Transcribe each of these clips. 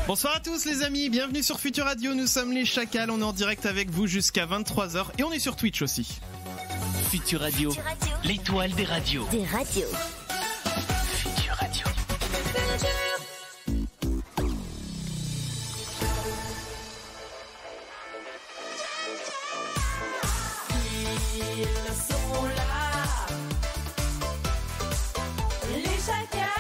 Bonsoir à tous les amis, bienvenue sur Futur Radio, nous sommes les Chacals, on est en direct avec vous jusqu'à 23h et on est sur Twitch aussi. Futur Radio, l'étoile des radios. Des radios. Futur Radio. Ils sont là, les Chacals.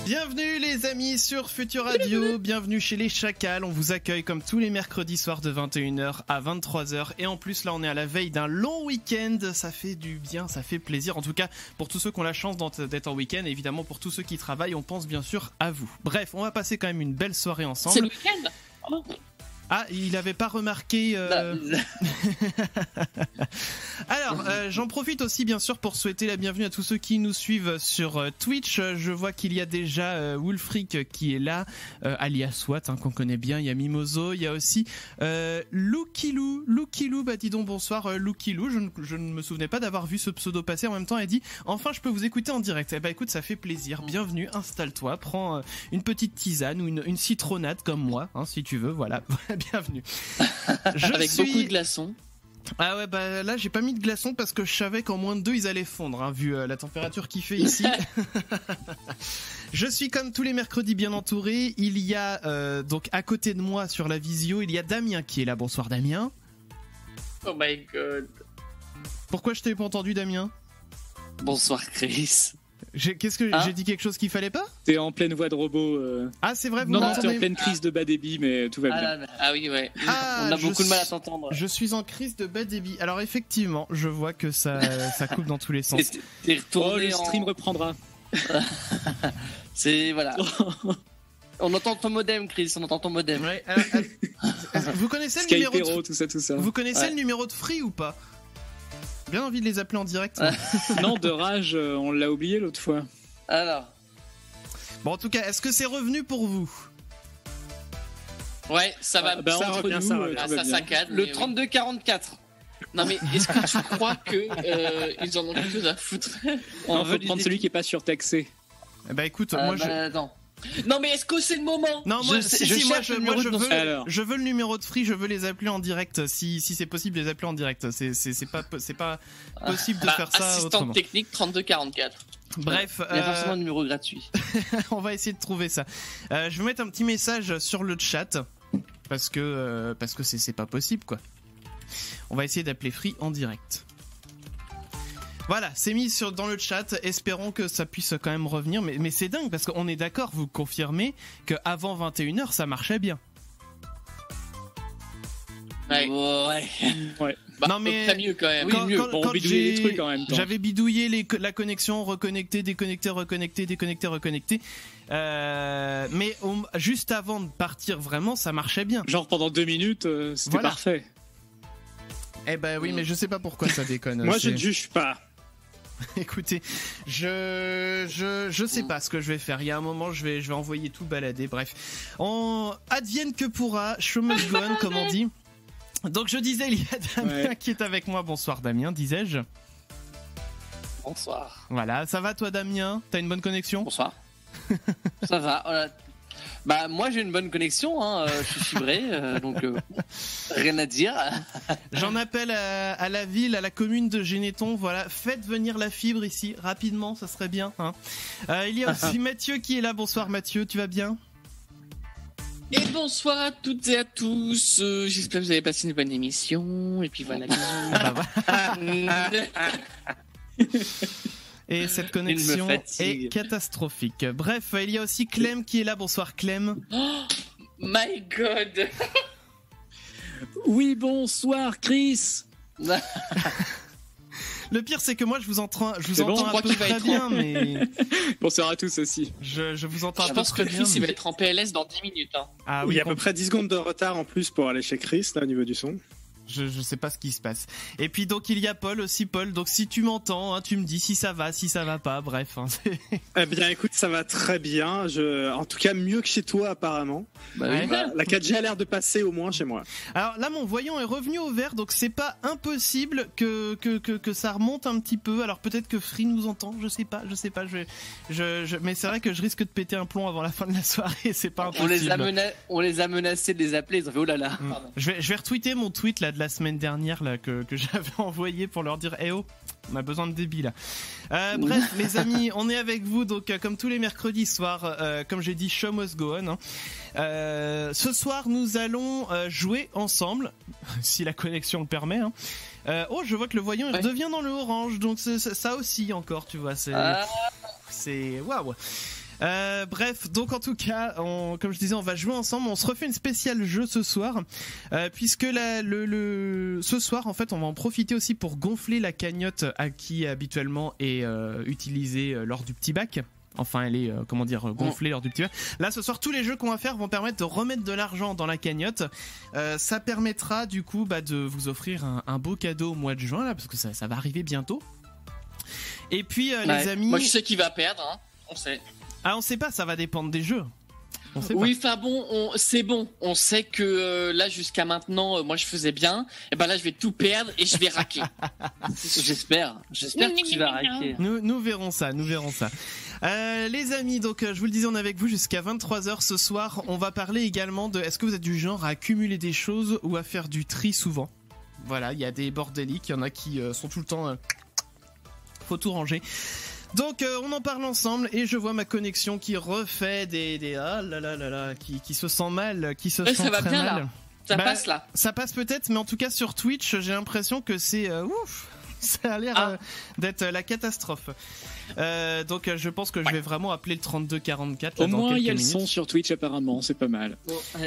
Bienvenue les amis sur Futur Radio, bienvenue chez les Chacals, on vous accueille comme tous les mercredis soirs de 21h à 23h et en plus là on est à la veille d'un long week-end, ça fait du bien, ça fait plaisir, en tout cas pour tous ceux qui ont la chance d'être en week-end et évidemment pour tous ceux qui travaillent on pense bien sûr à vous. Bref, on va passer quand même une belle soirée ensemble. C'est le week-end. Oh. Ah, il avait pas remarqué. Alors, j'en profite aussi bien sûr pour souhaiter la bienvenue à tous ceux qui nous suivent sur Twitch. Je vois qu'il y a déjà Wolfric qui est là, alias Watt, qu'on connaît bien. Il y a Mimoso, il y a aussi Loukilou. Loukilou, bah dis donc bonsoir Loukilou. Je ne me souvenais pas d'avoir vu ce pseudo passer. En même temps, elle dit enfin je peux vous écouter en direct. Eh bah écoute, ça fait plaisir. Bienvenue, installe-toi, prends une petite tisane ou une citronnade comme moi, si tu veux. Voilà. Bienvenue. Avec beaucoup de glaçons. Ah ouais, bah là j'ai pas mis de glaçons parce que je savais qu'en moins de 2 ils allaient fondre, vu la température qu'il fait ici. Je suis comme tous les mercredis bien entouré. Il y a donc à côté de moi sur la visio, il y a Damien qui est là. Bonsoir Damien. Oh my god. Pourquoi je t'ai pas entendu Damien? Bonsoir Chris. Qu'est-ce que j'ai dit quelque chose qu'il fallait pas? T'es en pleine voix de robot. Ah c'est vrai, vous Non, m'entendez? t'es en pleine crise de bas débit, mais tout va bien. Ah oui, ouais. Ah, on a beaucoup de mal à t'entendre. Je suis en crise de bas débit. Alors effectivement, je vois que ça coupe dans tous les sens. T'es retourné le stream reprendra. C'est voilà. On entend ton modem, Chris. On entend ton modem. Ouais, vous connaissez le numéro Skypero, tout ça. Vous connaissez le numéro de Free ou pas? Bien envie de les appeler en direct. Non, de Rage, on l'a oublié l'autre fois. Alors. Bon, en tout cas, est-ce que c'est revenu pour vous? Ouais, ça va. Bah, ça revient, ça saccade. Le 32-44. Non mais est-ce que tu crois que ils en ont quelque chose à foutre? On veut prendre celui qui est pas surtaxé. Bah écoute, moi je. Non mais est-ce que c'est le moment? Non, moi je veux le numéro de Free, je veux les appeler en direct. Si c'est possible, les appeler en direct. C'est pas possible de faire ça assistante autrement. Technique 32-44. Bref, il y a forcément un numéro gratuit. On va essayer de trouver ça. Je vais mettre un petit message sur le chat parce que c'est pas possible quoi. On va essayer d'appeler Free en direct. Voilà, c'est mis dans le chat. Espérons que ça puisse quand même revenir. Mais c'est dingue parce qu'on est d'accord, vous confirmez qu'avant 21h ça marchait bien. Ouais. Bah, non mais c'est mieux quand même. Quand, oui, mieux. Bon, on bidouillait les trucs en même temps. J'avais bidouillé la connexion, reconnecté, déconnecté, reconnecté, déconnecté, reconnecté. Mais juste avant de partir vraiment, ça marchait bien. Genre pendant 2 minutes, c'était parfait. Eh ben oui, mais je sais pas pourquoi ça déconne. Moi, je ne juge pas. Écoutez, je sais pas ce que je vais faire. Il y a un moment, je vais envoyer tout balader. Bref, advienne que pourra, show must go on, comme on dit. Donc je disais, il y a Damien qui est avec moi. Bonsoir Damien, disais-je. Bonsoir. Voilà, ça va toi Damien? T'as une bonne connexion? Bonsoir. Ça va. Voilà. Bah moi j'ai une bonne connexion, je suis fibré, donc rien à dire. J'en appelle à la ville, à la commune de Généton, voilà, faites venir la fibre ici, rapidement, ça serait bien. Il y a aussi Mathieu qui est là, bonsoir Mathieu, tu vas bien? Et bonsoir à toutes et à tous, j'espère que vous avez passé une bonne émission, et puis voilà. Et cette connexion est catastrophique. Bref, il y a aussi Clem qui est là. Bonsoir Clem. Oh my god. Oui, bonsoir Chris. Le pire c'est que moi je vous entends à peu près bien, mais... Bonsoir à tous aussi. Je vous entends à peu près bien. Je pense que Chris il va être en PLS dans 10 minutes. Ah oui, il y a à peu près 10 secondes de retard en plus pour aller chez Chris, là, au niveau du son. je sais pas ce qui se passe. Et puis donc il y a Paul aussi. Paul, donc si tu m'entends, hein, tu me dis si ça va pas, bref. Hein, Eh bien, écoute, ça va très bien. En tout cas, mieux que chez toi, apparemment. Ouais. La 4G a l'air de passer au moins chez moi. Alors là, mon voyant est revenu au vert, donc c'est pas impossible que ça remonte un petit peu. Alors peut-être que Free nous entend, je sais pas. Mais c'est vrai que je risque de péter un plomb avant la fin de la soirée, c'est pas impossible. On les a menacés de les appeler, ils ont fait oh là là. Je vais retweeter mon tweet là de la semaine dernière là que j'avais envoyé pour leur dire eh oh, on a besoin de débit là. Bref, les amis, on est avec vous donc comme tous les mercredis soirs, comme j'ai dit, show must go on. Hein. Ce soir, nous allons jouer ensemble, si la connexion le permet. Hein. Oh, je vois que le voyant il redevient dans le orange, donc ça aussi encore, tu vois, c'est waouh. Bref, donc en tout cas, comme je disais, on va jouer ensemble. On se refait une spéciale jeu ce soir, puisque ce soir, en fait, on va en profiter aussi pour gonfler la cagnotte qui habituellement est utilisée lors du petit bac. Enfin, elle est, gonflée lors du petit bac. Là, ce soir, tous les jeux qu'on va faire vont permettre de remettre de l'argent dans la cagnotte. Ça permettra du coup de vous offrir un beau cadeau au mois de juin, là, parce que ça va arriver bientôt. Et puis, les amis... Moi, je sais qui va perdre, hein. On sait. Ah, on sait pas, ça va dépendre des jeux. Oui, enfin bon, c'est bon. On sait que là, jusqu'à maintenant, moi je faisais bien. Et ben là, je vais tout perdre et je vais raquer. J'espère que tu vas raquer. Nous verrons ça. Les amis, donc je vous le disais, on est avec vous jusqu'à 23h ce soir. On va parler également de est-ce que vous êtes du genre à accumuler des choses ou à faire du tri souvent. Voilà, il y a des bordéliques, il y en a qui sont tout le temps... faut tout ranger. Donc on en parle ensemble et je vois ma connexion qui refait des ah là là là là qui se sent mal, qui se sent ça va très bien, mal. là. Ça passe là. Ça passe peut-être, mais en tout cas sur Twitch, j'ai l'impression que c'est ouf. Ça a l'air d'être la catastrophe. Donc je pense que je vais vraiment appeler le 3244. Au moins il y a le son sur Twitch apparemment, c'est pas mal.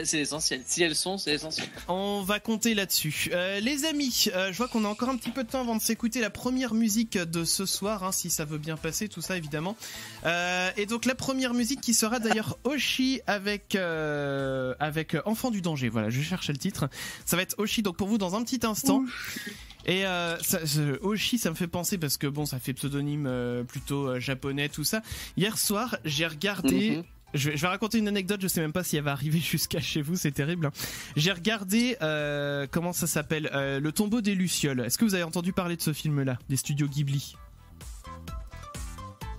C'est essentiel. Si elles sont, c'est essentiel. On va compter là-dessus. Les amis, je vois qu'on a encore un petit peu de temps avant de s'écouter la première musique de ce soir, hein, si ça veut bien passer, tout ça évidemment. Et donc la première musique qui sera d'ailleurs Oshi avec Enfant du danger. Voilà, je cherchais le titre. Ça va être Oshi donc pour vous dans un petit instant. Et Oshi, ça me fait penser parce que bon, ça fait pseudonyme plutôt japonais, tout ça. Hier soir, j'ai regardé. Je vais raconter une anecdote. Je sais même pas si elle va arriver jusqu'à chez vous. C'est terrible. Hein. J'ai regardé comment ça s'appelle, Le tombeau des lucioles. Est-ce que vous avez entendu parler de ce film-là, des studios Ghibli?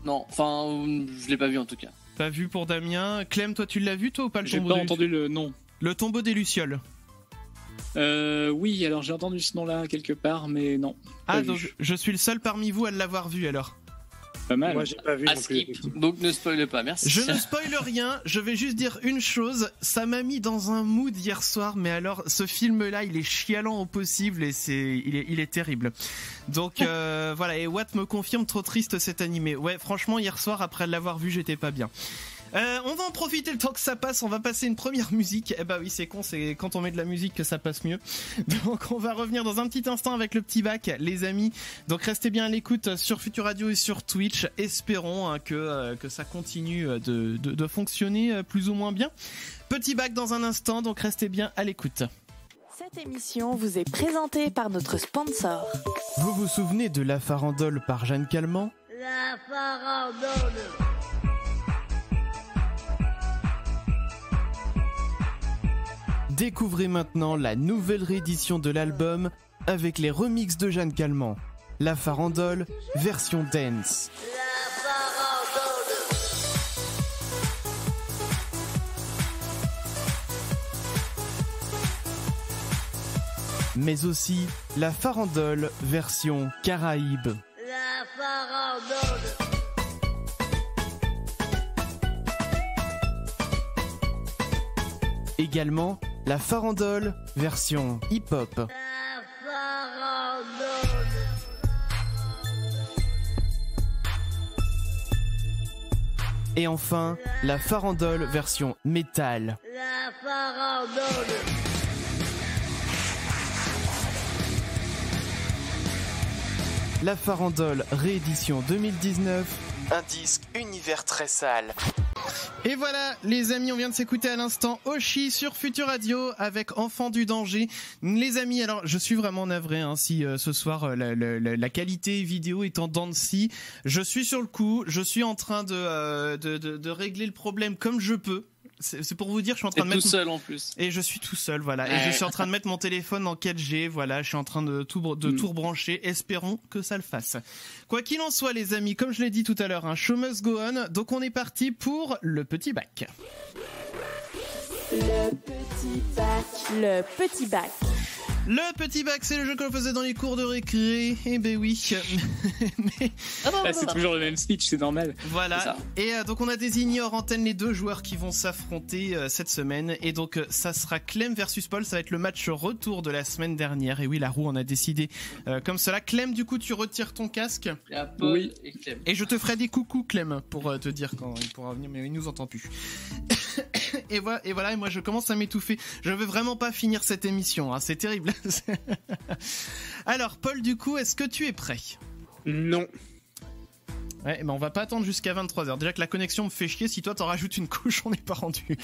Non, enfin, je l'ai pas vu en tout cas. Pas vu pour Damien. Clem, toi, tu l'as vu toi ou pas le tombeau? J'ai pas entendu le nom. Le tombeau des lucioles. Oui, alors j'ai entendu ce nom-là quelque part, mais non. Ah, donc je suis le seul parmi vous à l'avoir vu alors. Pas mal. Moi, j'ai pas vu non plus. Donc ne spoile pas, merci. Je ne spoile rien, je vais juste dire une chose, ça m'a mis dans un mood hier soir, mais alors ce film-là, il est chialant au possible et il est terrible. Donc voilà, et Watt me confirme, trop triste cet animé. Ouais, franchement, hier soir, après l'avoir vu, j'étais pas bien. On va en profiter le temps que ça passe, on va passer une première musique. Eh bah oui, c'est con, c'est quand on met de la musique que ça passe mieux. Donc on va revenir dans un petit instant avec le petit bac, les amis. Donc restez bien à l'écoute sur Futur Radio et sur Twitch. Espérons que ça continue de fonctionner plus ou moins bien. Petit bac dans un instant, donc restez bien à l'écoute. Cette émission vous est présentée par notre sponsor. Vous vous souvenez de La Farandole par Jeanne Calment ? La Farandole. Découvrez maintenant la nouvelle réédition de l'album avec les remixes de Jeanne Calment. La Farandole, version dance. La Farandole. Mais aussi la Farandole, version Caraïbe. La Farandole. Également la Farandole, version hip-hop. La Farandole. Et enfin, la Farandole, version métal. La Farandole. La Farandole réédition 2019, un disque univers très sale. Et voilà, les amis, on vient de s'écouter à l'instant Oshi sur Futur Radio avec Enfant du danger. Les amis, alors je suis vraiment navré si ce soir la qualité vidéo est en dents de scie. Je suis sur le coup, je suis en train de régler le problème comme je peux. C'est pour vous dire, je suis en train de mettre tout seul en plus. Et je suis tout seul, voilà. Et je suis en train de mettre mon téléphone en 4G, voilà. Je suis en train de tout rebrancher. Espérons que ça le fasse. Quoi qu'il en soit, les amis, comme je l'ai dit tout à l'heure, show must go on. Donc on est parti pour le petit bac. Le petit bac. Le petit bac. Le petit bac, c'est le jeu que l'on faisait dans les cours de récré. Eh ben oui. Mais... c'est toujours le même speech, c'est normal. Voilà. Et donc on a désigné hors antenne les deux joueurs qui vont s'affronter cette semaine. Et donc ça sera Clem versus Paul. Ça va être le match retour de la semaine dernière. Et oui, la roue en a décidé comme cela. Clem, du coup, tu retires ton casque. Il y a Paul et Clem. Et je te ferai des coucous, Clem, pour te dire quand il pourra venir. Mais il nous entend plus. Et voilà, et moi je commence à m'étouffer. Je ne veux vraiment pas finir cette émission, c'est terrible. Alors, Paul, du coup, est-ce que tu es prêt ? Non. Ouais, mais on va pas attendre jusqu'à 23h. Déjà que la connexion me fait chier, si toi t'en rajoutes une couche, on n'est pas rendu.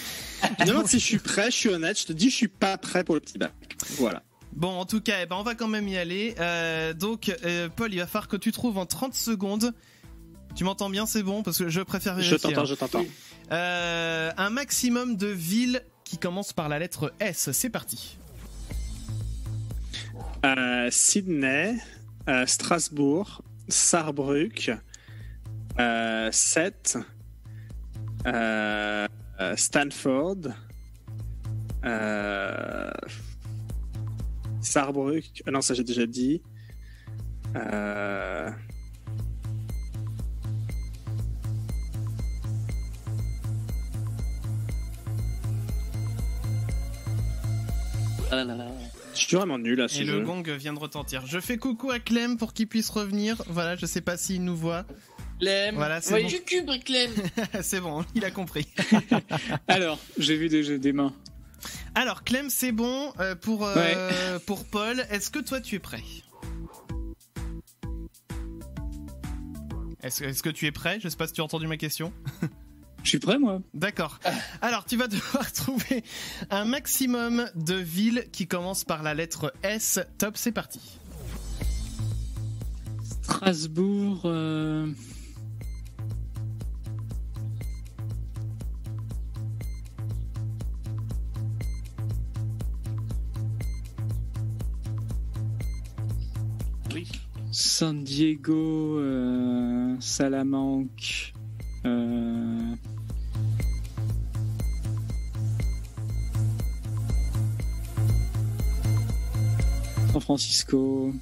Non, si je suis prêt, je suis honnête, je te dis, je suis pas prêt pour le petit bac. Voilà. Bon, en tout cas, on va quand même y aller. Donc, Paul, il va falloir que tu trouves en 30 secondes. Tu m'entends bien, c'est bon ? Parce que je préfère vérifier. Je t'entends. Un maximum de villes qui commencent par la lettre S. C'est parti. Sydney, Strasbourg, Saarbrück, Sète, Stanford, Saarbrück. Non, ça j'ai déjà dit. Je suis vraiment nul à ce jeu. Et jeu. le gong vient de retentir. Je fais coucou à Clem pour qu'il puisse revenir. Voilà, je sais pas s'il nous voit. Clem. Voilà, c'est bon. Du cube, Clem. C'est bon, il a compris. Alors, j'ai vu des mains. Alors, Clem, c'est bon pour Paul. Est-ce que toi, tu es prêt ? Est-ce que tu es prêt ? Je sais pas si tu as entendu ma question. Je suis prêt, moi. D'accord. Alors, tu vas devoir trouver un maximum de villes qui commencent par la lettre S. Top, c'est parti. Strasbourg. Oui. San Diego, Salamanque. San Francisco.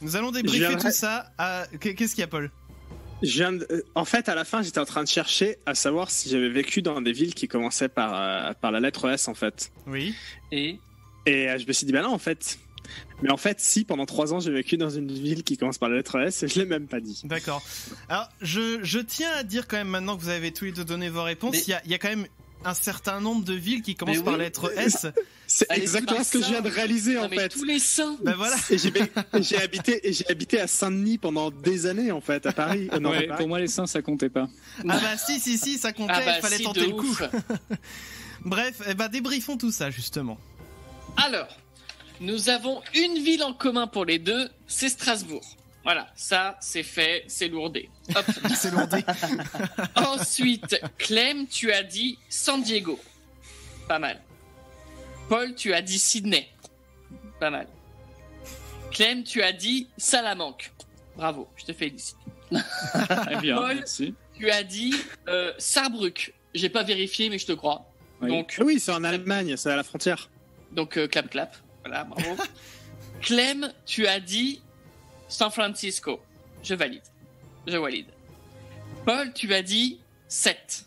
Nous allons débriefer tout ça. Qu'est-ce qu'il y a, Paul ? En fait, à la fin, j'étais en train de chercher à savoir si j'avais vécu dans des villes qui commençaient par la lettre S, en fait. Oui. Et je me suis dit, bah non, en fait. Mais en fait, si, pendant 3 ans, j'ai vécu dans une ville qui commence par la lettre S et je l'ai même pas dit. D'accord. Alors, je tiens à dire quand même, maintenant que vous avez tous les deux donné vos réponses, il y a quand même un certain nombre de villes qui commencent par la lettre S. C'est exactement ce que je viens de réaliser, en fait. Tous les saints. Ben voilà. Et j'ai habité à Saint-Denis pendant des années, en fait, à Paris. Non, ouais, pour moi, les seins, ça comptait pas. Ah bah si, ça comptait, il fallait tenter le coup. Bref, débriefons tout ça, justement. Alors, nous avons une ville en commun pour les deux, c'est Strasbourg. Voilà, ça, c'est fait, c'est lourdé. Hop. C'est lourdé. Ensuite, Clem, tu as dit San Diego. Pas mal. Paul, tu as dit Sydney. Pas mal. Clem, tu as dit Salamanque. Bravo, je te félicite. Très bien, Paul, merci. Tu as dit Saarbrück. J'ai pas vérifié, mais je te crois. Oui. Donc, oui, c'est en Allemagne, c'est à la frontière. Donc, clap. Voilà, bravo. Clem, tu as dit San Francisco. Je valide. Paul, tu as dit 7.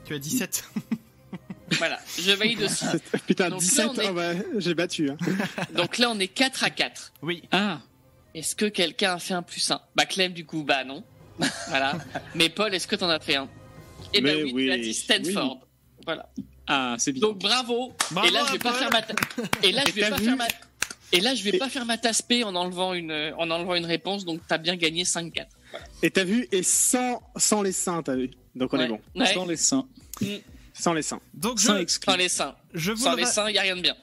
Tu as dit 7. Voilà, je valide aussi. Putain, donc 17, là, j'ai battu. Hein. Donc là, on est 4-4. Oui. Ah. Est-ce que quelqu'un a fait un +1 ? Bah, Clem, du coup, bah non. Voilà. Mais Paul, est-ce que t'en as fait un ? Eh ben oui, tu as dit Stanford. Oui. Voilà. Ah, c'est bien. Donc bravo. Et là, je vais pas faire ma je vais pas faire ma tasse P en enlevant une réponse, donc t'as bien gagné 5-4. Et t'as vu, et sans les seins, t'as vu. Donc on est bon. Ouais. Sans les seins. Sans les seins. Donc Seins exclus. Sans les seins. je vous Sans le les ra- seins, il n'y a rien de bien.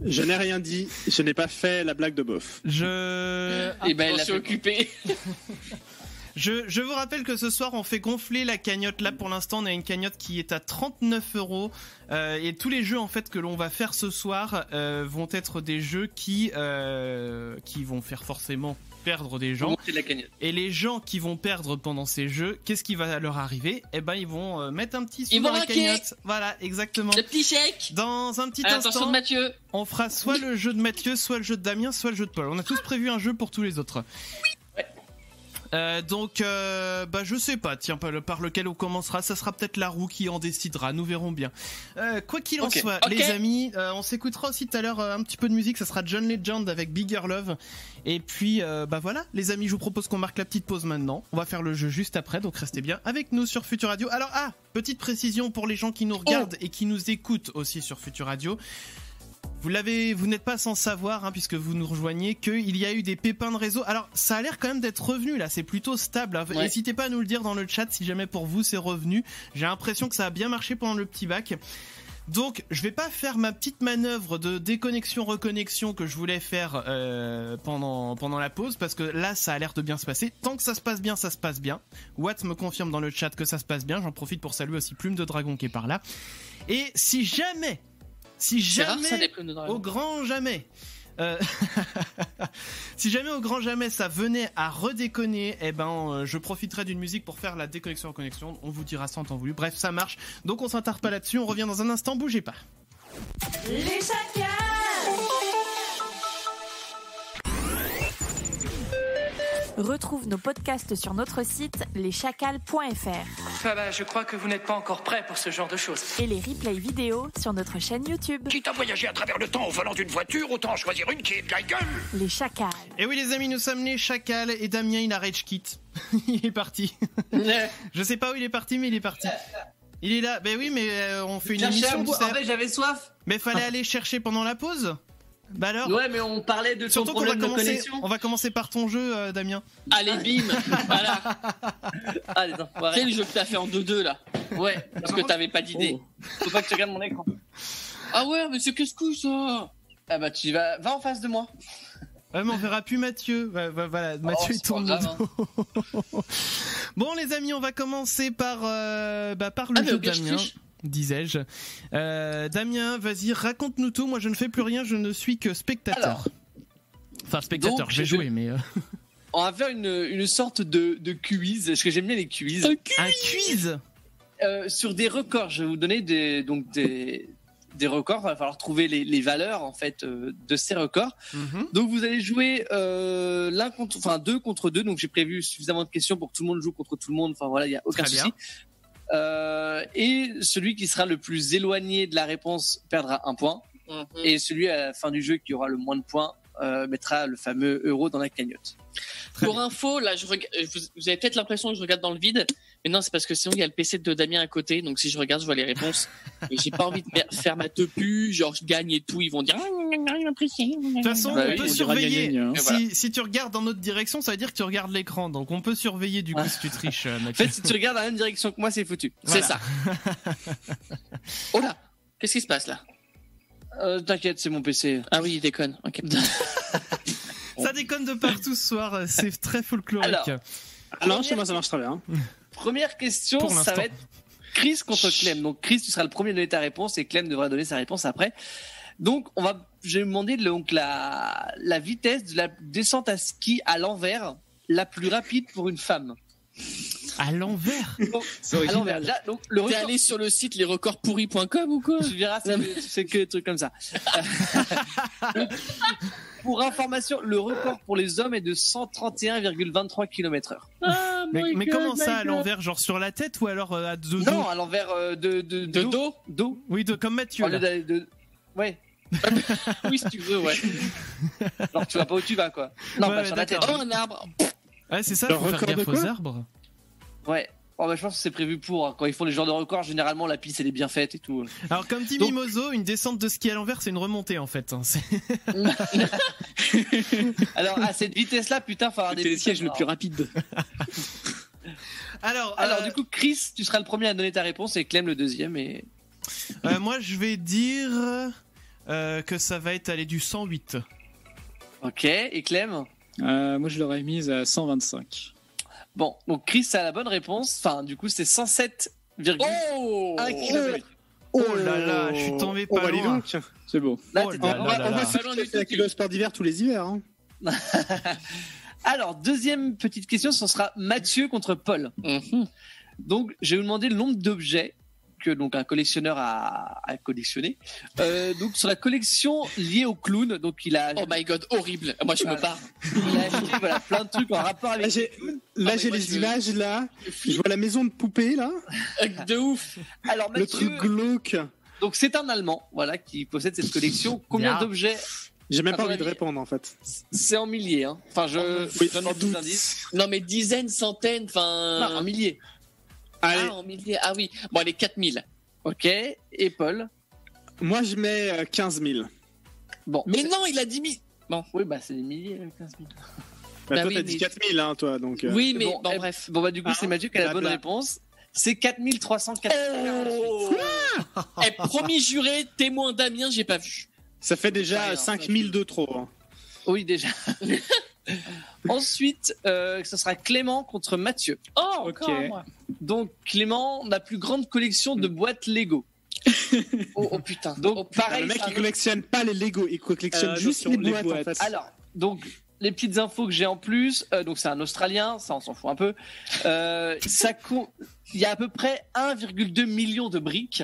Je n'ai rien dit, je n'ai pas fait la blague de beauf. Et ben, elle s'est occupée. Je vous rappelle que ce soir on fait gonfler la cagnotte. Là pour l'instant on a une cagnotte qui est à 39 €. Et tous les jeux en fait que l'on va faire ce soir vont être des jeux qui vont faire forcément perdre des gens. Monter la cagnotte. Et les gens qui vont perdre pendant ces jeux, qu'est-ce qui va leur arriver? Eh ben ils vont mettre un petit sou Ils dans vont la raquer. cagnotte. Voilà, exactement. Le petit chèque. Dans un petit Attention instant, de Mathieu. on fera soit le jeu de Mathieu, soit le jeu de Damien, soit le jeu de Paul. On a tous prévu un jeu pour tous les autres. Donc, je sais pas, tiens, par lequel on commencera, ça sera peut-être la roue qui en décidera, nous verrons bien. Quoi qu'il en Ok, soit, ok. les amis, on s'écoutera aussi tout à l'heure un petit peu de musique, ça sera John Legend avec Bigger Love. Et puis, voilà, les amis, je vous propose qu'on marque la petite pause maintenant. On va faire le jeu juste après, donc restez bien avec nous sur Futur Radio. Alors, petite précision pour les gens qui nous regardent et qui nous écoutent aussi sur Futur Radio. Vous n'êtes pas sans savoir, hein, puisque vous nous rejoignez, qu'il y a eu des pépins de réseau. Alors, ça a l'air quand même d'être revenu, là, c'est plutôt stable. Hein. Ouais. N'hésitez pas à nous le dire dans le chat si jamais pour vous c'est revenu. J'ai l'impression que ça a bien marché pendant le petit bac. Donc, je vais pas faire ma petite manœuvre de déconnexion-reconnexion que je voulais faire pendant la pause, parce que là, ça a l'air de bien se passer. Tant que ça se passe bien, ça se passe bien. Watt me confirme dans le chat que ça se passe bien. J'en profite pour saluer aussi Plume de Dragon qui est par là. Et si jamais, C'est rare, ça, des plumes de dragon. au grand jamais, si jamais au grand jamais ça venait à redéconner, eh ben je profiterai d'une musique pour faire la déconnexion en connexion. On vous dira ça en temps voulu. Bref, ça marche. Donc on s'attarde pas là-dessus. On revient dans un instant. Bougez pas. Les chacals. Retrouve nos podcasts sur notre site leschacals.fr Je crois que vous n'êtes pas encore prêt pour ce genre de choses. et les replays vidéo sur notre chaîne YouTube. Quitte à voyager à travers le temps au volant d'une voiture, autant choisir une qui est de la gueule. Les chacals. Et oui les amis, nous sommes les chacals et Damien il a rage quit. Il est parti. Je sais pas où il est parti, mais il est parti. Il est là. Ben oui, mais on fait une émission. Tu sais. En fait, j'avais soif. Mais fallait aller chercher pendant la pause. Bah alors. Ouais, mais on parlait de ton Surtout qu'on va problème de commencer. connexion. On va commencer par ton jeu, Damien. Allez, bim. Voilà. Allez, C'est le jeu que t'as fait en 2-2 là. Ouais. Parce que t'avais pas d'idée. Faut pas que tu regardes mon écran. Ah ouais, mais c'est qu'est-ce que ça? Ah bah tu vas en face de moi. Ouais, mais on verra plus Mathieu. Voilà, Mathieu il c'est tourne pas le grave, dos. Bon les amis, on va commencer par le mais jeu ok, je Damien. triche. Disais-je. Damien, vas-y, raconte-nous tout. Moi, je ne fais plus rien, je ne suis que spectateur. Alors, Enfin, spectateur, donc, je vais jouer, mais. On va faire une sorte de quiz, parce que j'aime bien les quiz. Un quiz Sur des records. Je vais vous donner des records. Il va falloir trouver les valeurs en fait de ces records. Donc vous allez jouer deux contre deux. Donc j'ai prévu suffisamment de questions pour que tout le monde joue contre tout le monde. Enfin voilà, il y a aucun Très bien. souci. Et celui qui sera le plus éloigné de la réponse perdra un point. Et celui à la fin du jeu qui aura le moins de points mettra le fameux euro dans la cagnotte. Pour info, là, vous avez peut-être l'impression que je regarde dans le vide, mais non, c'est parce que sinon il y a le PC de Damien à côté, donc si je regarde, je vois les réponses. Et j'ai pas envie de faire ma tepu, genre je gagne et tout, ils vont dire. De toute façon, Bah on oui, peut on dira surveiller. gna, gna, gna. Et voilà. Si tu regardes dans notre direction, ça veut dire que tu regardes l'écran. Donc on peut surveiller du coup si tu triches, En Mathieu. fait, si tu regardes dans la même direction que moi, c'est foutu. Voilà. C'est ça. Oh là, qu'est-ce qui se passe là? T'inquiète, c'est mon PC. Ah oui, il déconne. Ok. Ça déconne de partout ce soir, c'est très folklorique. Alors, Non, chez moi ça marche très bien. Première question, Pour ça l'instant. va être Chris contre Clem. Donc Chris, tu seras le premier à donner ta réponse et Clem devra donner sa réponse après. Donc je vais demander donc la vitesse de la descente à ski à l'envers la plus rapide pour une femme. À l'envers. Donc, à l'envers. Déjà, donc le T'es record, allé sur le site lesrecordspouris.com ou quoi? tu verras, c'est que des trucs comme ça. Pour information, le record pour les hommes est de 131,23 km/h. Ah, Mais comment ça à l'envers, genre sur la tête ou alors à dos? Non, à l'envers de dos. dos. Oui, comme Mathieu. Au lieu Là. d'aller Ouais. Oui, si tu veux, ouais. Alors tu vas pas où tu vas quoi. Non, Ouais, pas sur la tête. d'accord. Oh, un arbre. Ouais, c'est ça, Le faut faire record de gaffe aux quoi arbres. Ouais. Oh, bah, je pense que c'est prévu pour. Hein. Quand ils font les genres de records, généralement, la piste, elle est bien faite et tout. Alors, comme dit Donc- Mimoso, une descente de ski à l'envers, c'est une remontée en fait. Hein. Alors, à cette vitesse-là, putain, faut avoir des C'était le siège le putains. plus rapide. Alors, Du coup, Chris, tu seras le premier à donner ta réponse et Clem le deuxième. Et... moi, je vais dire que ça va être aller du 108. Ok, et Clem? Moi, je l'aurais mise à 125. Bon, donc Chris a la bonne réponse. Enfin, du coup, c'est 107,1 km. Oh là là, je suis tombé Oh, pas bah, dis loin. donc. C'est beau. Là, Oh t'étais là pas là loin. là là. C'est la kilo sport d'hiver tous les hivers. Hein. Alors, deuxième petite question, ce sera Mathieu contre Paul. Donc, je vais vous demander le nombre d'objets que donc un collectionneur a collectionné. Donc, sur la collection liée au clown, donc il a, Oh my god, horrible. Moi, je me pars. il a acheté voilà, plein de trucs en rapport Là, avec. j'ai mais les moi, je- images là. Je vois la maison de poupée là. De ouf. Alors, Le Mathieu, truc glauque. donc c'est un Allemand, voilà, qui possède cette collection. Combien Bien. d'objets? J'ai même À pas ton envie de avis répondre en fait. C'est en milliers. Hein. Enfin, je Oui, donne sans des doute. indices. Non, mais dizaines, centaines, enfin. Non, en milliers. Allez, Ah, en milliers. Ah oui. Bon, allez, 4000. Ok. Et Paul? moi je mets 15 000. Bon. Mais non, il a 10 000. Oui, bah c'est des milliers, 15 000. Bah, Bah toi oui, t'as dit mais- 4 000 hein, toi donc. Oui, mais bon, eh, bref. Bon, bah du coup, Ah, c'est Mathieu qui a la bonne blabla. réponse. C'est 4380. Oh Eh, promis juré, témoin Damien, j'ai pas vu. Ça fait Ça déjà rien, 5 000 de trop. Hein. Oui, déjà. Ensuite, ce sera Clément contre Mathieu. Oh, Ok. encore moi. Donc, Clément, la plus grande collection de boîtes Lego. Oh putain. Donc, Oh, putain. pareil, Le mec c'est un il collectionne pas les Lego, il collectionne juste attention, les les boîtes en boîtes. fait. Alors, donc, les petites infos que j'ai en plus, donc c'est un Australien, ça on s'en fout un peu. Il y a à peu près 1,2 million de briques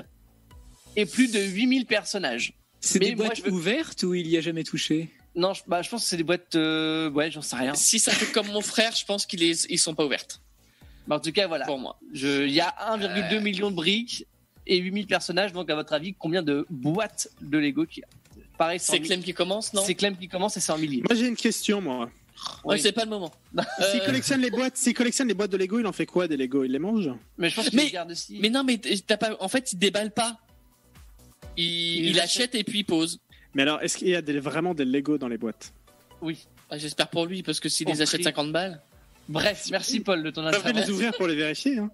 et plus de 8000 personnages. C'est Mais des moi, boîtes je veux- ouvertes ou il y a jamais touché? Non, je pense que c'est des boîtes, ouais, j'en sais rien. Si ça fait comme mon frère, je pense ils sont pas ouvertes. Mais en tout cas, voilà. Pour moi. Il y a 1,2 million de briques et 8000 personnages. Donc, à votre avis, combien de boîtes de Lego qu'il y a? Pareil, C'est Clem qui commence, non C'est Clem qui commence et c'est en milliers. Moi j'ai une question moi. Ouais, c'est pas le moment. S'il collectionne les boîtes de Lego, il en fait quoi des Lego? Il les mange? Mais je pense qu'il Mais- les garde aussi. Mais non, mais t'as pas. En fait, il déballe pas. Il achète et puis il pose. Mais alors est-ce qu'il y a vraiment des Lego dans les boîtes? Oui. Ah, j'espère pour lui, parce que s'il En les achète prix. 50 balles. Bref, merci Paul de ton On devrait les intervention. ouvrir pour les vérifier. Hein.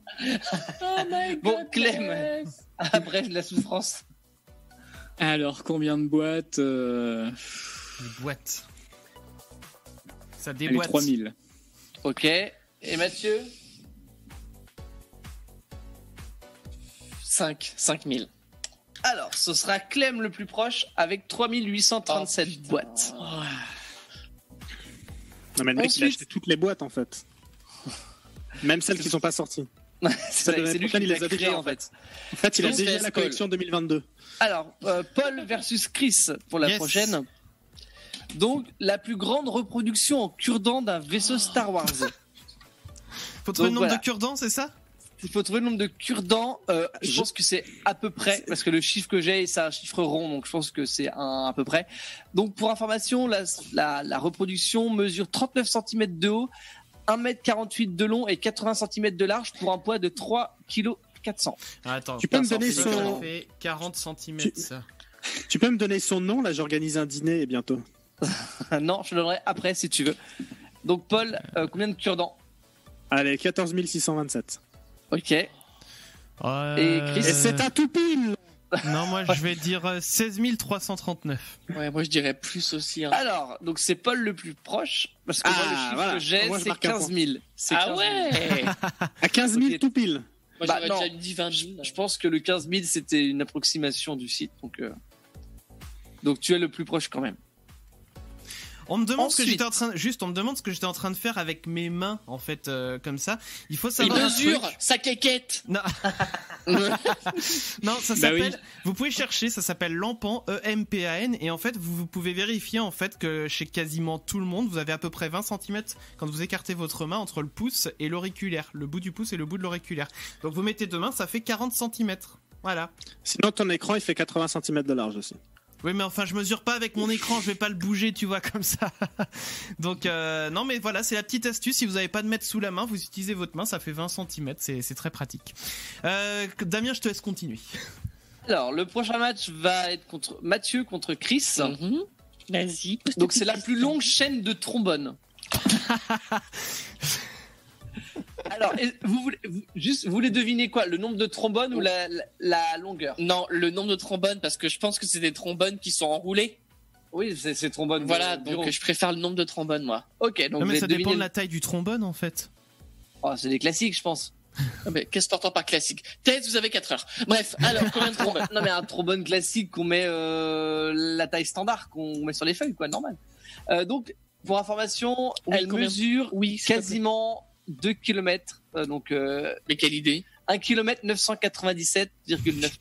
Oh my Bon, Clem. Ah, bref, la souffrance. Alors, combien de boîtes Les boîtes. Ça Allez, déboîte. 3000. Ok. Et Mathieu? 5000. Alors, ce sera Clem le plus proche avec 3837 boîtes. Non mais le mec il a Ensuite- acheté toutes les boîtes en fait. Même celles qui sont pas sorties. C'est de l'année lui qui prochaine, il les les a a déjà, créés en en fait. En fait il a Donc, déjà c'est la Paul. collection 2022. Alors, Paul versus Chris pour la Yes. prochaine. Donc, la plus grande reproduction en cure-dent d'un vaisseau Star Wars. Faut trouver le Donc, nombre voilà. de cure-dents, c'est ça? Il faut trouver le nombre de cure-dents. Je pense que c'est à peu près, parce que le chiffre que j'ai, c'est un chiffre rond, donc je pense que c'est à peu près. Donc, pour information, la reproduction mesure 39 cm de haut, 1,48 m de long et 80 cm de large pour un poids de 3,4 kg. Ah, attends. Tu peux me ça en donner fait Ça son fait 40 cm ça. Tu peux me donner son nom là, j'organise un dîner bientôt. Non, je te le donnerai après si tu veux. Donc, Paul, combien de cure-dents? Allez, 14 627. Ok. Et Chris Et c'est un tout pile. Non, moi je vais dire 16 339. Ouais, moi je dirais plus aussi. Hein. Alors, donc c'est Paul le plus proche, parce que moi, le chiffre voilà. que j'ai, Moi, je c'est marque un 15 000. C'est Ah 15 000. ouais À 15 000 Ok. tout pile. Moi Bah, j'aurais non. déjà dit 20 000. Je pense que le 15 000, c'était une approximation du site. Donc tu es le plus proche quand même. On me demande ce que Ensuite. j'étais en train on me demande ce que j'étais en train de faire avec mes mains en fait comme ça. Il faut Il savoir un mesure truc. sa quéquette. Non. Non, ça Bah s'appelle. oui. Vous pouvez chercher, ça s'appelle l'empan, EMPAN, et en fait, vous pouvez vérifier en fait que chez quasiment tout le monde, vous avez à peu près 20 cm quand vous écartez votre main entre le pouce et l'auriculaire, le bout du pouce et le bout de l'auriculaire. Donc vous mettez deux mains, ça fait 40 cm. Voilà. Sinon ton écran il fait 80 cm de large aussi. Oui, mais enfin, je mesure pas avec mon écran, je vais pas le bouger, tu vois, comme ça. Donc, non, mais voilà, c'est la petite astuce. Si vous avez pas de mètre sous la main, vous utilisez votre main, ça fait 20 cm, c'est très pratique. Damien, je te laisse continuer. Alors, le prochain match va être contre Mathieu contre Chris. Vas-y. Donc, c'est la plus longue chaîne de trombone. Alors, vous voulez deviner quoi? Le nombre de trombones ou la longueur? Non, le nombre de trombones, parce que je pense que c'est des trombones qui sont enroulés. Oui, c'est trombone. Voilà, donc je préfère le nombre de trombones, moi. Ok, donc Non, mais ça dépend deviner de la taille du trombone, en fait. Oh, c'est des classiques, je pense. Mais qu'est-ce que t'entends par classique? Thèse, vous avez 4 heures. Bref, alors, combien de trombones? Non, mais un trombone classique qu'on met la taille standard, qu'on met sur les feuilles, quoi, normal. Donc, pour information, Oui, elle combien? mesure Oui, s'il te plaît. quasiment 2 km. Mais quelle idée? 1 km 997,9 mètres.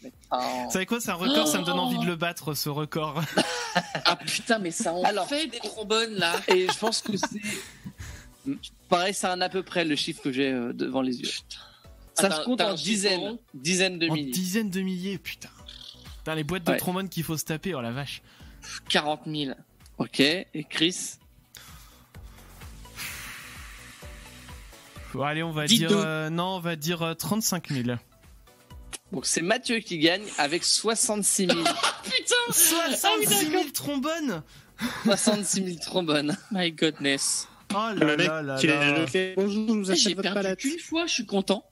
Vous savez quoi, c'est un record, ça me donne envie de le battre, ce record. Ah putain, mais ça en Alors, fait des trombones, là. Et je pense que c'est... Pareil, c'est à peu près le chiffre que j'ai devant les yeux. Ça Attends, se compte t'as en un chiffre dizaines de En milliers. dizaines de milliers, putain. Putain, les boîtes de Ouais. trombone qu'il faut se taper, oh la vache. 40 000. Ok, et Chris? Bon, allez, on va Dites dire... donc. non, on va dire 35 000. Donc c'est Mathieu qui gagne avec 66 000. Putain! 66 000 trombones 66 000 trombones. My goodness. Oh Le là mec là là qui là. est le bonjour, je vous J'ai achète votre perdu palette. qu'une fois, je suis content.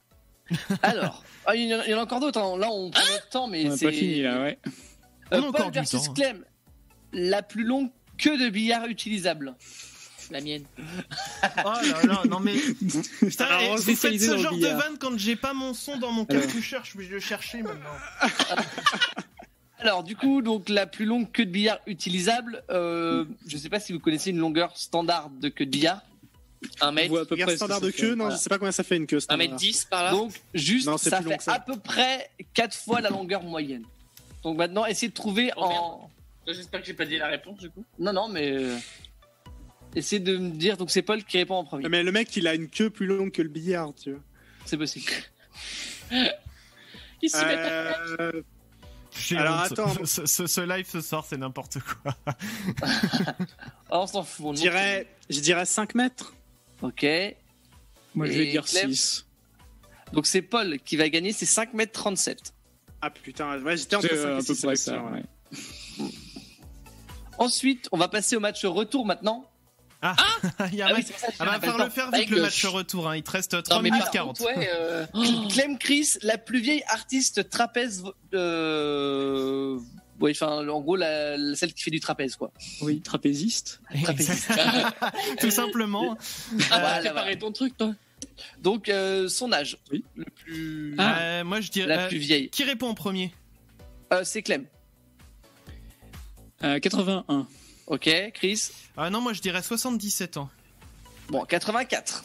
Alors, il y en a encore d'autres. Hein. Là, on prend notre temps, mais On a c'est pas fini là, ouais. On a Paul encore du versus temps. Clem. La plus longue queue de billard utilisable. La mienne. Oh là là, non mais... Putain, Alors, et vous faites spécialisé ce dans le genre de billard. vanne quand j'ai pas mon son dans mon Alors. cartoucheur, je vais le chercher maintenant. Alors, du coup, donc la plus longue queue de billard utilisable. Je sais pas si vous connaissez une longueur standard de queue de billard. 1 On mètre. voit à peu Regarde près standard ce que de ça queue, fait. non, je sais pas combien ça fait une queue. 1 standard. mètre 10 par là. Donc, juste, Non, c'est ça plus long fait que ça. à peu près 4 fois la longueur moyenne. Donc maintenant, essayez de trouver Oh, en... J'espère que j'ai pas dit la réponse, du coup. Non, mais... essayez de me dire... Donc c'est Paul qui répond en premier. Mais le mec, il a une queue plus longue que le billard, tu vois. C'est possible. Il se met à... J'ai Alors, honte. attends. Ce live ce soir, c'est n'importe quoi. Oh, on s'en fout. on Je dirais 5 mètres. Ok. Moi je vais Et dire Clem 6. Donc c'est Paul qui va gagner, c'est 5,37 m. Ah putain, ouais, j'étais entre 5 C'est et à 6. peu près ça, ouais. Ensuite, on va passer au match retour maintenant. Il y a Ah un oui, mec- c'est pour ça que Ah bah, j'ai faire pas le faire Avec vite le le match ch- retour, hein. Il te reste 3 Non, mais minutes par 40. contre, ouais, Clem Chris, la plus vieille artiste trapèze. Oui, enfin, en gros, celle qui fait du trapèze, quoi. Oui, trapéziste. Tout simplement. Ah, Voilà, préparé ton truc, toi. Donc, son âge. Oui. Le plus. Moi je dirais... La plus vieille. Qui répond en premier? C'est Clem. 81. Ok, Chris. Ah non, moi je dirais 77 ans. Bon, 84.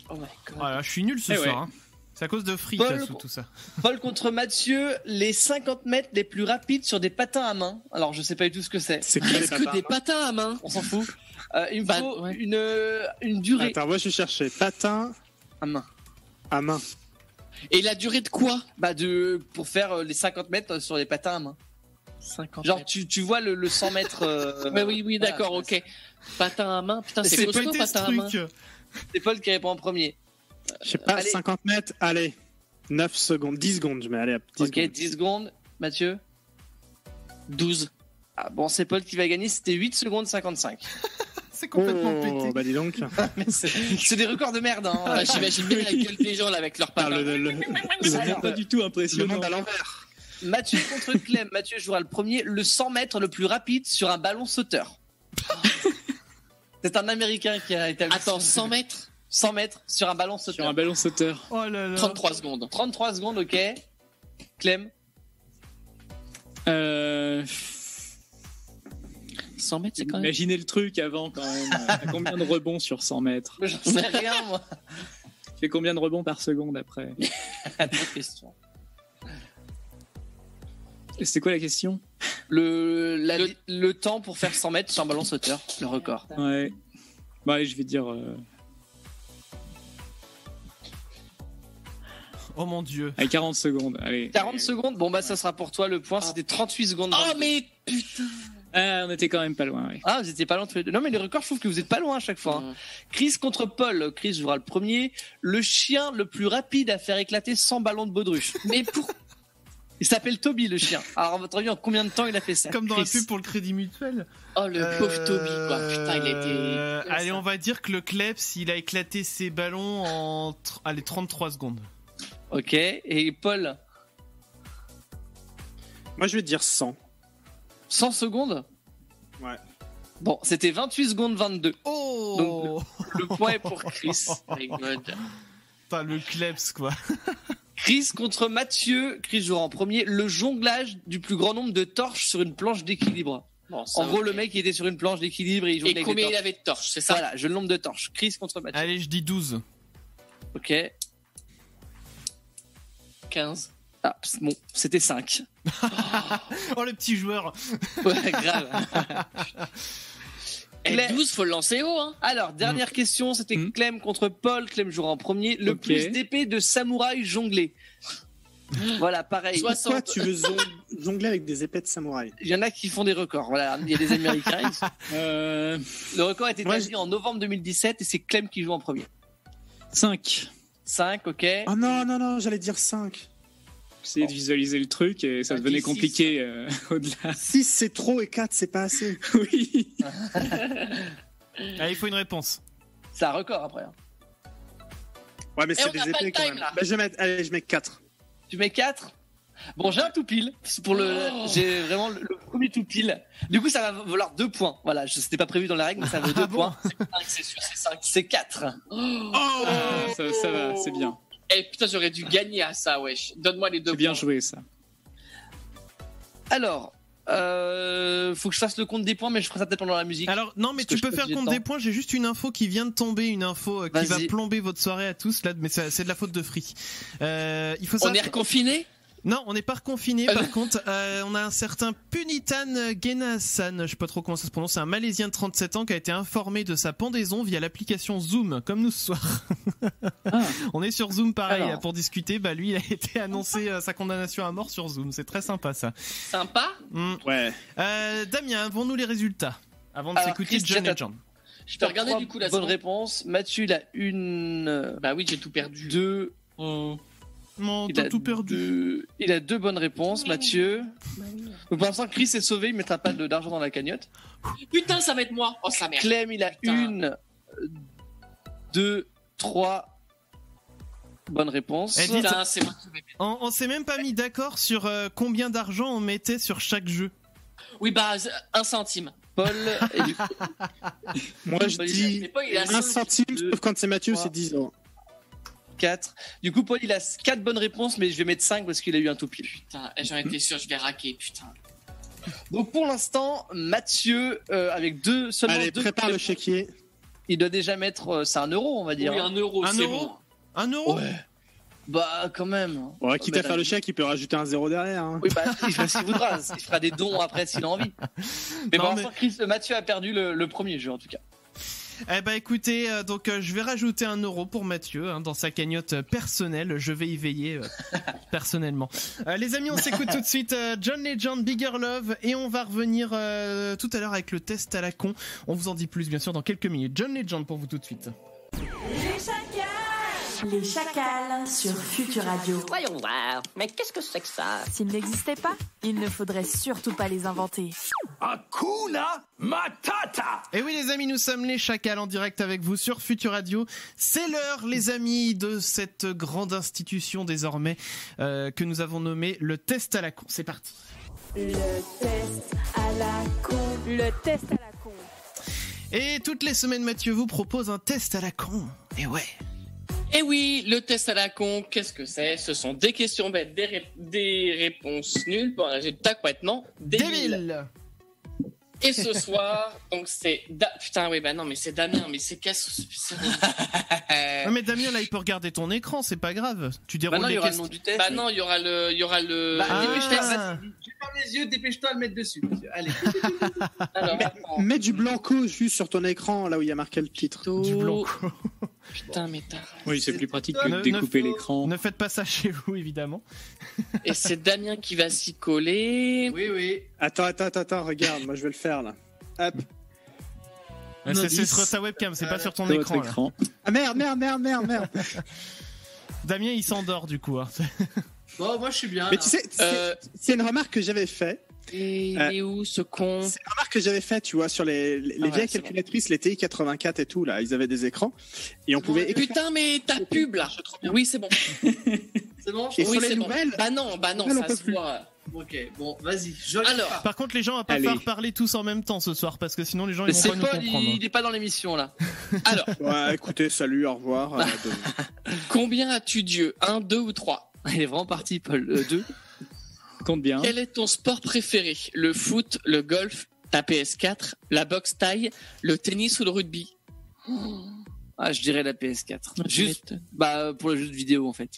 Oh my god. Voilà, je suis nul ce Eh soir. ouais. Hein. C'est à cause de fric Paul- là, sous tout ça. Paul contre Mathieu, les 50 mètres les plus rapides sur des patins à main. Alors, je sais pas du tout ce que c'est. C'est quoi les Est-ce que patins des patins à main? On s'en fout. Il me Bah, faut ouais. une durée Attends, moi je cherchais patin à main. à main. Et la durée de quoi? Bah, pour faire les 50 mètres sur les patins à main. 50 Genre, mètres. tu vois le 100 mètres. Mais oui, voilà, d'accord, ok. Patin à main, putain, c'est C'est costaud, pété ce patin à main. truc. C'est Paul qui répond en premier. Je sais pas, Allez. 50 mètres, allez. 9 secondes, 10 secondes, je mets, allez, hop, 10 Ok, secondes. 10 secondes. Mathieu. 12. Ah, bon, c'est Paul qui va gagner, c'était 8 secondes 55. C'est complètement Oh, pété. bah dis donc. Mais c'est des records de merde, hein. Ah, j'imagine bien la gueule des gens là avec leurs Ah, patins. C'est Alors, pas du tout le impressionnant. monde à l'envers. Mathieu contre Clem. Mathieu jouera le premier, le 100 mètres le plus rapide sur un ballon sauteur. C'est un Américain qui a établi. Attends, 100 mètres? 100 mètres sur un ballon Sur sauteur. un ballon sauteur. Oh là là. 33 secondes. 33 secondes, ok. Clem. 100 mètres, c'est quand même. Imaginez le truc avant quand même. À combien de rebonds sur 100 mètres? J'en sais rien, moi. Tu fais combien de rebonds par seconde après? Bonne question. Et c'était quoi la question? Le temps pour faire 100 mètres sur un ballon sauteur, le record. Ouais. Bon, allez, je vais dire. Oh mon dieu. Allez, 40 secondes. Allez. 40 secondes, bon bah ça sera pour toi le point, c'était 38 secondes. Oh, mais putain! On était quand même pas loin, oui. Ah, vous étiez pas loin tous les deux. Non, mais les records, je trouve que vous êtes pas loin à chaque fois. Hein. Chris contre Paul. Chris jouera le premier. Le chien le plus rapide à faire éclater 100 ballons de baudruche. Mais pour... Il s'appelle Toby, le chien. Alors, à votre avis, en combien de temps il a fait ça? Comme dans la pub pour le Crédit Mutuel. Oh, le pauvre Toby, quoi. Putain, il était... Allez, on va dire que le Klebs, il a éclaté ses ballons en 33 secondes. Ok. Et Paul? Moi, je vais dire 100. 100 secondes? Ouais. Bon, c'était 28 secondes 22. Oh! Donc, le point est pour Chris. My God. Putain, le Klebs, quoi. Chris contre Mathieu. Chris jouera en premier. Le jonglage du plus grand nombre de torches sur une planche d'équilibre. Bon, ça, en gros, ok. le mec, il était sur une planche d'équilibre et il jonglait Et avec combien des il torches. avait de torches, c'est ça? Voilà, je le nombre de torches. Chris contre Mathieu. Allez, je dis 12. Ok. 15. Ah, bon, c'était 5. Oh, le petit joueur. Ouais, grave. Et Clem- 12, faut le lancer haut, hein. Alors, dernière question, c'était Clem contre Paul. Clem jouera en premier. Le Ok. plus d'épées de samouraï jonglées. Voilà, pareil. Soit- Pourquoi tu veux jongler avec des épées de samouraï? Il y en a qui font des records. Voilà, il y a des Américains. Euh, Le record a été Moi, établi en novembre 2017 et c'est Clem qui joue en premier. 5. 5, ok. Oh non, j'allais dire 5. J'essayais de visualiser le truc et ça devenait dis compliqué au-delà. 6 c'est trop et 4 c'est pas assez. Oui. Allez, il faut une réponse. C'est un record après. Hein. Ouais, mais Et c'est on n'a des pas le épées quand time, même. là. Bah, je mets 4. Tu mets 4. Bon, j'ai un tout pile. C'est pour j'ai vraiment le premier tout pile. Du coup, ça va valoir 2 points. Voilà, c'était pas prévu dans la règle, mais ça vaut 2 points. 5, c'est sûr, c'est 5. C'est 4. Ça va, c'est bien. Eh putain, j'aurais dû gagner à ça, wesh. Donne-moi les 2 C'est bien points. joué, ça. Alors, faut que je fasse le compte des points, mais je ferai ça peut-être pendant la musique. Alors, non, mais Parce que tu je peux peux faire j'ai le compte temps. des points. J'ai juste une info qui vient de tomber, une info qui va Vas-y. plomber votre soirée à tous, là, mais c'est de la faute de Free. Il faut On savoir est reconfiné? Non, on n'est pas reconfiné. Par contre, on a un certain Punitan Genasan, je sais pas trop comment ça se prononce, c'est un Malaisien de 37 ans qui a été informé de sa pendaison via l'application Zoom, comme nous ce soir. On est sur Zoom pareil Alors. là, pour discuter. Bah lui, il a été annoncé sa condamnation à mort sur Zoom. C'est très sympa ça. Sympa? Ouais. Damien, avons-nous les résultats avant de Alors, s'écouter Chris, John j'ai- Legend? Je peux regarder du coup la bonne seconde. réponse. Mathieu, il a une, Bah oui, j'ai tout perdu. 2. Non, Il t'as a tout perdu. Il a 2 bonnes réponses, Mathieu. Donc, pour l'instant, Chris est sauvé, il mettra pas d'argent dans la cagnotte. Putain, ça va être moi. Oh, sa mère. Clem, il a Putain. 1, 2, 3 bonnes réponses. Eh, dites- Putain, c'est moi qui vais mettre. On s'est même pas mis d'accord sur combien d'argent on mettait sur chaque jeu. Oui, bah, 1 centime. Paul, et du coup, Moi je Paul, dis C'est pas, il a 1 5. centime, deux, sauf quand c'est Mathieu, trois. c'est 10 euros. 4. Du coup, Paul, il a 4 bonnes réponses, mais je vais mettre 5 parce qu'il a eu un tout pile. Putain, j'en étais sûr, je vais raquer, putain. Donc, pour l'instant, Mathieu, avec seulement Allez, 2 prépare le chéquier. il doit déjà mettre, c'est 1 euro, on va dire. Oui, 1 euro, Un c'est euro bon. 1 euro? Ouais. Bah, quand même. Ouais, quitte Mais à faire là- le chèque, il peut rajouter un 0 derrière. Hein. Oui, bah, il fera ce qu'il voudra. Il fera des dons après s'il a envie. Mais Non, pour l'instant, Mathieu a perdu le premier jeu, en tout cas. Eh ben écoutez, je vais rajouter 1 euro pour Mathieu dans sa cagnotte personnelle. Je vais y veiller personnellement. Les amis, on s'écoute tout de suite John Legend, Bigger Love, et on va revenir tout à l'heure avec le test à la con. On vous en dit plus bien sûr dans quelques minutes. John Legend pour vous tout de suite. Les chacals sur Future Radio. Voyons voir, mais qu'est-ce que c'est que ça? S'ils n'existaient pas, il ne faudrait surtout pas les inventer. Hakuna Matata. Et oui les amis, nous sommes les Chacals en direct avec vous sur Future Radio. C'est l'heure les amis de cette grande institution désormais que nous avons nommée le test à la con. C'est parti. Le test à la con. Le test à la con. Et toutes les semaines Mathieu vous propose un test à la con. Et ouais. Et oui, le test à la con, qu'est-ce que c'est? Ce sont des questions bêtes, des réponses nulles pour un résultat complètement débile. Débile. Et ce soir, donc c'est... Putain, oui, bah non, mais c'est Damien, mais c'est Non mais Damien là il peut regarder ton écran, c'est pas grave. Tu déroules Maintenant, il y les aura le questions. nom du test. Bah non, il y aura le... Bah, dépêche-toi, Ah. vas-y. Je ferme les yeux, dépêche-toi à le mettre dessus. Monsieur. Allez. Alors, attends. Mets du blanco juste sur ton écran, là où il y a marqué le titre. Du blanc. Putain, mais t'as... Oui, c'est plus pratique que Ne- de découper ne- l'écran. Ne faites pas ça chez vous évidemment. Et c'est Damien qui va s'y coller. Oui, oui. Attends, regarde, moi je vais le faire là. Hop. C'est sur ta webcam, c'est pas sur ton écran. Là. Ah merde. Damien, il s'endort du coup. Hein. Bon, moi je suis bien. Mais là. tu sais, c'est une remarque que j'avais faite. Et il est où ce con? C'est une remarque que j'avais faite, tu vois, sur les vieilles calculatrices, les TI 84 et tout, là, ils avaient des écrans. Et on pouvait écrire. Putain, mais ta pub là. Oui, c'est bon. C'est bon. Et Oui, sur les c'est bon. nouvelles. Bah non, on ça peut se plus. voit. Ok, bon, vas-y. Alors, Par contre, les gens vont pas Allez. falloir parler tous en même temps ce soir parce que sinon les gens ils Mais vont c'est pas nous Paul, comprendre. il est pas dans l'émission là. alors, Ouais, écoutez, salut, au revoir. combien as-tu d'yeux? 1, 2 ou 3? Il est vraiment parti, Paul. 2. Compte bien. Quel est ton sport préféré? Le foot, le golf, ta PS4, la boxe taille, le tennis ou le rugby? Ah, je dirais la PS4. Juste, pour le jeu de vidéo en fait.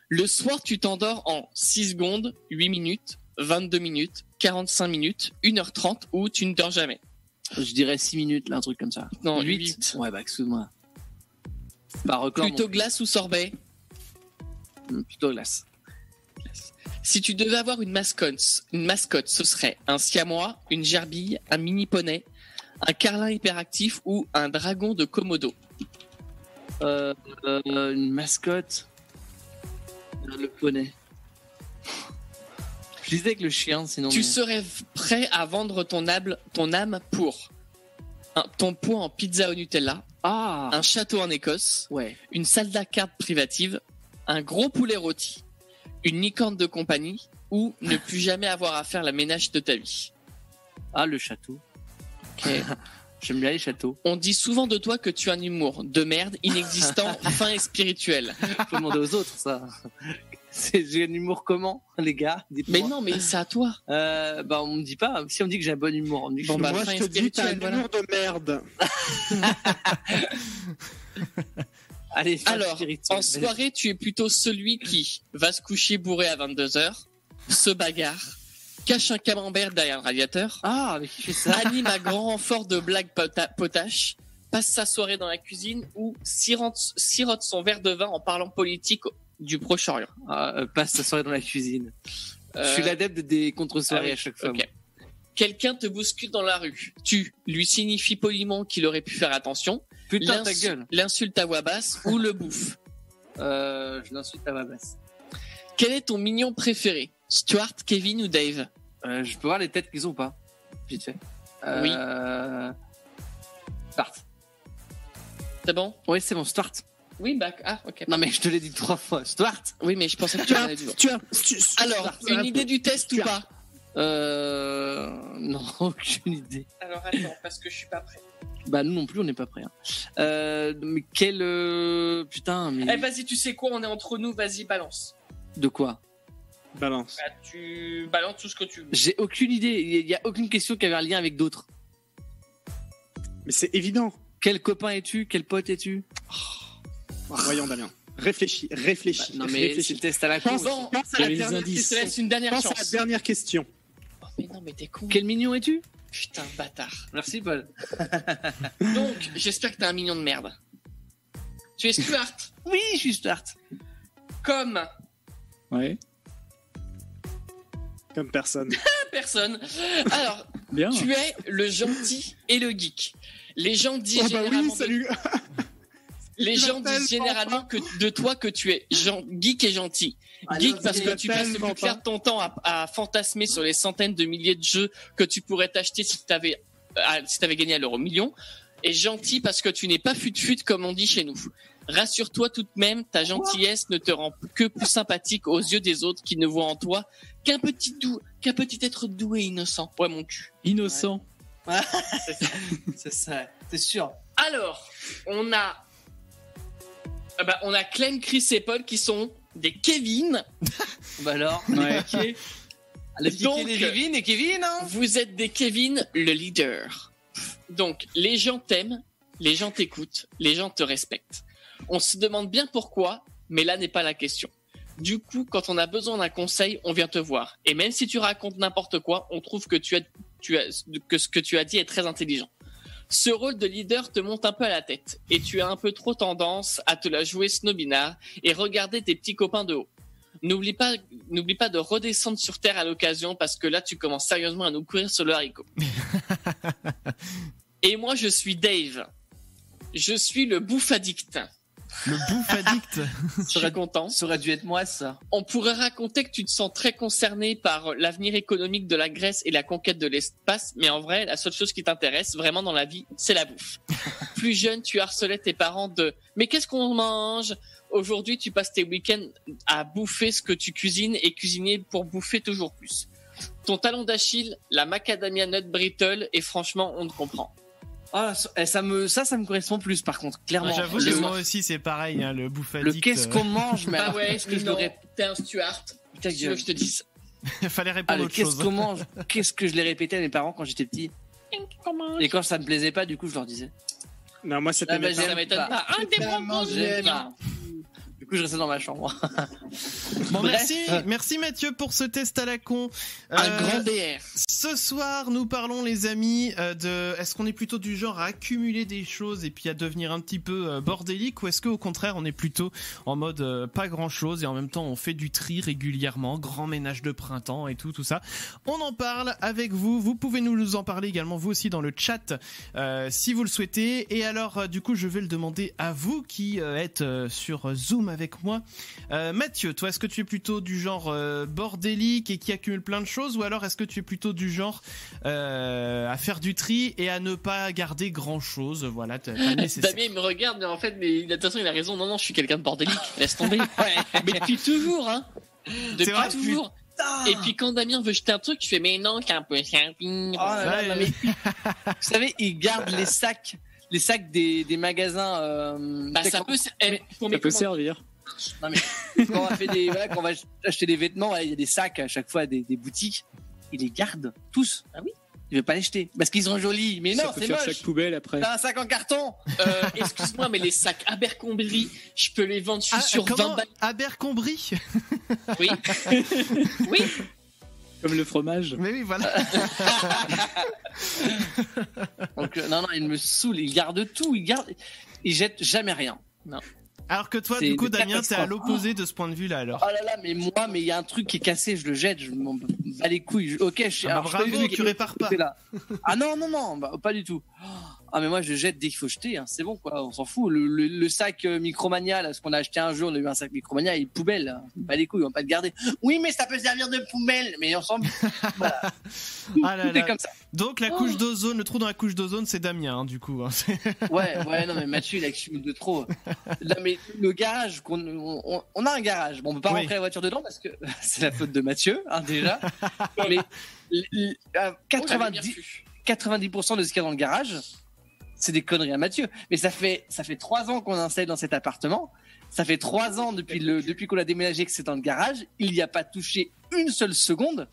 Le soir, tu t'endors en 6 secondes, 8 minutes, 22 minutes, 45 minutes, 1h30 ou tu ne dors jamais? Je dirais 6 minutes, là, un truc comme ça. Non, 8. 8. Ouais, excuse-moi. Pas record. Plutôt glace ou sorbet? Plutôt glace. Si tu devais avoir une mascotte, ce serait un siamois, une gerbille, un mini poney, un carlin hyperactif ou un dragon de Komodo? Une mascotte. Le poney. Je disais que le chien, sinon. Tu serais prêt à vendre ton âme pour ton poids en pizza au Nutella, un château en Écosse, Ouais. une salle d'arcade privative, un gros poulet rôti, une licorne de compagnie ou ne plus jamais avoir à faire la ménage de ta vie? Ah, le château. Ok. J'aime bien les châteaux. On dit souvent de toi que tu as un humour de merde, inexistant, fin et spirituel. Faut demander aux autres, ça. J'ai un humour comment, les gars? Mais non, mais c'est à toi. On me dit pas. Si on me dit que j'ai un bon humour, on me dit que Bon, je suis bah, Moi, fin je te dis, t'as un spirituelle, voilà. humour de merde. Allez, fin Alors, spirituelle. en soirée, tu es plutôt celui qui va se coucher bourré à 22h, se bagarre, cache un camembert derrière le radiateur, Mais qui fait ça? anime à grand renfort de blagues potaches, passe sa soirée dans la cuisine ou sirote son verre de vin en parlant politique du Proche-Orient. Passe sa soirée dans la cuisine. Je suis l'adepte des contre-soirées à chaque fois. Ok. Quelqu'un te bouscule dans la rue. Tu lui signifies poliment qu'il aurait pu faire attention. Putain, ta gueule. L'insulte à voix basse ou le bouffe. Je l'insulte à ma basse. Quel est ton mignon préféré? Stuart, Kevin ou Dave? Je peux voir les têtes qu'ils ont pas. Vite fait. Oui. Start. C'est bon? Oui, c'est bon, start. Oui, ok. Non, mais je te l'ai dit 3 fois. Start. Oui, mais je pensais que tu en avais dit. Alors, une idée du test ou pas? Non, aucune idée. Alors attends, parce que je suis pas prêt. Bah, nous non plus, on n'est pas prêts. Mais putain, mais. Eh, vas-y, tu sais quoi? On est entre nous, vas-y, balance. De quoi? Balance. Bah, tu balances tout ce que tu veux. J'ai aucune idée. Il y a aucune question qui avait un lien avec d'autres. Mais c'est évident. Quel copain es-tu? Quel pote es-tu? Voyons, Damien. Réfléchis. Non, mais c'est le test à la con. Pense à Il y la avait les dernière, indices. je te laisse une dernière Pense à la chance. dernière question. Oh, mais non, mais t'es con. Quel mignon es-tu? Putain, bâtard. Merci, Paul. Donc, j'espère que t'es un mignon de merde. Tu es Stuart, Oui, je suis start. comme Ouais. Comme personne. personne. Alors, Bien. tu es le gentil et le geek. Les gens disent Oh bah oui, généralement, salut. les gens tellement disent généralement de toi que tu es geek et gentil. Geek parce que tu passes le plus clair de ton temps à fantasmer sur les centaines de milliers de jeux que tu pourrais t'acheter si t'avais gagné à l'euro million. Et gentil parce que tu n'es pas fut-fut comme on dit chez nous. Rassure-toi tout de même, ta gentillesse ne te rend que plus sympathique aux yeux des autres qui ne voient en toi qu'un petit être doux et innocent. Ouais, mon cul. Innocent. C'est ça, c'est sûr. Alors, on a Clem, Chris et Paul qui sont des Kevin. Bah alors. Ouais. Ok. Les petits Donc, Kevin et Kevin, hein. Vous êtes des Kevin, le leader. Donc, les gens t'aiment, les gens t'écoutent, les gens te respectent. On se demande bien pourquoi, mais là n'est pas la question. Du coup, quand on a besoin d'un conseil, on vient te voir. Et même si tu racontes n'importe quoi, on trouve que que ce que tu as dit est très intelligent. Ce rôle de leader te monte un peu à la tête, et tu as un peu trop tendance à te la jouer snobinard et regarder tes petits copains de haut. n'oublie pas de redescendre sur Terre à l'occasion parce que là, tu commences sérieusement à nous courir sur le haricot. Et moi, je suis Dave. Je suis le bouffe addict. Le bouffe addict. Je suis content. Ça aurait dû être moi, ça. On pourrait raconter que tu te sens très concerné par l'avenir économique de la Grèce et la conquête de l'espace, mais en vrai, la seule chose qui t'intéresse vraiment dans la vie, c'est la bouffe. Plus jeune, tu harcelais tes parents de « Mais qu'est-ce qu'on mange ?» Aujourd'hui, tu passes tes week-ends à bouffer ce que tu cuisines et cuisiner pour bouffer toujours plus. Ton talon d'Achille, la macadamia nut brittle, et franchement, on te comprend. Ah, ça me correspond plus, par contre, clairement. J'avoue que moi aussi, c'est pareil, hein, le bouffe addict. Le qu'est-ce qu'on mange, mais ah ouais, est-ce que je l'aurais... T'es un Stuart. Putain, tu veux que je te dise. Il fallait répondre autre chose. Qu'est-ce qu'on mange? Qu'est-ce que je l'ai répété à mes parents quand j'étais petit? Et quand ça me plaisait pas, du coup, je leur disais. Non, moi, c'était ça m'étonne pas. Un des broncos, Du coup, je restais dans ma chambre. Bon, merci Mathieu pour ce test à la con. Un grand DR. Ce soir, nous parlons, les amis, de est-ce qu'on est plutôt du genre à accumuler des choses et puis à devenir un petit peu bordélique, ou est-ce qu'au contraire, on est plutôt en mode pas grand-chose et en même temps, on fait du tri régulièrement, grand ménage de printemps et tout ça. On en parle avec vous. Vous pouvez nous en parler également, vous aussi, dans le chat, si vous le souhaitez. Et alors, du coup, je vais le demander à vous qui êtes sur Zoom avec moi. Mathieu, toi, est-ce que tu es plutôt du genre bordélique et qui accumule plein de choses, ou alors est-ce que tu es plutôt du genre à faire du tri et à ne pas garder grand-chose? Voilà, Damien, il me regarde, mais en fait, de toute façon, il a raison. Non, je suis quelqu'un de bordélique. Laisse tomber. Mais depuis toujours, hein. Depuis toujours. Et puis quand Damien veut jeter un truc, je fais mais non, qu'un peu servir. Oh là là, mais vous savez, il garde les sacs des magasins. Ça peut servir. Non mais quand on va acheter des vêtements, il y a des sacs à chaque fois des boutiques. Il les garde tous. Ah oui. Il veut pas les jeter parce qu'ils sont jolis. Mais non, c'est moche. Chaque poubelle après. T'as un sac en carton. Excuse-moi, mais les sacs Abercrombie, je peux les vendre sur 20 balles. Abercrombie. Oui. Oui. Comme le fromage. Mais oui, voilà. Donc non, il me saoule. Il garde tout. Il jette jamais rien. Non. Alors que toi, du coup, Damien, t'es à l'opposé de ce point de vue-là, alors. Oh là là, mais il y a un truc qui est cassé, je le jette, je m'en bats les couilles. Ok, bravo, tu répares pas. Ah non, pas du tout. Ah mais moi je jette dès qu'il faut jeter, hein. C'est bon quoi, on s'en fout. Le sac Micromania, là, ce qu'on a acheté un jour, on a eu un sac Micromania, il est poubelle, hein. Pas les couilles, on va pas le garder. Oui, mais ça peut servir de poubelle, mais on s'en voilà. Tout est comme ça. Donc la couche d'ozone, le trou dans la couche d'ozone, c'est Damien, hein, du coup. Hein. Ouais, non mais Mathieu il accumule de trop. Là, mais le garage, on a un garage. Bon, on peut pas rentrer la voiture dedans parce que c'est la faute de Mathieu, hein, déjà. Mais 90% de ce qu'il y a dans le garage, c'est des conneries à Mathieu. Mais ça fait 3 ans qu'on installe dans cet appartement. Ça fait 3 ans depuis qu'on a déménagé que c'est dans le garage. Il n'y a pas touché une seule seconde.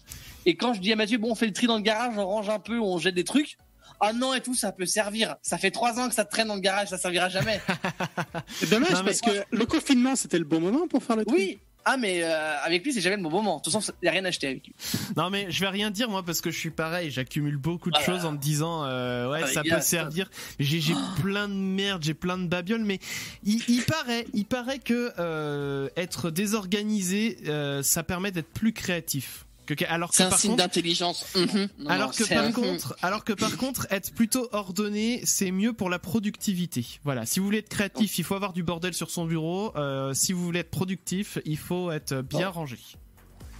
Et quand je dis à Mathieu, bon, on fait le tri dans le garage, on range un peu, on jette des trucs. Ah non et tout, ça peut servir. Ça fait 3 ans que ça traîne dans le garage, ça servira jamais. C'est dommage parce que le confinement, c'était le bon moment pour faire le tri. Oui. Ah mais avec lui c'est jamais le bon moment. De toute façon il n'y a rien acheté avec lui. Non mais je vais rien dire moi parce que je suis pareil. J'accumule beaucoup de choses en me disant ça peut servir. J'ai plein de merde, j'ai plein de babioles. Mais il paraît que être désorganisé ça permet d'être plus créatif. C'est un signe d'intelligence. Alors que par contre, être plutôt ordonné, c'est mieux pour la productivité. Voilà. Si vous voulez être créatif, il faut avoir du bordel sur son bureau. Si vous voulez être productif, il faut être bien rangé.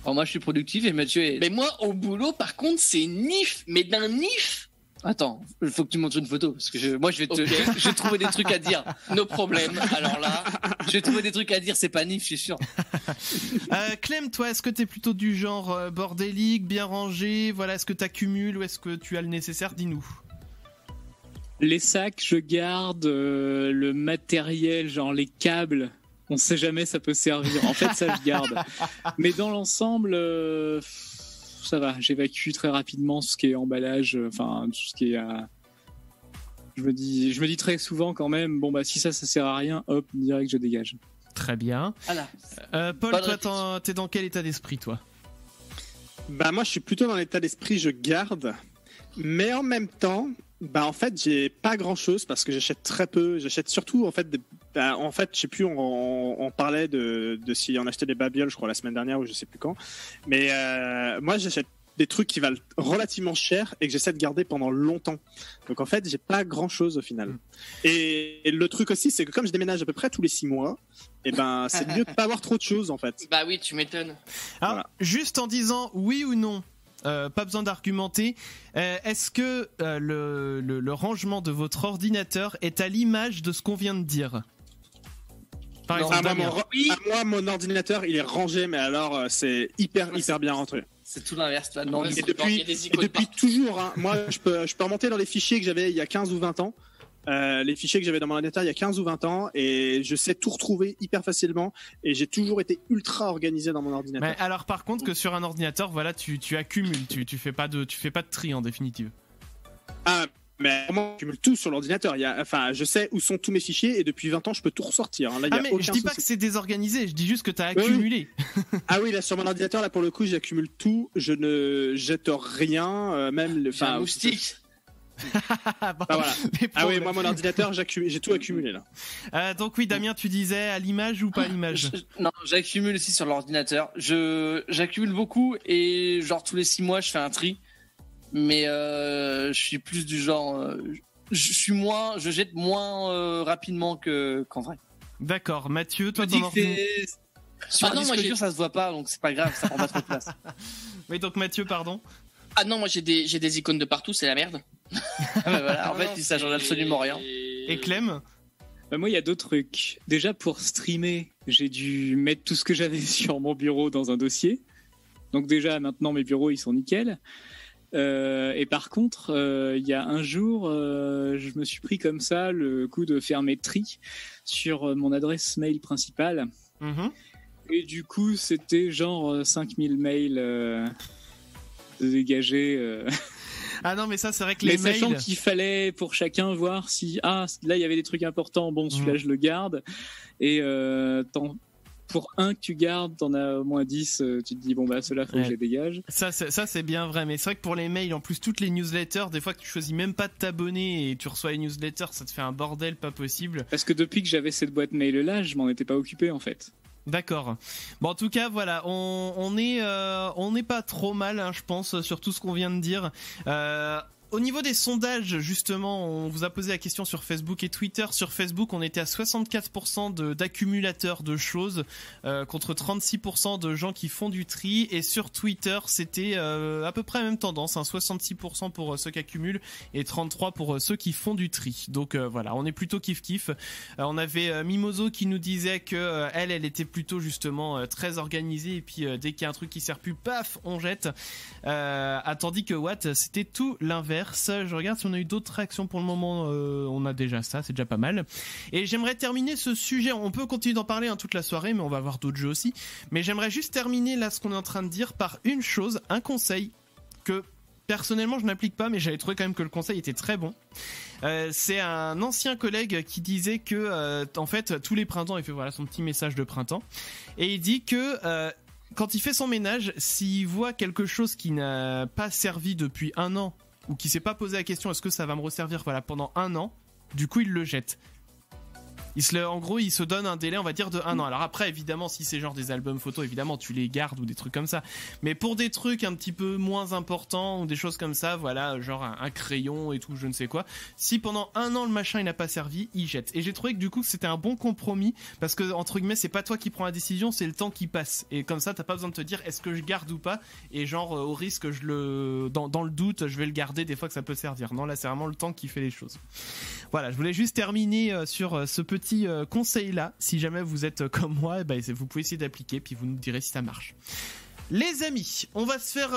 Alors moi, je suis productif et Mathieu est... Mais moi, au boulot, par contre, c'est nif. Mais d'un nif. Attends, il faut que tu montres une photo parce que moi je vais trouver des trucs à dire. Nos problèmes. Alors là, je vais trouver des trucs à dire, c'est pas nif, je suis sûr. Clem, toi, est-ce que t'es plutôt du genre bordélique, bien rangé, voilà, est-ce que t'accumules ou est-ce que tu as le nécessaire? Dis-nous. Les sacs, je garde le matériel, genre les câbles. On sait jamais, ça peut servir. En fait, ça je garde. Mais dans l'ensemble. Ça va, j'évacue très rapidement ce qui est emballage, enfin tout ce qui est je me dis très souvent quand même, bon bah si ça sert à rien, hop, direct je dégage. Très bien. Voilà. Paul, toi t'es dans quel état d'esprit toi? Bah moi je suis plutôt dans l'état d'esprit je garde, mais en même temps Bah en fait j'ai pas grand chose parce que j'achète très peu. J'achète surtout en fait je sais plus, on parlait de si on achetait des babioles je crois la semaine dernière ou je sais plus quand. Mais moi j'achète des trucs qui valent relativement cher et que j'essaie de garder pendant longtemps. Donc en fait j'ai pas grand chose au final. Et le truc aussi c'est que comme je déménage à peu près tous les 6 mois, et ben c'est mieux de pas avoir trop de choses en fait. Bah oui, tu m'étonnes. Alors, Voilà. juste en disant oui ou non, pas besoin d'argumenter. Est-ce que le rangement de votre ordinateur est à l'image de ce qu'on vient de dire? Par Non, exemple, Ah, Damien. moi mon ordinateur il est rangé mais alors c'est hyper bien rentré. C'est tout l'inverse. Là. Non, Et il y a des et icônes depuis partout. toujours, hein, moi je peux remonter dans les fichiers que j'avais il y a 15 ou 20 ans, les fichiers que j'avais dans mon ordinateur il y a 15 ou 20 ans, et je sais tout retrouver hyper facilement, et j'ai toujours été ultra organisé dans mon ordinateur. Mais alors par contre que sur un ordinateur, voilà, tu accumules, tu fais pas de tri en définitive. Ah, mais moi, je cumule tout sur l'ordinateur. Je sais où sont tous mes fichiers et depuis 20 ans, je peux tout ressortir. Là, il y a mais aucun je dis pas souci. que c'est désorganisé, je dis juste que t'as Oui, accumulé. Ah oui, là, sur mon ordinateur, là, pour le coup, j'accumule tout. Je ne jette rien, même le. J'ai un moustique. Ah, bon, Ah, voilà. mais Ah oui, pour- moi, mon ordinateur, j'ai tout accumulé là. donc oui, Damien, tu disais à l'image ou pas à l'image? Non, j'accumule aussi sur l'ordinateur. J'accumule beaucoup et genre tous les 6 mois, je fais un tri. Mais je suis plus du genre, je jette moins rapidement qu'en vrai. D'accord, Mathieu, toi Je me t'en dis que sur Ah un non, disque moi, dur, ça se voit pas, donc c'est pas grave, ça prend pas trop de place. Oui, donc Mathieu, pardon. Ah non, moi j'ai des icônes de partout, c'est la merde. Voilà, en fait, ça change absolument rien. Et Clem? Bah, moi, il y a d'autres trucs. Déjà, pour streamer, j'ai dû mettre tout ce que j'avais sur mon bureau dans un dossier. Donc déjà, maintenant, mes bureaux, ils sont nickel. Et par contre, il y a un jour, je me suis pris comme ça le coup de faire mes tri sur mon adresse mail principale. Et du coup, c'était genre 5000 mails de dégager. Ah non, mais ça, c'est vrai que mais les sachant mails... qu'il fallait pour chacun voir si là il y avait des trucs importants, bon celui-là je le garde, et pour un que tu gardes, t'en as au moins 10, tu te dis bon bah ceux-là faut que je les dégage. Ça c'est bien vrai, mais c'est vrai que pour les mails, en plus toutes les newsletters, des fois que tu choisis même pas de t'abonner et tu reçois les newsletters, ça te fait un bordel pas possible. Parce que depuis que j'avais cette boîte mail là, je m'en étais pas occupé en fait. D'accord. Bon, en tout cas, voilà, on est pas trop mal, hein, je pense, sur tout ce qu'on vient de dire. Au niveau des sondages, justement, on vous a posé la question sur Facebook et Twitter. Sur Facebook, on était à 64% d'accumulateurs de choses contre 36% de gens qui font du tri. Et sur Twitter, c'était à peu près la même tendance, hein, 66% pour ceux qui accumulent et 33% pour ceux qui font du tri. Donc voilà, on est plutôt kiff-kiff. On avait Mimoso qui nous disait que elle était plutôt justement très organisée et puis dès qu'il y a un truc qui sert plus, paf, on jette. Tandis que Watt, c'était tout l'inverse. Je regarde si on a eu d'autres réactions pour le moment. On a déjà ça, c'est déjà pas mal. Et j'aimerais terminer ce sujet. On peut continuer d'en parler toute la soirée, mais on va avoir d'autres jeux aussi. Mais j'aimerais juste terminer là ce qu'on est en train de dire par une chose, un conseil que personnellement je n'applique pas, mais j'avais trouvé quand même que le conseil était très bon. C'est un ancien collègue qui disait que en fait tous les printemps il fait voilà son petit message de printemps et il dit que quand il fait son ménage, s'il voit quelque chose qui n'a pas servi depuis 1 an ou qui s'est pas posé la question est-ce que ça va me resservir pendant 1 an, du coup il le jette. En gros, il se donne un délai, on va dire, de 1 an. Alors après, évidemment, si c'est genre des albums photos, évidemment, tu les gardes ou des trucs comme ça. Mais pour des trucs un petit peu moins importants ou des choses comme ça, voilà, genre un crayon et tout, je ne sais quoi. Si pendant 1 an, le machin, il n'a pas servi, il jette. Et j'ai trouvé que du coup, c'était un bon compromis parce que, entre guillemets, c'est pas toi qui prends la décision, c'est le temps qui passe. Et comme ça, t'as pas besoin de te dire est-ce que je garde ou pas. Et genre, au risque, dans le doute, je vais le garder des fois que ça peut servir. Non, là, c'est vraiment le temps qui fait les choses. Voilà, je voulais juste terminer sur ce petit conseil là. Si jamais vous êtes comme moi, vous pouvez essayer d'appliquer puis vous nous direz si ça marche. Les amis, on va se faire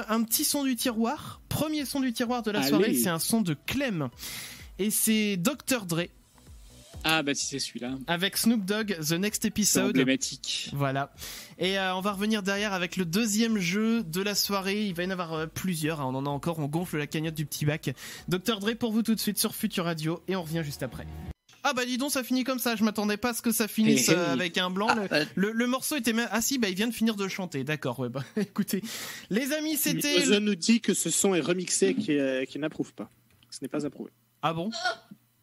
un petit son du tiroir. Premier son du tiroir de la soirée, c'est un son de Clem et c'est Dr. Dre. Ah bah si c'est celui-là. Avec Snoop Dogg, The Next Episode. Emblématique. Voilà. Et on va revenir derrière avec le deuxième jeu de la soirée. Il va y en avoir plusieurs. On en a encore. On gonfle la cagnotte du petit bac. Dr. Dre pour vous tout de suite sur Future Radio et on revient juste après. Ah bah dis donc, ça finit comme ça. Je m'attendais pas à ce que ça finisse avec un blanc. Le morceau était même... Ah si, il vient de finir de chanter. D'accord, ouais, écoutez. Les amis, c'était... Je nous dit que ce son est remixé et qu'il n'approuve pas. Ce n'est pas approuvé. Ah bon?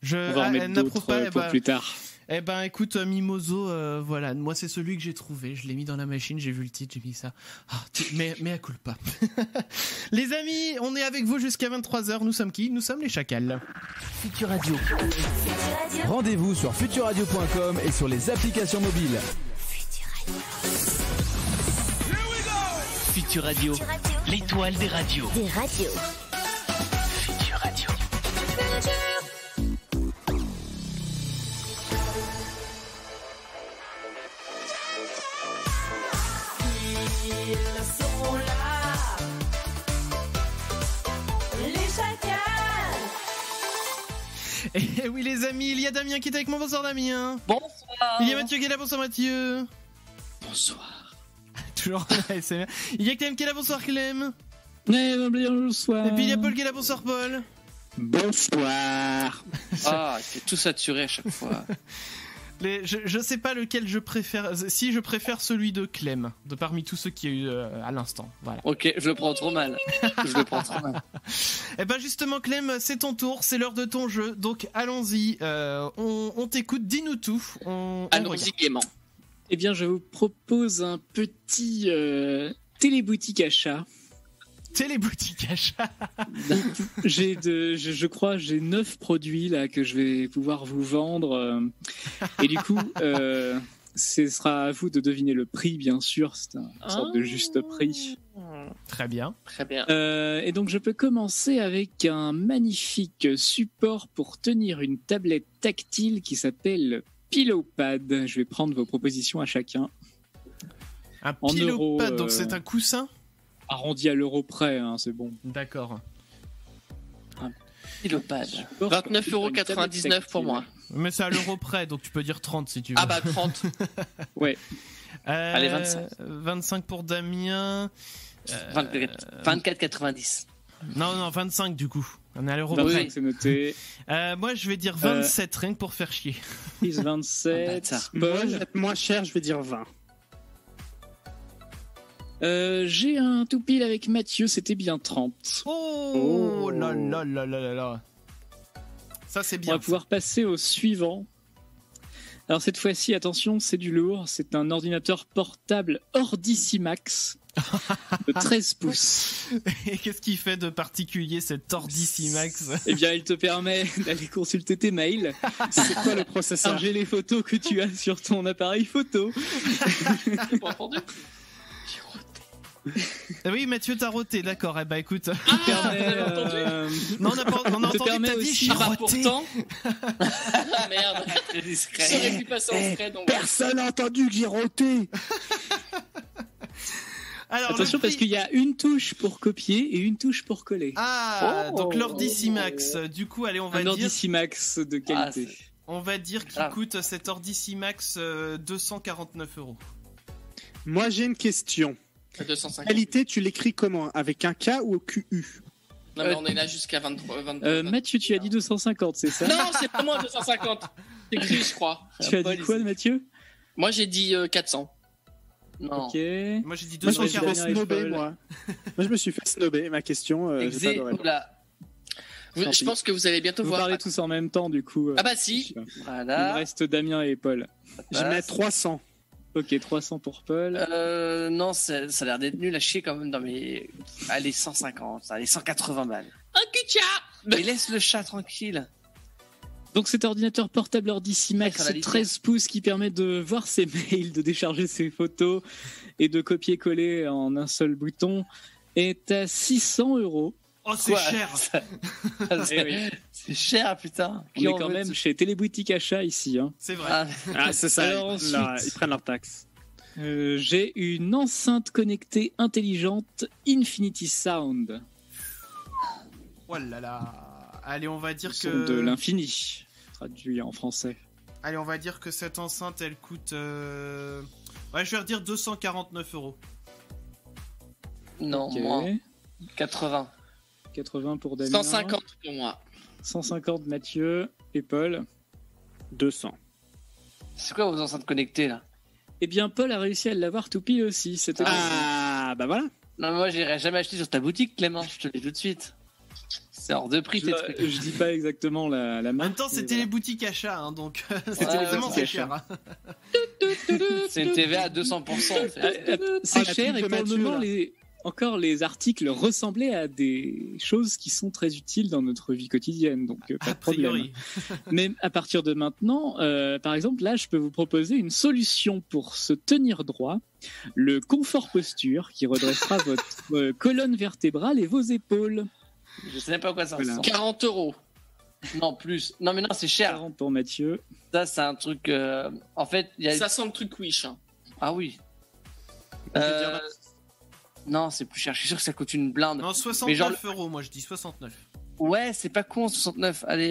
On va en mettre n'approuve d'autres pour plus tard. Eh ben écoute, Mimoso, voilà, moi c'est celui que j'ai trouvé, je l'ai mis dans la machine, j'ai vu le titre, j'ai mis ça. Mais à culpa. Les amis, on est avec vous jusqu'à 23h, nous sommes qui? Nous sommes les Chacals. Futur Radio. Rendez-vous sur futurradio.com et sur les applications mobiles. Futur Radio, l'étoile des radios. Des radios. Futur Radio. Ils sont là, les Chacals. Et oui les amis, il y a Damien qui est avec moi, bonsoir Damien. Bonsoir. Il y a Mathieu qui est là, bonsoir Mathieu. Bonsoir. Toujours en ASMR. Il y a Clem qui est là, bonsoir Clem. Bonsoir. Et puis il y a Paul qui est là, bonsoir Paul. Bonsoir. Ah, c'est tout saturé à chaque fois. Je sais pas lequel je préfère. Si je préfère celui de Clem, de parmi tous ceux qu'il y a eu à l'instant. Voilà. Ok, je le prends trop mal. Et ben justement Clem, c'est ton tour, c'est l'heure de ton jeu, donc allons-y. On t'écoute, dis-nous tout. Allons-y gaiement. Eh bien, je vous propose un petit téléboutique achat. Téléboutique achat. Je crois, j'ai 9 produits là que je vais pouvoir vous vendre. Et du coup, ce sera à vous de deviner le prix, bien sûr. C'est une sorte de juste prix. Très bien. Très bien. Et donc, je peux commencer avec un magnifique support pour tenir une tablette tactile qui s'appelle PillowPad. Je vais prendre vos propositions à chacun. Un En PillowPad, euros, donc c'est un coussin. Arrondi à l'euro près, hein, c'est bon. D'accord. PillowPad. 29,99€ pour moi. Mais c'est à l'euro près, donc tu peux dire 30 si tu veux. Ah bah 30. Ouais. Allez, 25. 25 pour Damien. 24,90. Non, 25 du coup. On est à l'euro 25, près. c'est noté. Moi, je vais dire 27, rien que pour faire chier. 27. Moi, je vais être moins cher, je vais dire 20. J'ai un tout pile avec Mathieu, c'était bien 30. Oh là là là là là là. Ça, c'est bien. On va pouvoir passer au suivant. Alors cette fois-ci, attention, c'est du lourd. C'est un ordinateur portable Ordissimax de 13 pouces. Et qu'est-ce qui fait de particulier cet Ordissimax? Eh bien, il te permet d'aller consulter tes mails. C'est quoi le processeur? Charger les photos que tu as sur ton appareil photo. J'ai pas entendu. Oui, Mathieu, t'as roté, d'accord. Eh ben, écoute. Non, on a entendu que t'as dit chiroter. Pourtant. Merde, c'est discret. J'aurais pu passer en frais, donc. Personne n'a entendu que j'ai roté. Alors, attention, parce qu'il y a une touche pour copier et une touche pour coller. Ah, donc l'Ordissimax. Du coup, allez, on va un dire. Ordissimax de qualité. On va dire qu'il coûte cet Ordissimax 249€. Moi, j'ai une question. 250. Qualité, tu l'écris comment? Avec un K ou QU? Non, mais on est là jusqu'à 23. Mathieu, tu as dit 250, c'est ça? Non, c'est pas moi 250. C'est écrit, je crois. Tu as dit quoi, Mathieu? Moi, j'ai dit 400. Non. Ok. Moi, j'ai dit Moi, je me 240. suis fait snobber, moi. Moi, je me suis fait snobber. Ma question, j'ai pas de réponse. Je pense que vous allez bientôt Vous voir. parlez tous en même temps, du coup. Ah bah si. Il Voilà. me reste Damien et Paul. Je mets 300. Ok, 300 pour Paul. Non, ça a l'air d'être nul à chier quand même dans mes. Allez, 150, allez, 180 balles. Un cul-de-chat. Mais laisse le chat tranquille. Donc cet ordinateur portable Ordissimax 13 pouces qui permet de voir ses mails, de décharger ses photos et de copier-coller en un seul bouton est à 600€. Oh, c'est cher. C'est cher, putain. On est quand même chez Téléboutique Achat ici. Hein. C'est vrai. Ah, c'est ça. Alors ensuite, ils prennent leur taxe. J'ai une enceinte connectée intelligente Infinity Sound. Oh là là. Allez, on va dire Son que... de l'infini, traduit en français. Allez, on va dire que cette enceinte, elle coûte... Ouais, je vais redire 249€. Non, Ok. moi. 80. 80 pour Damien. 150 pour moi. 150 Mathieu et Paul. 200. C'est quoi vos enceintes connectées là? Eh bien, Paul a réussi à l'avoir tout pile aussi. C'était Ah, bah voilà. Non, mais moi j'irai jamais acheter sur ta boutique, Clément, je te le dis tout de suite. C'est hors de prix, tes trucs. Je dis pas exactement la marque. En même temps, c'était les boutiques achats, hein, donc c'était vraiment très cher. Hein. C'est une TVA à 200%. En fait. C'est la cher pub et de pour le Mathieu, moment, là. encore les articles ressemblaient à des choses qui sont très utiles dans notre vie quotidienne, donc pas de problème. priori. Mais à partir de maintenant, par exemple, là, je peux vous proposer une solution pour se tenir droit, le confort posture qui redressera votre colonne vertébrale et vos épaules. Je sais même pas à quoi ça Voilà. ressemble. 40 €. Non, plus. Non, mais non, c'est cher. 40 pour Mathieu. Ça, c'est un truc. En fait, il y a. Ça sent le truc Wish. Hein. Ah oui. Non, c'est plus cher. Je suis sûr que ça coûte une blinde. Non, 69 Mais genre, €, moi je dis 69. Ouais, c'est pas con, 69. Allez,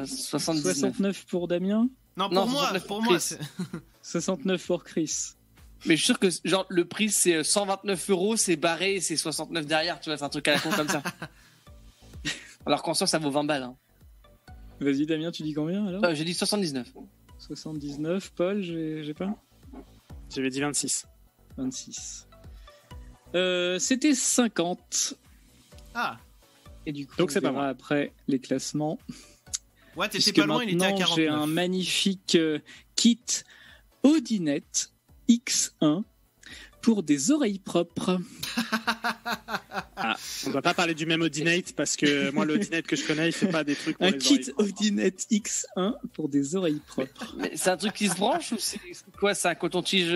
79. 69 pour Damien. Non, Non, pour moi, 69 pour pour moi. Chris. 69 pour Chris. Mais je suis sûr que genre le prix c'est 129 €, c'est barré et c'est 69 derrière, tu vois, c'est un truc à la con comme ça. Alors qu'en soi, ça vaut 20 balles. Hein. Vas-y, Damien, tu dis combien alors J'ai dit 79. 79. Paul, j'ai pas J'avais dit 26. 26. C'était 50. Ah, Et du coup, Donc c'est on pas verra moi. après les classements. ouais, t'étais Puisque pas loin, il était à maintenant, 49. j'ai un magnifique kit Audinette X1 pour des oreilles propres. On va pas parler du même Audinate parce que moi, l'Audinate que je connais, il fait pas des trucs pour Un les kit oreilles. Audinette X1 pour des oreilles propres. Mais c'est un truc qui se branche ou c'est quoi? C'est un coton-tige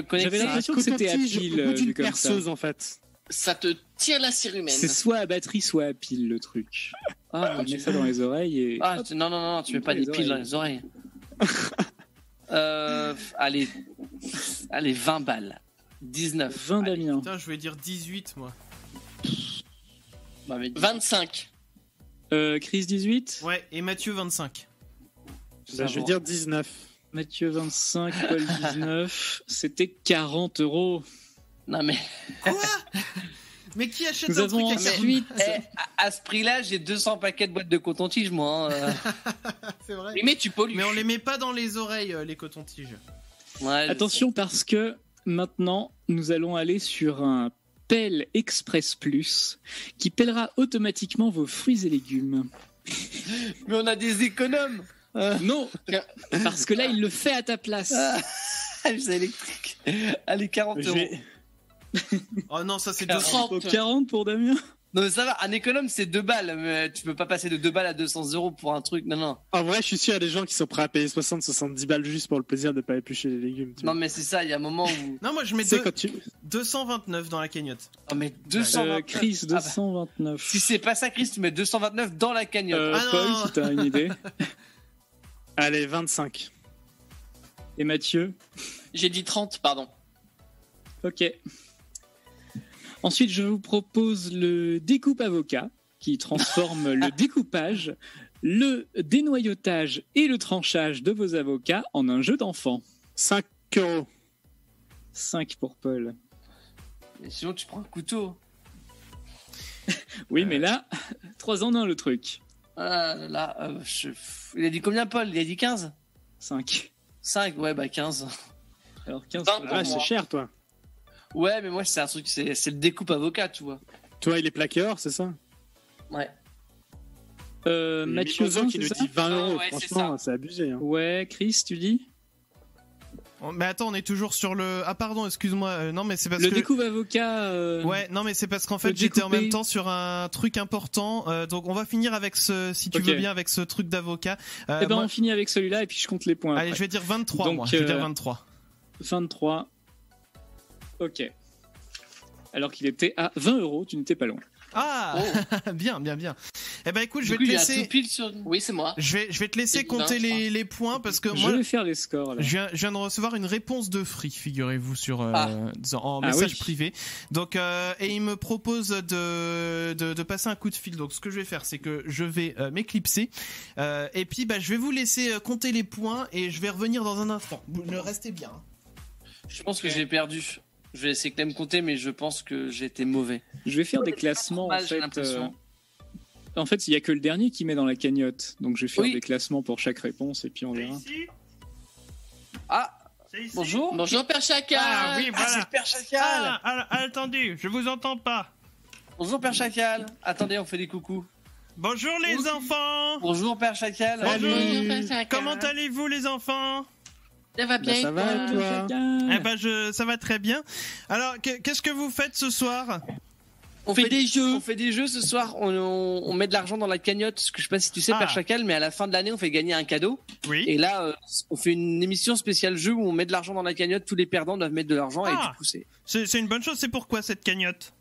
connecté? J'avais l'impression que c'était à Coton-tige pile, au bout d'une vu comme ça. perceuse en fait. Ça te tire la sirumène. C'est soit à batterie, soit à pile le truc. Ah, On met ça dans les oreilles et. Ah, non, tu mets pas des piles dans les oreilles. Allez, 20 balles. 19. 20 Damien. Putain, je voulais dire 18, moi. Bah, mais 25. Chris 18. Ouais, et Mathieu 25. Bah, je vais dire 19. Mathieu 25, Paul 19. C'était 40 €. Non, mais. Quoi? Mais qui achète Nous un avons truc à ensuite. À ce prix-là, j'ai 200 paquets de boîtes de coton-tige, moi. Hein. C'est vrai. Mais tu pollues. Mais on les met pas dans les oreilles, les cotons-tiges. Ouais, Attention parce que maintenant, nous allons aller sur un Pelle Express Plus qui pèlera automatiquement vos fruits et légumes. mais on a des économes. Non, parce que là, il le fait à ta place. C'est électrique. Allez, 40 Je €. vais- Oh non, ça c'est 30. 200. 40 pour Damien. Non, mais ça va. Un économe, c'est 2 balles. Mais tu peux pas passer de 2 balles à 200 € pour un truc. Non. En vrai, je suis sûr, il y a des gens qui sont prêts à payer 60-70 balles juste pour le plaisir de pas éplucher les légumes. tu Non, vois. mais c'est ça. Il y a un moment où. Non, moi je mets Tu sais, quand tu... 229 dans la cagnotte. Oh, mais 229. Chris Ah bah, 229. si c'est pas ça, Chris, tu mets 229 dans la cagnotte. Ah Paul, non. si t'as une idée. Allez, 25. Et Mathieu. J'ai dit 30, pardon. Ok. Ensuite, je vous propose le découpe avocat qui transforme le découpage, le dénoyautage et le tranchage de vos avocats en un jeu d'enfant. 5 €. 5 pour Paul. Et sinon, tu prends un couteau. Oui, mais là, 3 en 1 le truc. Ah là, il a dit combien, Paul? Il a dit 15? 5. 5, ouais, bah 15. Alors 15 20 pour pour Ah, Damien. c'est cher, toi. Ouais, mais moi, c'est un truc, c'est le découpe avocat, tu vois. Toi, il est plaqueur, c'est ça? Ouais. Mathieu Mimoso 20, qui nous c'est ça dit 20 €. Ouais, c'est Franchement, c'est abusé. Hein. Ouais, Chris, tu dis Mais attends, on est toujours sur le. Ah, pardon, excuse-moi. Non, mais c'est parce le que. découpe avocat. Ouais, non, mais c'est parce qu'en fait, le j'étais en découper. même temps sur un truc important. Donc, on va finir avec ce, si tu Ok. veux bien, avec ce truc d'avocat. Eh ben, Moi- on finit avec celui-là et puis je compte les points. Allez, après. je vais dire 23, Donc, moi. Je vais dire 23. 23. Ok. Alors qu'il était à 20 €, tu n'étais pas loin. Ah, bien. Eh ben, écoute, je vais Du coup, te il y a laisser. tout pile sur. Oui, c'est moi. Je vais te laisser Et compter 20, je les points parce que Je moi, vais faire les scores là. je viens de recevoir une réponse de Free, figurez-vous, sur en Ah message oui. privé. Donc, et il me propose de passer un coup de fil. Donc, ce que je vais faire, c'est que je vais m'éclipser et puis, bah, je vais vous laisser compter les points et je vais revenir dans un instant. Restez bien. Je pense que j'ai perdu. Je vais essayer que Clem compter, mais je pense que j'ai été mauvais. Je vais faire des classements mal, en j'ai fait. l'impression. En fait, il y a que le dernier qui met dans la cagnotte. Donc je vais faire Oui. des classements pour chaque réponse et puis on verra. Ah, bonjour. Bonjour, Père Chacal. Ah oui, voilà. c'est le Père Chacal. Attendez, je vous entends pas. Bonjour, Père Chacal. Attendez, on fait des coucous. Bonjour les enfants. Bonjour Père Chacal. Bonjour. Père Chacal. Comment allez-vous les enfants? Ça va bien. Ça va, toi? Eh ben ça va très bien. Alors qu'est-ce que vous faites ce soir? On fait des jeux. On fait des jeux ce soir. On met de l'argent dans la cagnotte. Parce que je sais pas si tu sais, Père Chacal, mais à la fin de l'année, on fait gagner un cadeau. Oui. Et là, on fait une émission spéciale jeu où on met de l'argent dans la cagnotte. Tous les perdants doivent mettre de l'argent et du coup c'est une bonne chose. C'est pourquoi cette cagnotte?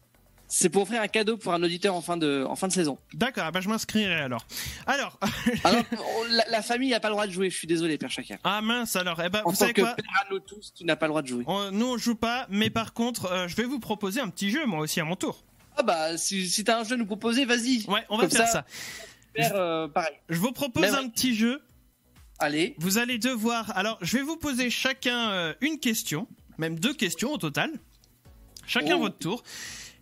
C'est pour offrir un cadeau pour un auditeur en fin de saison. D'accord, je m'inscrirai alors. Alors, la famille n'a pas le droit de jouer, je suis désolé, Père Chacal. Ah mince alors, en vous savez tant quoi? que père à nous tous, tu n'as pas le droit de jouer. Nous on joue pas, mais par contre, je vais vous proposer un petit jeu moi aussi à mon tour. Ah bah, si t'as un jeu à nous proposer, vas-y. Ouais, on va faire ça. Pareil. Je vous propose un petit jeu. Allez. Vous allez devoir... Alors, je vais vous poser chacun une question, même 2 questions au total. Chacun votre tour.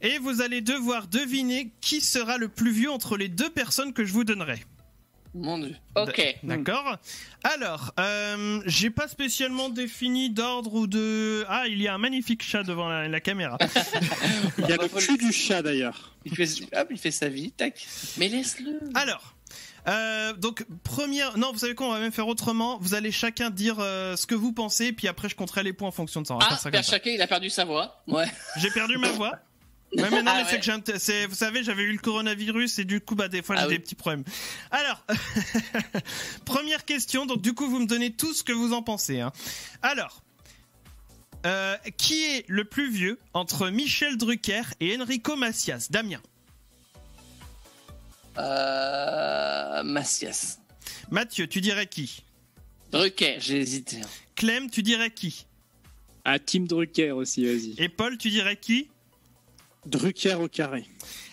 Et vous allez devoir deviner qui sera le plus vieux entre les 2 personnes que je vous donnerai. Mon Dieu. Ok. D'accord. Alors, j'ai pas spécialement défini d'ordre ou de... Ah, il y a un magnifique chat devant la caméra. Il y a le cul du chat d'ailleurs. Il fait sa vie, tac. Mais laisse-le. Alors... donc première, non, vous savez quoi, on va même faire autrement. Vous allez chacun dire ce que vous pensez, puis après je compterai les points en fonction de ça. Père Chacal, il a perdu sa voix. Ouais. J'ai perdu ma voix. Ouais, mais non, mais c'est que vous savez, j'avais eu le coronavirus et du coup, des fois j'ai des petits problèmes. Alors, première question. Donc du coup, vous me donnez tout ce que vous en pensez. Hein. Alors, qui est le plus vieux entre Michel Drucker et Enrico Macias? Damien. Macias. Mathieu, tu dirais qui? Drucker. J'ai hésité. Clem, tu dirais qui? Ah, Team Drucker aussi, vas-y. Et Paul, tu dirais qui? Drucker au carré.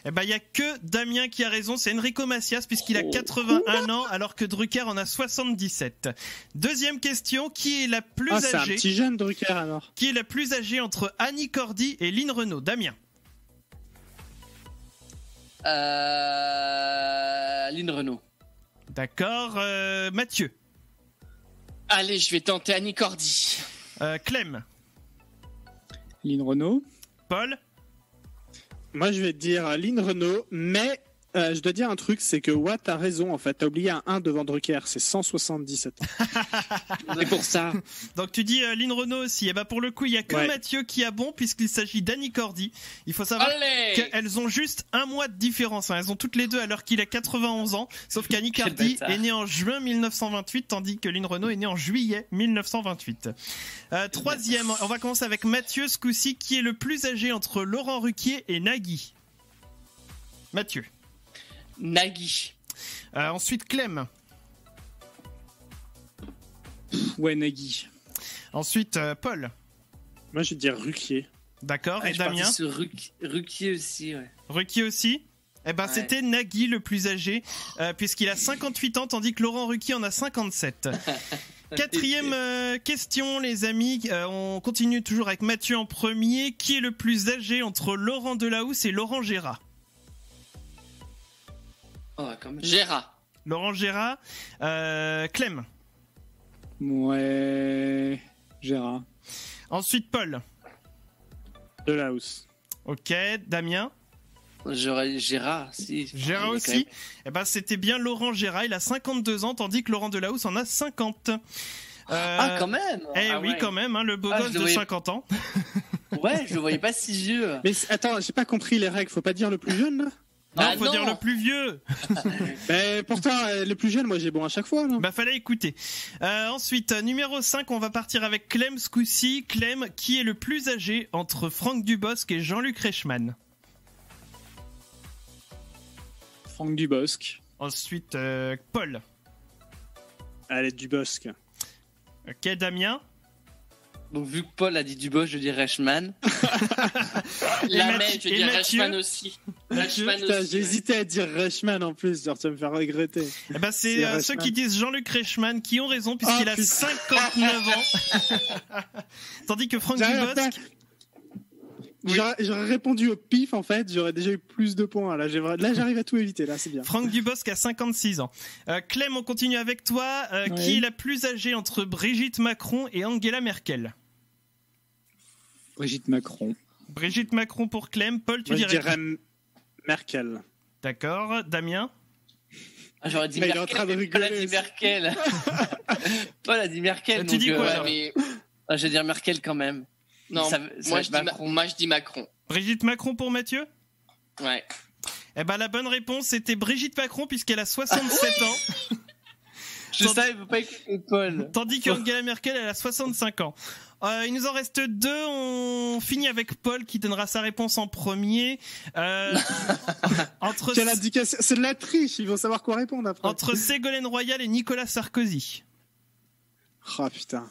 Eh ben, il y a que Damien qui a raison, c'est Enrico Macias puisqu'il a 81 ans alors que Drucker en a 77. Deuxième question, qui est la plus âgée? C'est un petit jeune Drucker alors. Qui est la plus âgée entre Annie Cordy et Lynn Renaud? Damien. Lynn Renaud. D'accord, Mathieu. Allez, je vais tenter Annie Cordy. Clem. Lynn Renaud. Paul. Moi, je vais te dire Lynn Renaud, mais je dois dire un truc, c'est que Watt a raison, en fait. T'as oublié un 1 devant Drucker, c'est 177. C'est pour ça. Donc tu dis Lynn Renaud aussi. Et bah pour le coup, il y a que Mathieu qui a bon puisqu'il s'agit d'Annie Cordy. Il faut savoir qu'elles ont juste un mois de différence. Hein. Elles ont toutes les deux alors qu'il a 91 ans. Sauf qu'Annie Cordy est née en juin 1928, tandis que Lynn Renaud est née en juillet 1928. Troisième, on va commencer avec Mathieu ce coup-ci. Qui est le plus âgé entre Laurent Ruquier et Nagui? Mathieu. Nagui. Ensuite Clem. Ouais, Nagui. Ensuite Paul. Moi je vais dire Ruquier. D'accord, et Damien? Ruquier aussi, ouais. Ruquier aussi? Eh ben c'était Nagui le plus âgé puisqu'il a 58 ans tandis que Laurent Ruquier en a 57. Quatrième question les amis, on continue toujours avec Mathieu en premier. Qui est le plus âgé entre Laurent Delahousse et Laurent Gérard? Gérard. Laurent Gérard. Clem. Ouais. Gérard. Ensuite Paul. Delahousse. Ok, Damien. J'aurais Gérard, si. Gérard aussi. Eh ben c'était bien Laurent Gérard, il a 52 ans tandis que Laurent Delahousse en a 50. Ah quand même. Quand même, hein, le beau gosse de 50 ans. Ouais, je le voyais pas si vieux. Mais attends, j'ai pas compris les règles, faut pas dire le plus jeune là? Non, faut dire le plus vieux. Mais pourtant, le plus jeune, moi j'ai bon à chaque fois. Non fallait écouter. Ensuite, numéro 5, on va partir avec Clem ce coup-ci. Clem, qui est le plus âgé entre Franck Dubosc et Jean-Luc Reichmann? Franck Dubosc. Ensuite, Paul. Allez, Dubosc. Ok, Damien. Donc vu que Paul a dit Dubosc, je dis Reichmann. Je dis Reichmann aussi. J'ai hésité à dire Reichmann en plus, genre tu vas me faire regretter. Eh ben c'est ceux qui disent Jean-Luc Reichmann qui ont raison puisqu'il a 59 ans. Tandis que Franck Dubosc... J'aurais répondu au pif en fait, j'aurais déjà eu plus de points. Là j'arrive à tout éviter, là c'est bien. Franck Dubosc a 56 ans. Clem, on continue avec toi. Qui est la plus âgée entre Brigitte Macron et Angela Merkel? Brigitte Macron. Brigitte Macron pour Clem. Paul, tu dirais je dirais Merkel. D'accord. Damien? Ah, j'aurais dit Mais il est Merkel. en train de mais Paul a rigoler. dit Merkel. Paul a dit Merkel. Tu dis donc, quoi, ouais, alors mais... Je vais dire Merkel quand même. Non, Ça moi, va je être dis Macron. moi je dis Macron. Brigitte Macron pour Mathieu? Ouais. Eh ben la bonne réponse c'était Brigitte Macron puisqu'elle a 67 ans. Je savais, il faut pas écouter Paul. Tandis qu'Angela Merkel, elle a 65 ans. Il nous en reste 2. On finit avec Paul qui donnera sa réponse en premier. Entre, Quelle indication? C'est de la triche, ils vont savoir quoi répondre après. entre Ségolène Royal et Nicolas Sarkozy. Oh putain.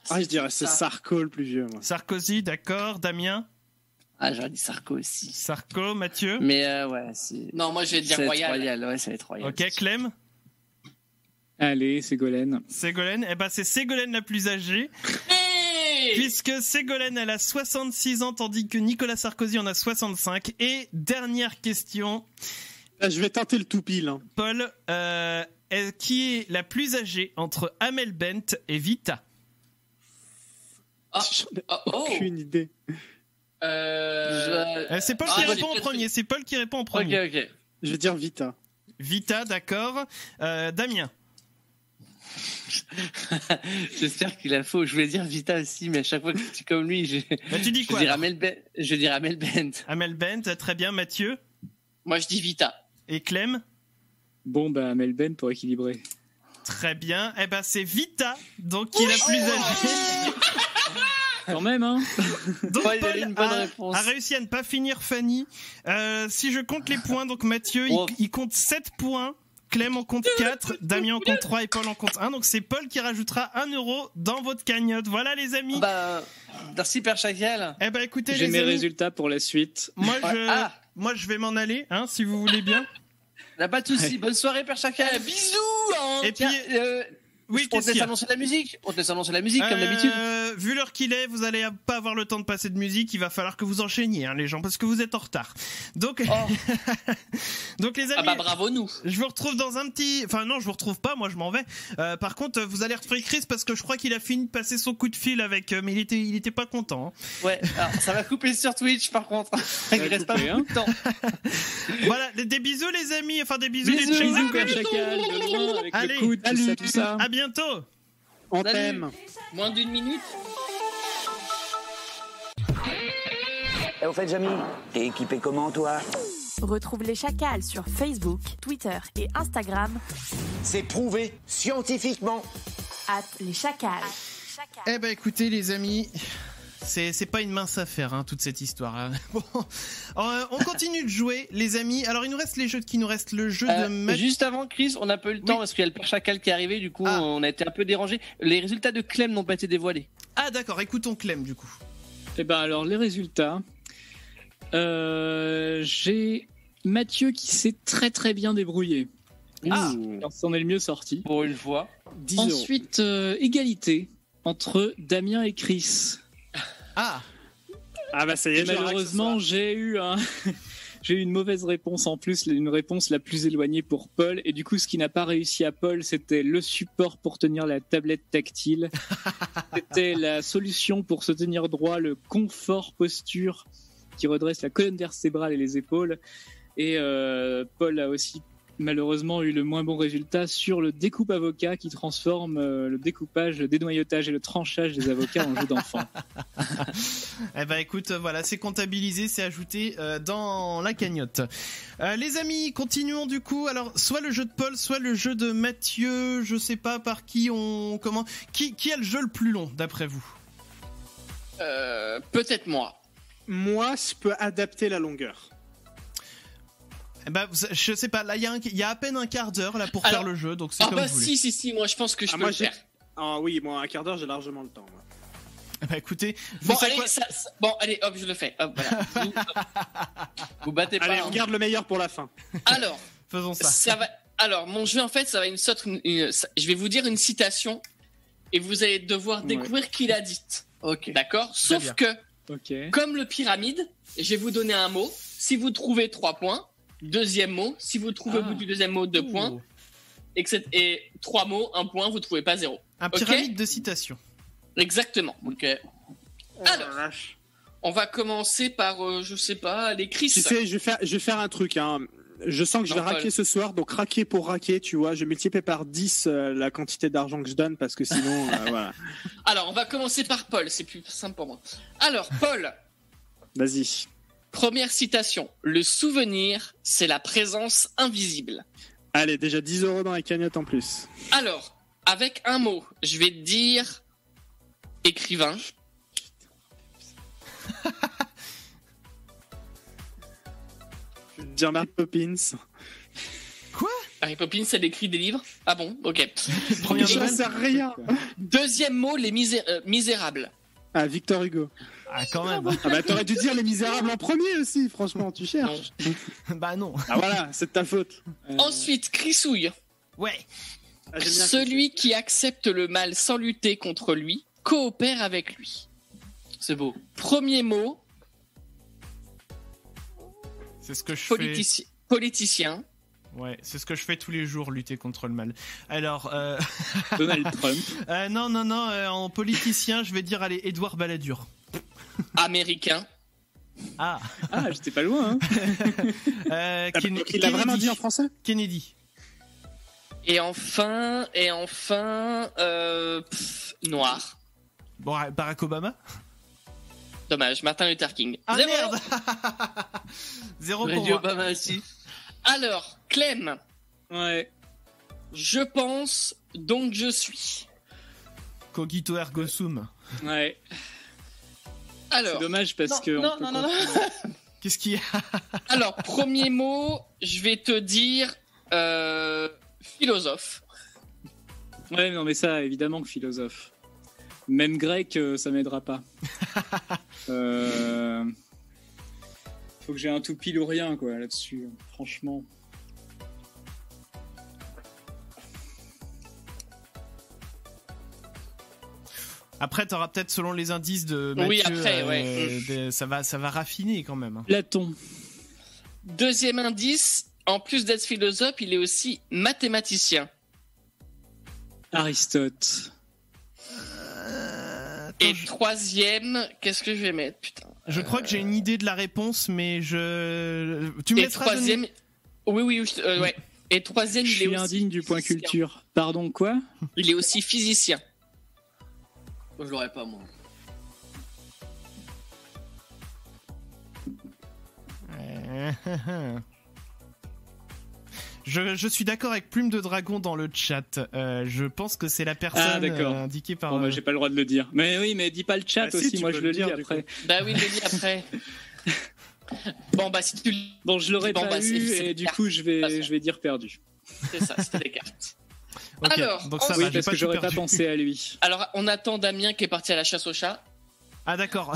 Ah, je dirais c'est Sarko le plus vieux, moi. Sarkozy, d'accord. Damien? Ah, j'aurais dit Sarko aussi. Sarko, Mathieu? Mais ouais, c'est. Non, moi je vais dire Ça va être Royal. Ouais, ça va être Royal. Ok, Clem? Allez, Ségolène. Ségolène? Eh ben c'est Ségolène la plus âgée. Hey Puisque Ségolène, elle a 66 ans, tandis que Nicolas Sarkozy en a 65. Et dernière question, Là, je vais tenter le tout pile. Hein. Paul, qui est la plus âgée entre Amel Bent et Vita? Ah, J'en ai ah, oh. aucune idée. C'est Paul Ah, qui moi, répond en j'ai premier. C'est Paul qui répond en premier. Ok. Je vais dire Vita. Vita, d'accord. Damien? J'espère qu'il a faux. Je voulais dire Vita aussi, mais à chaque fois que je suis comme lui, tu dis je quoi? dirais Amel Bent. Amel Bent, très bien. Mathieu? Moi je dis Vita. Et Clem? Bon, bah, Melben pour équilibrer. Très bien. Eh ben, c'est Vita, donc qui est la plus âgée. Quand même, hein. Donc Ouais, il Paul avait une bonne réponse. a réussi à ne pas finir Fanny. Si je compte les points, donc Mathieu, Oh. il compte 7 points. Clem en compte 4, Damien en compte 3 et Paul en compte 1. Donc c'est Paul qui rajoutera 1 euro dans votre cagnotte. Voilà les amis. Bah, merci Père Chacal. Eh ben écoutez J'ai les mes amis, résultats pour la suite. moi je vais m'en aller, hein, si vous voulez bien. Là, pas de soucis. Bonne soirée Père Chacal. Bisous hein. Et Tiens, puis, oui, on qu'est-ce te laisse qu'il y a? annoncer la musique. On te laisse annoncer la musique comme d'habitude. Vu l'heure qu'il est, vous allez pas avoir le temps de passer de musique. Il va falloir que vous enchaîniez, hein, les gens, parce que vous êtes en retard. Donc, donc les amis, Ah bah bravo nous. je vous retrouve dans un petit. Enfin non, je vous retrouve pas. Moi, je m'en vais. Par contre, vous allez retrouver Chris parce que je crois qu'il a fini de passer son coup de fil avec. Mais il était pas content. Hein. Ouais. Alors, ça va couper sur Twitch par contre. Il reste pas beaucoup de temps. Voilà, des bisous les amis. Enfin des bisous, Bisous, des check. Bisous, Père Chacal, de loin, avec Allez, le coude, tout ça. À bientôt. On Salut. t'aime. Moins d'1 minute. Et au fait, Jamy, t'es équipé comment, toi? Retrouve les Chacals sur Facebook, Twitter et Instagram. C'est prouvé scientifiquement. @les Chacals. Eh ben écoutez les amis, c'est pas une mince affaire hein, toute cette histoire là. Bon, on continue de jouer les amis. Alors il nous reste les jeux qui nous reste le jeu de Juste avant Chris, on n'a pas eu le temps parce qu'il y a le Père Chacal qui est arrivé, du coup on a été un peu dérangé. Les résultats de Clem n'ont pas été dévoilés. Ah d'accord, écoutons Clem du coup. Eh ben alors les résultats, j'ai Mathieu qui s'est très très bien débrouillé. Alors, c'en est le mieux sorti. Pour une fois. 10 euros. Ensuite, égalité entre Damien et Chris. Ah bah ça y est, Et malheureusement, j'ai eu une mauvaise réponse en plus, une réponse la plus éloignée pour Paul. Et du coup, ce qui n'a pas réussi à Paul, c'était le support pour tenir la tablette tactile. C'était la solution pour se tenir droit, le confort posture qui redresse la colonne vertébrale et les épaules. Et Paul a aussi malheureusement eu le moins bon résultat sur le découpe avocat qui transforme le découpage, le dénoyautage et le tranchage des avocats en jeu d'enfant. Eh ben écoute, voilà, c'est comptabilisé, c'est ajouté dans la cagnotte. Les amis, continuons du coup. Alors, soit le jeu de Paul, soit le jeu de Mathieu. Je sais pas par qui on comment. Qui a le jeu le plus long d'après vous? Peut-être moi. Moi, je peux adapter la longueur. Eh ben, je sais pas. Là, il y a à peine un quart d'heure là pour faire le jeu, donc c'est comme bah vous voulez. si, moi je pense que je peux le faire. Ah oui, moi un quart d'heure, j'ai largement le temps. Moi. Bah écoutez, bon allez, hop, je le fais. Hop, voilà. vous battez pas. Allez, on garde le meilleur pour la fin. Alors, faisons ça. Alors, mon jeu en fait, ça va une sorte. Je vais vous dire une citation et vous allez devoir découvrir qui l'a dite. Ok. D'accord. Sauf que, comme le pyramide, je vais vous donner un mot. Si vous trouvez 3 points, deuxième mot. Si vous trouvez au bout du deuxième mot 2 points, et 3 mots, 1 point, vous trouvez pas 0. Un pyramide de citations. Exactement. Ok. Alors, on va commencer par, je sais pas, les Chris. Tu sais, je vais faire un truc. Hein. Je sens que je vais Non, Paul. raquer ce soir, donc raquer pour raquer, tu vois. Je multiplie par 10 la quantité d'argent que je donne parce que sinon, voilà. Alors, on va commencer par Paul, c'est plus simple pour moi. Alors, Paul, Vas-y. première citation. Le souvenir, c'est la présence invisible. Allez, déjà 10 € dans la cagnotte en plus. Alors, avec un mot, je vais te dire écrivain. Je vais te dire Mary Poppins. Mary Poppins, elle écrit des livres. Ah bon, ok. Première Je nouvelle. sais rien. Deuxième mot, les misérables. Ah, Victor Hugo. Ah, quand même. Ah bah t'aurais dû dire Les Misérables en premier aussi, franchement, tu cherches. Bah non. Ah voilà, c'est de ta faute. Ensuite, Crissouille. Ouais. Ah, j'aime bien Celui qui accepte le mal sans lutter contre lui, coopère avec lui. C'est beau. Premier mot, C'est ce que je fais. politicien. Ouais, c'est ce que je fais tous les jours, lutter contre le mal. Alors, Donald Trump. non, en politicien, je vais dire, allez, Édouard Balladur. Américain. Ah. Ah, j'étais pas loin. Hein. Il l'a vraiment dit en français. Kennedy. Et enfin, noir. Bon, Barack Obama. Dommage, Martin Luther King. Ah 0. merde. 0 pour Radio moi. Obama aussi. Alors, Clem, Ouais. je pense, donc je suis. Cogito ergo sum. Ouais. C'est Alors, dommage parce que. non, on peut non. Qu'est-ce qu'il y a? Alors, premier mot, je vais te dire philosophe. Ouais, non, mais ça, évidemment que philosophe. Même grec, ça m'aidera pas. Faut que j'ai un tout pile ou rien, quoi, là-dessus. Franchement. Après, t'auras peut-être, selon les indices de Mathieu, Oui, après, ouais. ça va raffiner quand même. Platon. Deuxième indice, en plus d'être philosophe, il est aussi mathématicien. Aristote. Et troisième, qu'est-ce que je vais mettre, putain. Je crois que j'ai une idée de la réponse, mais tu me Et laisseras troisième, donner- oui, ouais. Et troisième, Je il est suis aussi indigne du point physicien. culture. Pardon, quoi? Il est aussi physicien. Moi, je l'aurais pas, moi. Je suis d'accord avec Plume de Dragon dans le chat. Je pense que c'est la personne Ah, d'accord. indiquée par. Bon, bah, j'ai pas le droit de le dire. Mais oui, mais dis pas le chat Ah, si, aussi, tu moi peux je le le lis dire, du après. Bah oui, je le dis après. Bon, bah si tu Bon, je l'aurais Bon, pas bah, eu c'est et du carte. coup je vais dire perdu. c'est ça, c'était des cartes. Ok, Alors, donc ça ensuite- va, Oui, j'ai parce pas que tout j'aurais pas perdu. pensé à lui. Alors, on attend Damien qui est parti à la chasse au chat. Ah d'accord.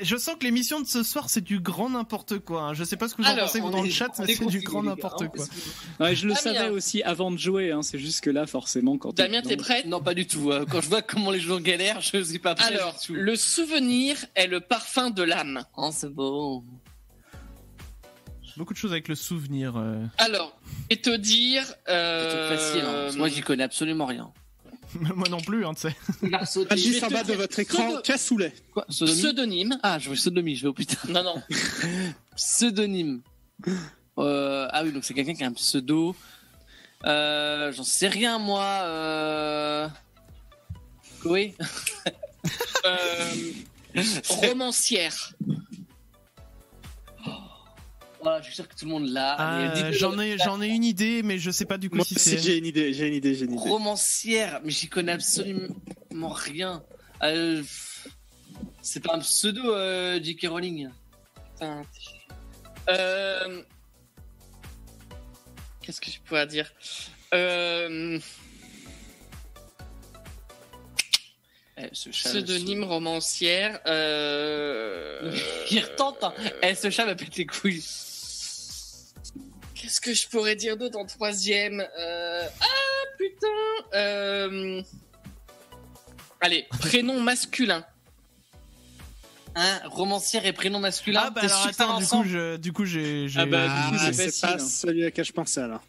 Je sens que l'émission de ce soir c'est du grand n'importe quoi. Hein. Je sais pas ce que vous en Alors, pensez vous on dans le est- chat, on mais est c'est du confinés, grand les gars, n'importe hein, quoi. parce Ouais, je le Damien. savais aussi avant de jouer, hein, c'est juste que là forcément quand Damien, t'es prêt? Non, pas du tout. Quand je vois comment les joueurs galèrent, je suis pas prêt. Alors, du tout. le souvenir est le parfum de l'âme. Oh, c'est beau. Beaucoup de choses avec le souvenir. Alors, je vais te dire. C'est facile. Hein, parce que moi, j'y connais absolument rien. Moi non plus, hein, tu sais. Il a sauté. Indice en bas de votre écran, cassoulet. Quoi, pseudonyme Pseudonyme. Ah, je vois sodomie, je vais au putain. Non, non. Pseudonyme. Ah oui, donc c'est quelqu'un qui a un pseudo. J'en sais rien, moi. Oui. Romancière. Voilà, je suis sûr que tout le monde l'a. Ah, Mais j'en ai une idée, mais je sais pas du coup Moi si aussi, c'est. j'ai une idée. Romancière, mais j'y connais absolument rien. C'est pas un pseudo, J.K. Rowling. Putain. Qu'est-ce que je pourrais dire Ce chat, Pseudonyme, romancière. Il retente. Hein. Ce chat va péter les couilles. Qu'est-ce que je pourrais dire d'autre en troisième Ah putain Allez, prénom masculin. Hein, romancière et prénom masculin. Ah bah t'es alors super attends, ensemble. du coup j'ai. Ah bah, du coup, Ah, c'est c'est pas facile. celui à qui je pensais alors.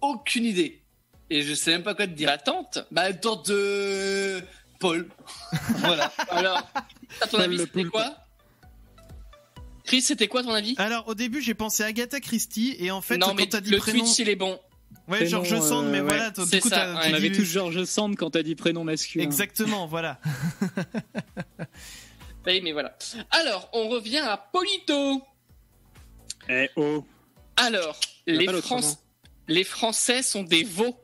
Aucune idée. Et je sais même pas quoi te dire. La tante. Bah, tante de Paul. Voilà. Alors, à ton Paul avis, le c'était poulpe. quoi Chris, c'était quoi ton avis? Alors, au début, j'ai pensé Agatha Christie, et en fait, Non, quand mais t'as dit le prénom... Twitch, il est bon. Ouais, Prénom, George Sand, mais ouais. voilà, C'est du coup, ça, t'as On avait dit- tous George Sand quand t'as dit prénom masculin. Exactement, voilà. Oui, mais voilà. Alors, on revient à Polito. Eh oh. Alors, Il y a les, pas l'autre les Français sont des veaux.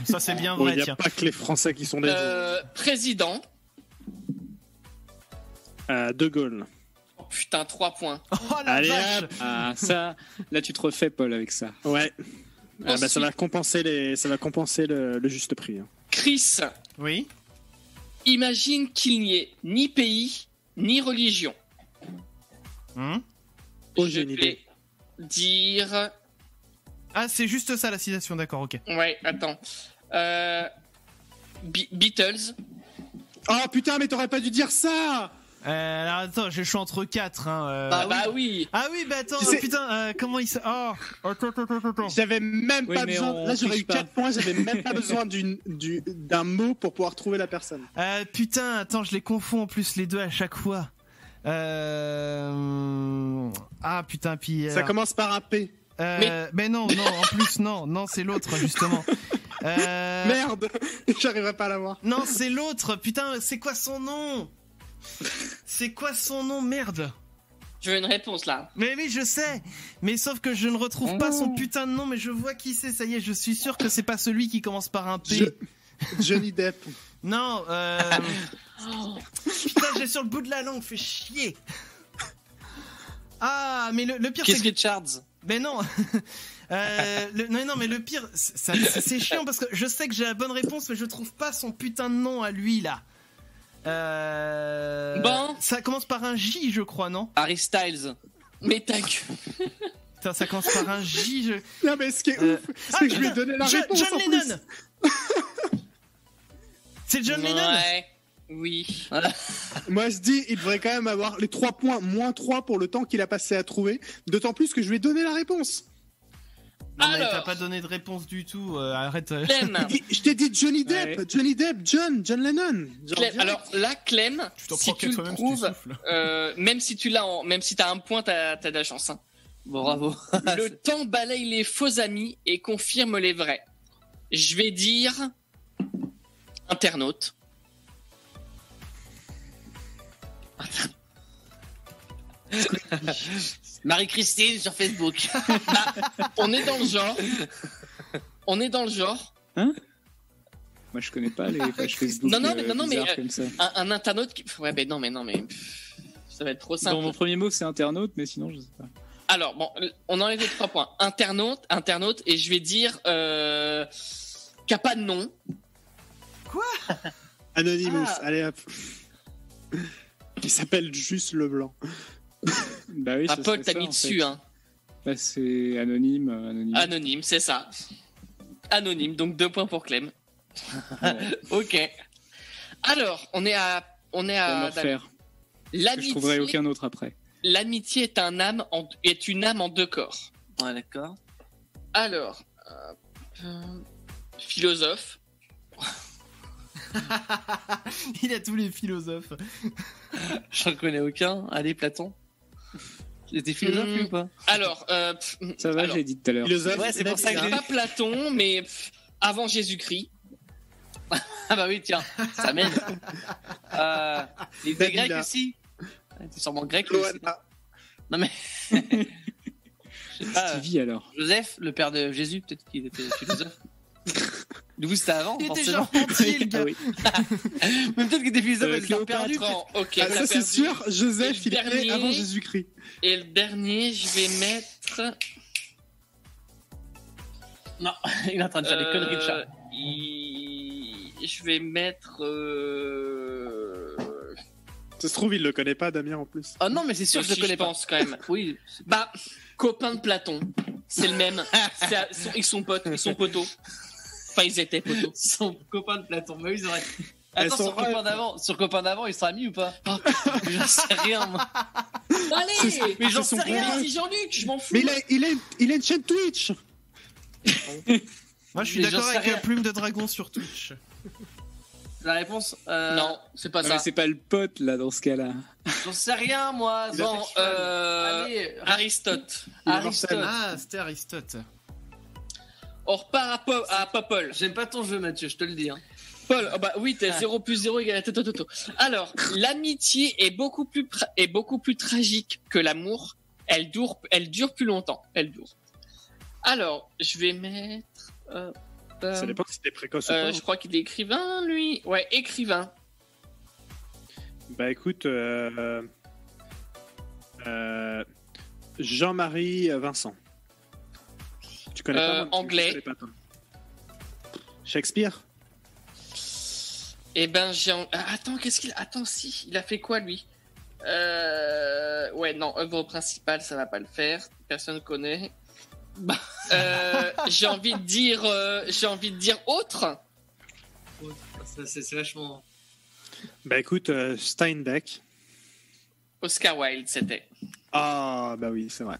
Ça, c'est bien Bon, vrai, il n'y a tiens. pas que les Français qui sont des Président. De Gaulle. Oh, putain, 3 points. Oh la Allez, vache. hop. Ah, ça, là tu te refais, Paul, avec ça. Ouais. Ah, bah, ça va Ensuite- compenser le juste prix. Hein. Chris, Oui. imagine qu'il n'y ait ni pays, ni religion. Oh, Je j'ai une vais idée. dire... Ah, c'est juste ça, la citation, d'accord, ok. Ouais, attends. Beatles. Oh putain, mais t'aurais pas dû dire ça. Alors, attends, je suis entre 4, hein. Bah oui. Ah oui, bah attends, Tu sais- putain, comment il s'est... Oh, attends. J'avais même Oui, pas mais besoin. on Là, j'aurais triche eu pas. 4 points. J'avais même pas besoin d'un mot pour pouvoir trouver la personne. Putain, attends, je les confonds en plus les deux à chaque fois. Ah putain, puis... Ça commence par un P. Mais non, en plus, non, c'est l'autre, justement. Merde, j'arriverai pas à l'avoir. Non, c'est l'autre, putain, c'est quoi son nom? C'est quoi son nom, merde? Je veux une réponse là. Mais oui, je sais. Mais sauf que je ne retrouve pas son putain de nom, mais je vois qui c'est, ça y est, je suis sûr que c'est pas celui qui commence par un P. Johnny Depp. Non, putain, j'ai sur le bout de la langue, fait chier. Ah, mais le pire, c'est Keith que... Richards. Mais non. Non, mais le pire, c'est chiant parce que je sais que j'ai la bonne réponse, mais je trouve pas son putain de nom à lui là. Bon. Ça commence par un J, je crois, non? Harry Styles. Mais ta gueule. Putain, ça commence par un J. Non, mais ce qui est ouf, c'est que je lui ai donné la réponse. John en Lennon. C'est John Lennon. Ouais. Oui. Moi, je dis, il devrait quand même avoir les 3 points, moins 3 pour le temps qu'il a passé à trouver. D'autant plus que je lui ai donné la réponse. Non, mais Alors. t'as pas donné de réponse du tout. Arrête. Clem. Je t'ai dit Johnny Depp, Ouais. Johnny Depp, John Lennon. Genre, Clem. direct. Alors là, Clem, t'en si prends tu le toi-même si tu trouves, souffles. même si tu l'as, même si t'as un point, t'as de la chance. Hein. Bravo. Le temps balaye les faux amis et confirme les vrais. Je vais dire internaute. Marie-Christine sur Facebook. On est dans le genre. On est dans le genre. Moi, je connais pas les pages Facebook. Non, mais bizarres comme ça. un internaute qui... Ouais, mais non, mais ça va être trop simple. Bon, mon premier mot, c'est internaute, mais sinon, je sais pas. Alors, bon, on enlève les 3 points. Internaute, et je vais dire qui a pas de nom. Anonymous, Ah. allez hop. Il s'appelle juste Leblanc. Bah oui, Ah, ça Paul, serait t'as ça, mis en dessus, fait. hein. Bah, c'est anonyme. Anonyme, c'est ça. Anonyme, donc 2 points pour Clem. Ok. Alors, on est à Pour me refaire. Je trouverai aucun autre après. L'amitié est est une âme en 2 corps. Ouais, d'accord. Alors, philosophe. Il a tous les philosophes. J'en connais aucun. Allez, Platon. T'es philosophe lui, ou pas? Alors, Ça va, alors, j'ai dit tout à l'heure. Philosophe, Ouais, c'est pour ça que j'ai pas Platon, mais avant Jésus-Christ. Ah bah oui, tiens, ça mène. Les Dalila. Grecs aussi. T'es sûrement grec lui aussi. Loana. Non mais. Je sais pas. Stevie, alors. Joseph, le père de Jésus, peut-être qu'il était philosophe. Du coup, c'était avant, Il était forcément. genre entier, le gars. Ah oui. Mais peut-être qu'il était philosophe, mais il s'est Cléopâtre. perdu. Attends, ok, Ah, t'as ça c'est perdu. sûr, Joseph, Et il le était dernier- avant Jésus-Christ. Et le dernier, je vais mettre. Non, il est en train de faire des conneries de chat. Je vais mettre. Ça se trouve, il le connaît pas, Damien, en plus. Oh non, mais c'est sûr que je le connais pas. pense quand même. Oui. Bah, copain de Platon. C'est le même. Ils sont potes, ils sont poteaux. Enfin, ils étaient poteaux. Son copain de Platon. Mais oui, c'est vrai. Elles Attends, sont sur copain d'avant, il sera ami ou pas? Oh, j'en sais rien, moi. Allez, Mais j'en c'est sais son rien. c'est Jean-Luc, je m'en fous. Mais il a une chaîne Twitch. Moi, je suis Mais d'accord j'en sais avec rien. Plume de Dragon sur Twitch. La réponse Non, c'est pas Non, ça. mais c'est pas le pote là dans ce cas-là. J'en sais rien, moi. Bon, Allez, Aristote. Aristote. Ah, c'était Aristote. On repart à Popol. J'aime pas ton jeu, Mathieu, je te le dis. Hein. Paul, oh bah oui, t'es 0 plus 0 égale à toto. Alors, l'amitié est beaucoup plus tragique que l'amour. Elle dure plus longtemps. Elle dure. Alors, je vais mettre. Ça dépend si t'es précoce ou pas. Je crois qu'il est écrivain, lui. Ouais, écrivain. Bah écoute, Jean-Marie Vincent. Tu connais pas moi, anglais. tu connais pas, toi. Shakespeare. Eh ben, attends, Attends, si, il a fait quoi, lui? Ouais, non, œuvre principale, ça va pas le faire. Personne connaît. J'ai envie de dire autre. C'est vachement. Bah écoute, Steinbeck. Oscar Wilde, c'était. Ah bah oui, c'est vrai.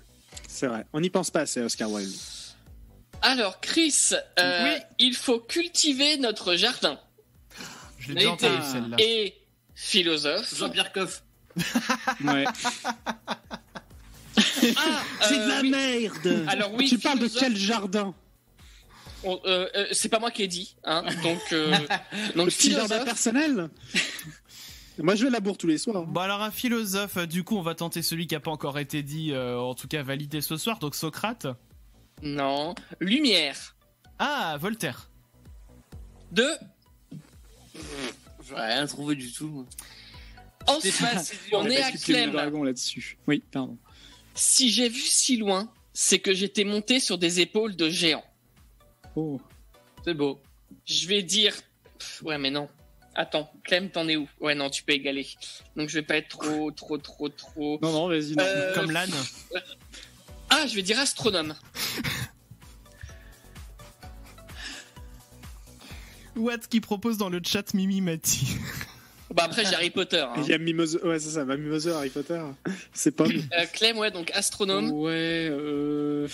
C'est vrai. On n'y pense pas assez, Oscar Wilde. Alors, Chris, il faut cultiver notre jardin. Je l'ai déjà entendu, celle-là. Et philosophe. Jean-Pierre Coff. Ouais. C'est de la merde. Alors oui, tu parles de philosophe. quel jardin? C'est pas moi qui ai dit, hein. Donc Le petit jardin philosophe. personnel. Moi, je vais à la bourre tous les soirs. Bon, alors un philosophe, du coup, on va tenter celui qui a pas encore été dit, en tout cas validé ce soir, donc Socrate. Non. Lumière. Ah, Voltaire. J'ai rien trouvé du tout. Ensuite, on est à Le Clem. dragon là-dessus. Oui, pardon. Si j'ai vu si loin, c'est que j'étais monté sur des épaules de géants. Oh. C'est beau. Je vais dire. Ouais, mais non. Attends, Clem, t'en es où? Ouais, non, tu peux égaler. Donc je vais pas être trop. Non, vas-y. Non. Comme l'âne. Ah, je vais dire astronome. Watt qui propose dans le chat Mimi Mati. Bah après j'ai Harry Potter. Hein. Il y a Mimosa. Ouais, c'est ça, Mimosa, Harry Potter. C'est pas. Clem, ouais, donc astronome. Ouais. Le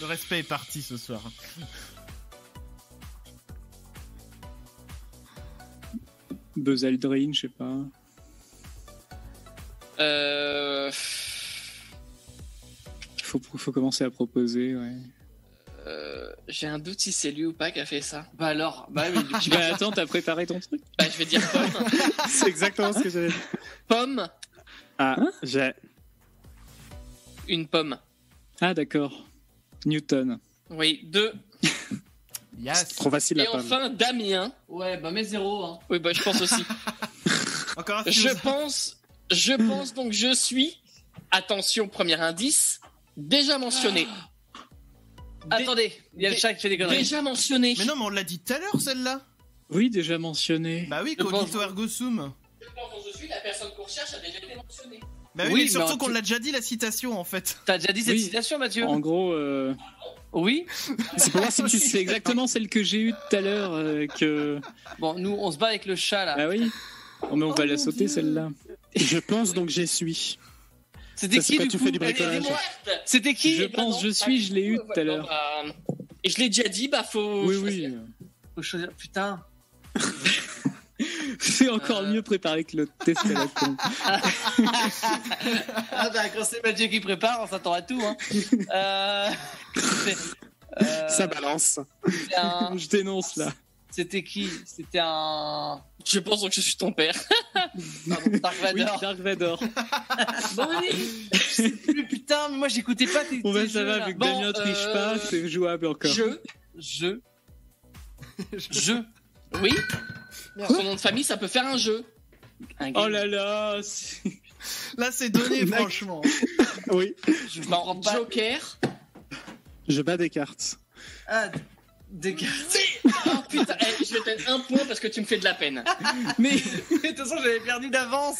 respect est parti ce soir. Buzz Aldrin, je sais pas. Faut commencer à proposer, ouais. J'ai un doute si c'est lui ou pas qui a fait ça. Bah alors, bah oui. Bah attends, t'as préparé ton truc? Bah je vais dire pomme. C'est exactement ce que j'avais dit. Pomme. Ah, j'ai. Une pomme. Ah d'accord. Newton. Oui, 2. Yes. Trop facile la Et pomme. enfin Damien. Ouais, bah mets 0. Hein. Oui, bah je pense aussi. Encore un Je philosophe. pense donc je suis. Attention, premier indice. Déjà mentionné. Attendez, il y a le chat qui fait des conneries. Déjà mentionné. Mais non, mais on l'a dit tout à l'heure celle-là. Oui, déjà mentionné. Bah oui, Je Cognito pense- ergo sum. Je pense donc je suis la personne qu'on recherche a déjà été mentionnée. Bah Oui, oui, mais mais surtout en qu'on tout- l'a déjà dit la citation en fait. T'as déjà dit cette Oui. citation, Mathieu? En gros, Oui. c'est pour voir si tu c'est exactement celle que j'ai eue tout à l'heure que. Bon, nous, on se bat avec le chat là. Ah oui. Oh, mais on va la sauter celle-là. Je pense donc j'y suis. C'était Ça, c'est qui quand du tu coup? fais du bricolage. C'était qui? Je pense, je suis, je l'ai eu tout à l'heure. Et je l'ai déjà dit, bah faut. Oui, choisir. oui. Faut choisir. Putain. C'est encore mieux préparé que le test à la con. Ah bah quand c'est Mathieu qui prépare, on s'attend à tout. Hein. Ça balance. C'était un- Je dénonce là. C'était qui? C'était un. Je pense que je suis ton père. Pardon, Dark Oui, Vador. Dark Vador. Bon, oui. Je sais plus, putain, mais moi j'écoutais pas tes. Bon bah tes ça jeux, va, là. vu que Bon, Damien triche pas, c'est jouable encore. Je. Oui. Son nom de famille, ça peut faire un jeu. Un Oh game. là là. Là c'est donné Mec. franchement. Oui. Je m'en rends pas. Joker. Je bats des cartes. Ah, des gars. Oh putain, je vais te mettre un point parce que tu me fais de la peine. Mais De toute façon, j'avais perdu d'avance.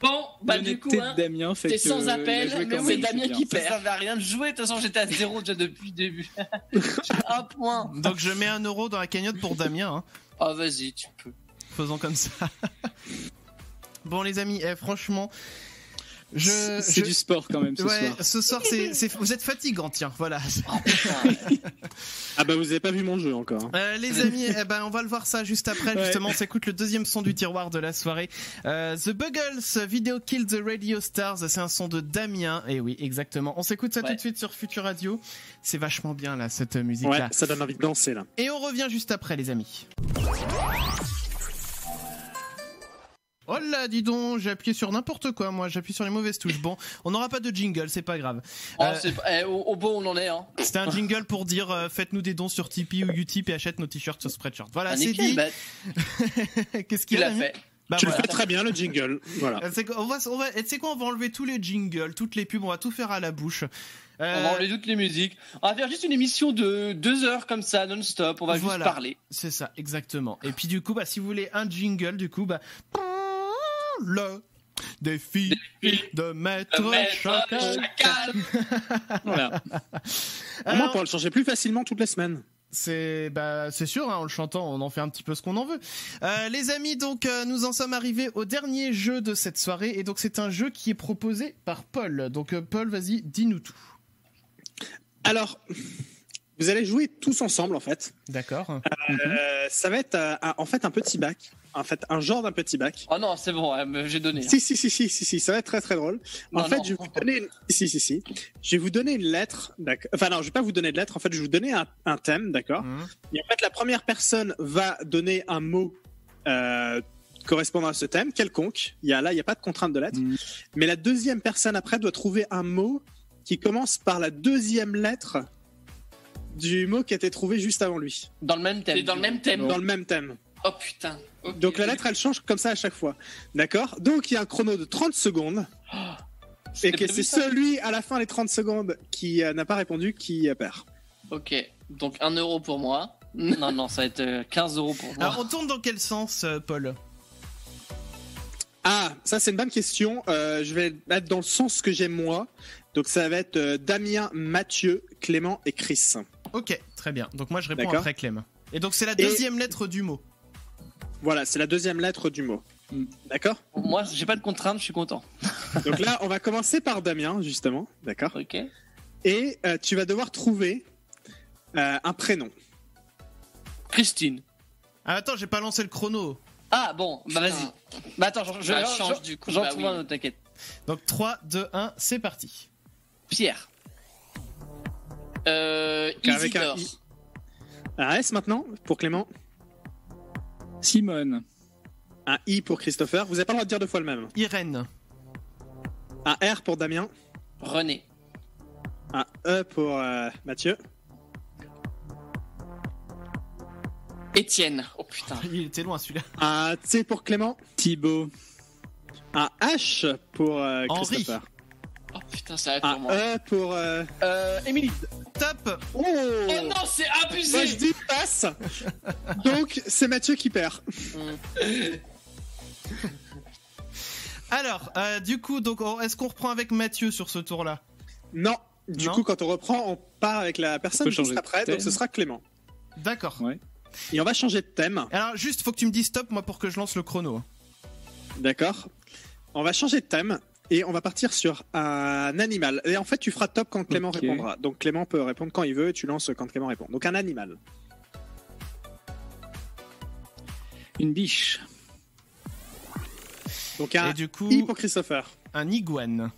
Bon, bah du coup, l'honnêteté hein, de Damien fait c'est que sans il a appel, joué mais quand c'est même, Damien bien. qui Ça perd. servait à rien de jouer. De toute façon, j'étais à 0 déjà depuis le début. J'ai un point. Donc je mets 1 euro dans la cagnotte pour Damien. Hein. Oh, vas-y, tu peux. Faisons comme ça. Bon les amis, franchement, C'est du sport quand même ce soir. Ce soir, vous êtes fatigant, tiens, voilà. Ah bah vous avez pas vu mon jeu encore. Les amis, on va le voir ça juste après. Justement, on s'écoute le deuxième son du tiroir de la soirée. The Buggles, Video Kill the Radio Stars. C'est un son de Damien. Et oui, exactement. On s'écoute ça tout de suite sur Futur Radio. C'est vachement bien là, cette musique-là. Ouais, ça donne envie de danser là. Et on revient juste après, les amis. Oh là, dis donc, j'ai appuyé sur n'importe quoi, moi, j'appuie sur les mauvaises touches. Bon, on n'aura pas de jingle, c'est pas grave. Au bon, on en est, hein. C'était un jingle pour dire faites-nous des dons sur Tipeee ou Utip et achète nos t-shirts sur Spreadshirt. Voilà, c'est dit. Qu'est-ce qu'il a fait? Tu le fais très bien, le jingle. Voilà. Tu sais quoi, on va enlever tous les jingles, toutes les pubs, on va tout faire à la bouche. On va enlever toutes les musiques. On va faire juste une émission de 2 heures comme ça, non-stop. On va juste parler. C'est ça, exactement. Et puis du coup, si vous voulez un jingle, du coup, le défi de Maître Chacal. Voilà. Moi, on pourra le changer plus facilement toutes les semaines. C'est sûr, hein, en le chantant, on en fait un petit peu ce qu'on en veut. Les amis, donc nous en sommes arrivés au dernier jeu de cette soirée, et donc c'est un jeu qui est proposé par Paul. Donc Paul, vas-y, dis-nous tout. Alors, vous allez jouer tous ensemble en fait. D'accord. Ça va être en fait un petit bac. En fait, un genre d'un petit bac. Oh non, c'est bon, j'ai donné. Si, ça va être très très drôle. Je vais vous donner je vais vous donner une lettre. Enfin non, je vais pas vous donner de lettre. En fait, je vais vous donner un thème, d'accord. Et en fait, la première personne va donner un mot correspondant à ce thème, quelconque. Il y a pas de contrainte de lettre. Mais la deuxième personne après doit trouver un mot qui commence par la deuxième lettre du mot qui a été trouvé juste avant lui. Dans le même thème. Dans le même thème. Oh putain. Okay. Donc la lettre elle change comme ça à chaque fois. D'accord ? Donc il y a un chrono de 30 secondes. Et que c'est celui à la fin des 30 secondes qui n'a pas répondu qui perd. Ok. Donc 1 euro pour moi. Non, ça va être 15 euros pour moi. Alors on tourne dans quel sens, Paul ? Ah, ça c'est une bonne question. Je vais être dans le sens que j'aime moi. Donc ça va être Damien, Mathieu, Clément et Chris. Ok, très bien. Donc moi je réponds après Clément. Et donc c'est la deuxième lettre du mot. Voilà, c'est la deuxième lettre du mot. D'accord ? Moi, j'ai pas de contrainte, je suis content. Donc là, on va commencer par Damien, justement. D'accord ? Ok. Et tu vas devoir trouver un prénom. Christine. Ah, attends, j'ai pas lancé le chrono. Ah, bon, vas-y. Attends, je change du coup. J'en trouve un autre, t'inquiète. Donc 3, 2, 1, c'est parti. Pierre. Avec un I. Un S maintenant, pour Clément. Simone. Un I pour Christopher. Vous n'avez pas le droit de dire 2 fois le même. Irène. Un R pour Damien. René. Un E pour Mathieu. Étienne. Oh putain. Il était loin celui-là. Un T pour Clément. Thibaut. Un H pour Christopher. Oh putain, ça va être pour moi. Un E pour Émilie. Top. Oh non, c'est abusé. Moi je dis passe. Donc c'est Mathieu qui perd. Alors, du coup, est-ce qu'on reprend avec Mathieu sur ce tour-là ? Non. Du coup, quand on reprend, on part avec la personne qui sera prête, donc ce sera Clément. D'accord. Ouais. Et on va changer de thème. Alors, juste, faut que tu me dises stop, moi, pour que je lance le chrono. D'accord. On va changer de thème et on va partir sur un animal. Et en fait, tu feras top quand Clément répondra. Donc Clément peut répondre quand il veut et tu lances quand Clément répond. Donc un animal. Une biche. Donc un et du coup, I pour Christopher. Un iguane.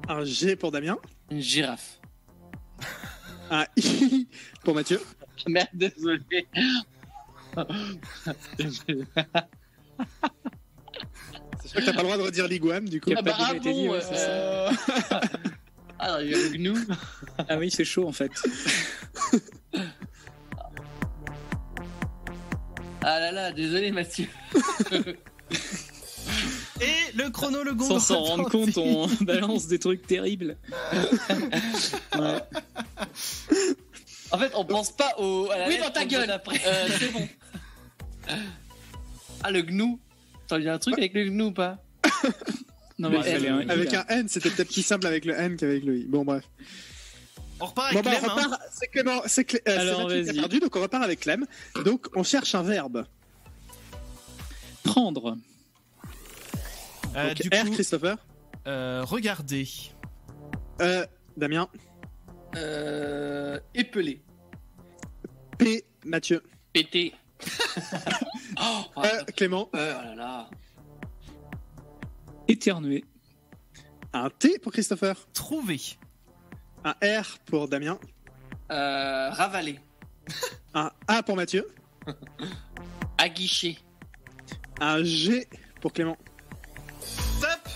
Un G pour Damien. Une girafe. Un I pour Mathieu. Merde, désolé. C'est sûr que t'as pas le droit de redire l'iguane, du coup. Ah il y a le gnou. Ah oui, c'est chaud en fait. Ah là là, désolé Mathieu. Et le chrono, le gong. Sans s'en rendre compte, on balance des trucs terribles. Ouais. En fait, on pense pas à la lettre dans ta gueule après. C'est bon. Ah, le gnou. T'as dit un truc avec le gnou ou pas? Non, mais avec un N, c'était peut-être plus simple avec le N qu'avec le I. Bon, bref. On repart avec Clem. C'est Mathieu qui a perdu, donc on repart avec Clem. Donc on cherche un verbe. Prendre. Donc, R, Christopher. Regardez. Damien. Épelé. P. Mathieu. Pété. Clément. Oh là là. Éternué. Un T pour Christopher. Trouver. Un R pour Damien. Ravalé. Un A pour Mathieu. Aguiché. Un G pour Clément. Stop.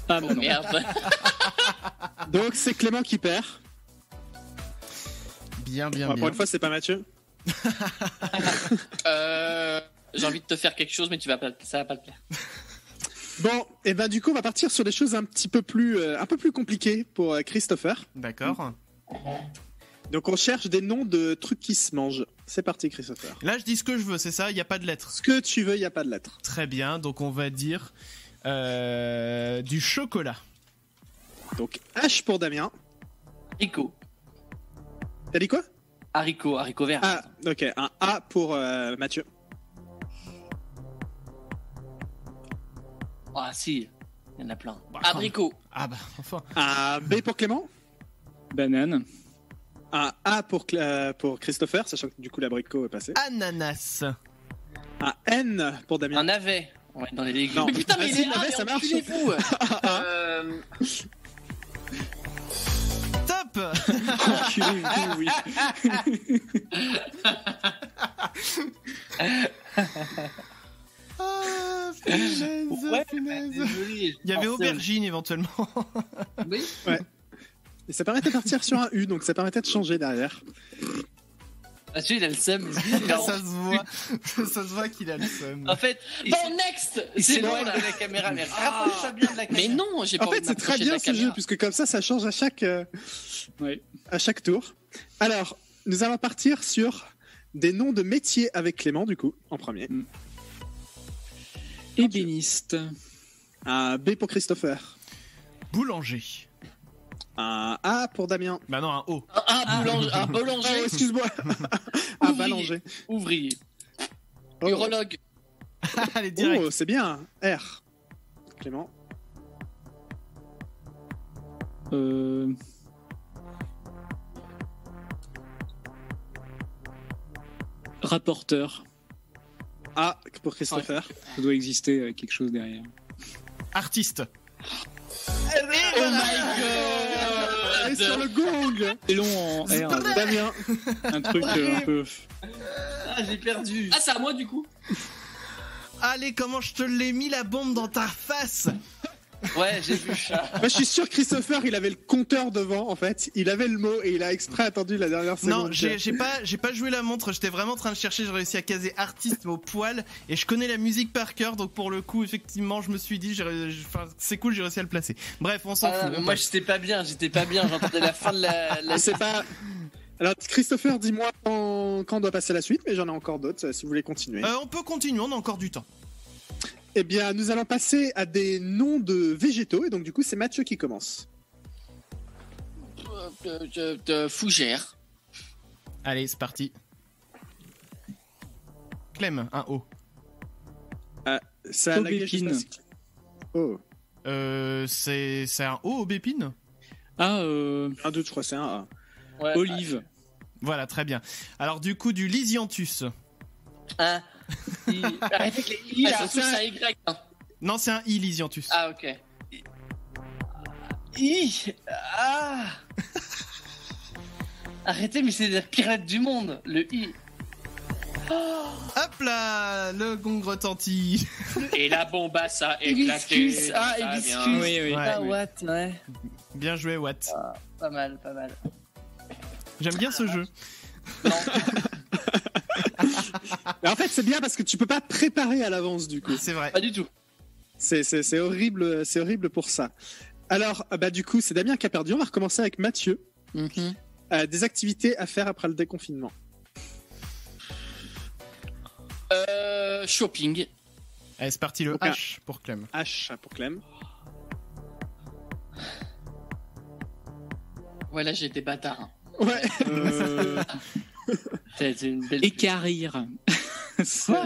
Ah Oh merde. Donc c'est Clément qui perd. Bien. Pour une fois, c'est pas Mathieu. J'ai envie de te faire quelque chose, mais ça va pas te plaire. Bon, et ben du coup, on va partir sur des choses un peu plus compliquées pour Christopher. D'accord. Donc on cherche des noms de trucs qui se mangent. C'est parti, Christopher. Là, je dis ce que je veux, c'est ça? Il n'y a pas de lettres. Ce que tu veux, il n'y a pas de lettres. Très bien, donc on va dire du chocolat. Donc H pour Damien. Haricot. T'as dit quoi? Haricot vert. Ah, ok. Un A pour Mathieu. Ah si, il y en a plein. Abricot. Ah bah, enfin. Un B pour Clément. Banane. Un A pour Christopher, sachant que du coup l'abricot est passé. Ananas. Un N pour Damien. Un navet. Ouais, dans les légumes. Non. Mais putain, mais Ah, il si, est là, navet, mais ça marche. enculez-vous. Top. Enculez-vous, oui. Ah, punaise. Désolé. Il y avait aubergine éventuellement. Oui. Ouais. Et ça permettait de partir sur un U, donc ça permettait de changer derrière. Mathieu, il a le seum. Ça se voit qu'il a le seum. En fait, Bon, next. c'est bon, loin là. de la caméra, mais rapproche-toi bien de la caméra. Mais non, j'ai pas En envie fait, de c'est très m'approcher de bien la ce caméra. jeu, puisque comme ça change à chaque tour. Alors, nous allons partir sur des noms de métiers avec Clément, du coup, en premier. Ébéniste. Un B pour Christopher. Boulanger. Un A pour Damien. Bah non, un O. Un boulanger. Oh, excuse-moi. Un Ouvrier. Balanger. Ouvrier. Oh. Urologue. Allez, direct. Oh, c'est bien. R. Clément. Rapporteur. A pour Christopher. Ça doit exister quelque chose derrière. Artiste. Oh my Et sur le gong. C'est long en R. Damien. Un truc un peu. Ah, j'ai perdu. Ah, c'est à moi du coup. Allez, comment je te l'ai mis la bombe dans ta face. Ouais, j'ai vu. Moi, je suis sûr que Christopher, il avait le compteur devant, en fait. Il avait le mot et il a exprès attendu la dernière seconde. Non, j'ai pas joué la montre. J'étais vraiment en train de chercher. J'ai réussi à caser artiste au poil et je connais la musique par cœur. Donc pour le coup, effectivement, je me suis dit, c'est cool, j'ai réussi à le placer. Bref, on s'en fout. Mais moi, j'étais pas bien. J'entendais la fin de la... C'est pas. Alors, Christopher, dis-moi quand on doit passer à la suite, mais j'en ai encore d'autres si vous voulez continuer. On peut continuer, on a encore du temps. Eh bien, nous allons passer à des noms de végétaux, et donc du coup, c'est Mathieu qui commence. Fougère. Allez, c'est parti. Clem, un O. Ça a la Aubépine. gueule, Oh. C'est un O, aubépine. Ah, Un doute, je crois, c'est un A. Ouais, olive. Voilà, très bien. Alors du coup, du Lysianthus. Arrête avec les I, là. Surtout, c'est un Y. hein. Non, c'est un I, Lysianthus. Ah, ok. I. Ah. Arrêtez, mais c'est la pire lettre du monde. Le I. Hop là, le gong retentit. Et la bombasse a éclaté. Hibiscus. Ah, Ça hibiscus. vient. Oui, oui. Ah, Ouais. what, ouais. Bien joué, Watt. Pas mal. J'aime bien ce jeu. Mais en fait, c'est bien parce que tu peux pas préparer à l'avance, du coup. C'est vrai. Pas du tout. C'est horrible, c'est horrible pour ça. Alors, bah du coup, c'est Damien qui a perdu. On va recommencer avec Mathieu. Des activités à faire après le déconfinement. Shopping. Allez, c'est parti, le Ok. H pour Clem. H pour Clem. Voilà, j'ai été bâtard. hein. Ouais. C'est une belle. Équarrir. Ça,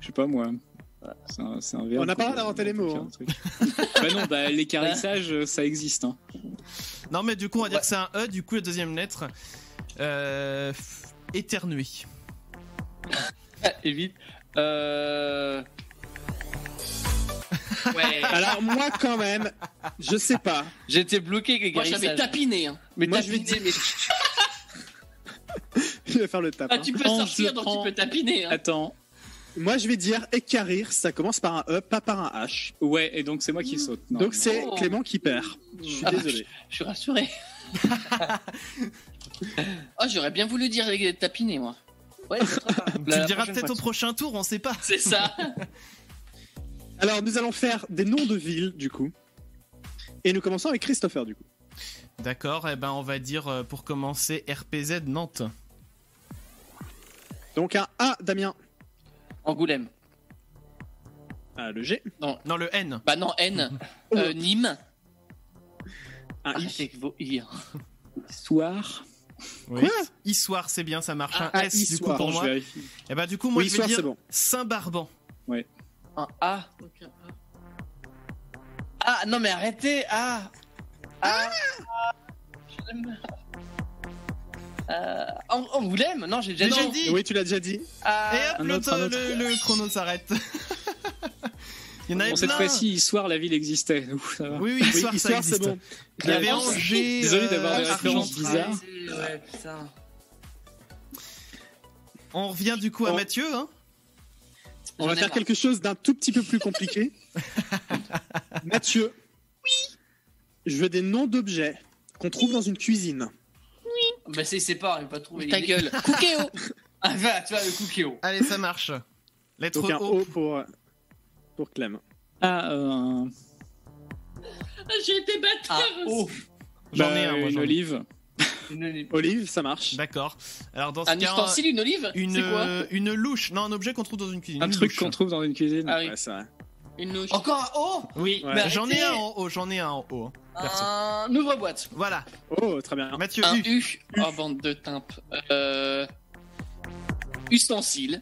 je sais pas moi. C'est un verbe. On n'a pas le droit d'inventer les mots. Hein. Bah non, l'écarissage, ça existe. Hein. Non, mais du coup, on va dire que c'est un E. Du coup, la deuxième lettre, éternuer. Évite. Ouais. Alors moi quand même, je sais pas. J'étais bloqué avec Moi, j'avais tapiné. Hein. Mais Moi, tapiné, je vais mais... Je vais faire le tap. Ah, tu peux sortir, donc tu peux tapiner. Hein. Attends. Moi, je vais dire équarrir. Ça commence par un E, pas par un H. Ouais, et donc c'est moi qui saute. Non, donc c'est Clément qui perd. Je suis désolé. Je suis rassuré. Oh, j'aurais bien voulu dire tapiner, moi. Ouais, tu le diras peut-être au prochain tour, on sait pas. C'est ça. Alors, nous allons faire des noms de villes, du coup. Et nous commençons avec Christopher, du coup. D'accord, et ben on va dire pour commencer RPZ Nantes. Donc un A, Damien. Angoulême. Ah, le G. Non, le N. Bah non, N. Nîmes. Un I. Avec vos I. Soir. Oui. Quoi Issoire, c'est bien, ça marche. Un S Issoire. du coup pour moi. Et bah du coup, moi Oui, je vais Issoire, dire c'est bon. Saint-Barban. Ouais. Un A. Ah non mais arrêtez. Angoulême. Non, j'ai déjà dit. Oui, tu l'as déjà dit. Et hop, le chrono s'arrête. Il y en avait cette plein. fois-ci, Issoire, la ville existait. Ouf, ça va. Oui, Issoire, ça Issoire, existe. c'est bon. Il y avait Angers. Désolé d'avoir des références bizarres. Ouais, putain. On revient du coup à Mathieu, hein. On va faire quelque chose d'un tout petit peu plus compliqué. Mathieu. Oui. Je veux des noms d'objets qu'on trouve dans une cuisine. Oui. Bah c'est pas, il va pas trouver. Ta gueule. Cookéo. Ah va, tu vois le cookéo. Allez, ça marche. Lettre Donc un O. O pour Clem. J'ai été bâtard. J'en ai un, moi, une olive. Olive, ça marche. D'accord. Alors dans ce Un cas, ustensile, une olive. C'est quoi une louche. Non, un objet qu'on trouve dans une cuisine. Un Une truc louche. qu'on trouve dans une cuisine. Ah oui. Ouais, c'est vrai. Une louche. Encore un O. Oui. Ouais. J'en ai un en haut. J'en ai un en haut. Perso. Un ouvre-boîte. Voilà. Oh, très bien. Mathieu. Un U. U. Oh bande de timpe. Ustensile.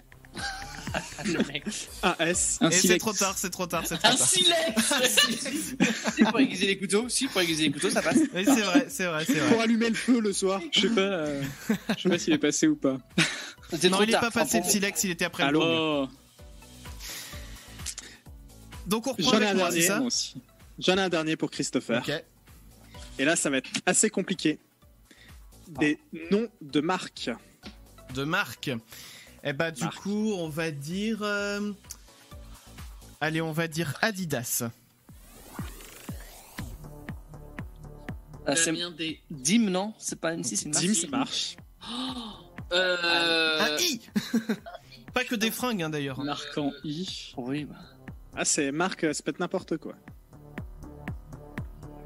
Le mec. Un S. Un Et c'est silex. trop tard. C'est trop tard. C'est trop Un tard. silex. Si pour aiguiser les couteaux. Si pour aiguiser les couteaux, ça passe. Oui, c'est vrai. C'est vrai. C'est Pour vrai. allumer le feu le soir. Je sais pas s'il est passé ou pas. C'était Non, trop il est tard. pas passé le Enfin, silex. Il était après le Allô. gong. Oh, Donc on reprend J'en ai avec un moi, c'est dernier. ça moi aussi. J'en ai un dernier pour Christopher. Ok. Et là, ça va être assez compliqué. Des noms de marques. De marque. Eh bah du Marque. coup, on va dire. Allez, on va dire Adidas. c'est des... Dim, non? C'est pas si c'est une Dim, ça marche. Un I. Pas que des fringues, hein, d'ailleurs. Marque en I. Oui, bah. Ah, c'est marque, ça peut être n'importe quoi.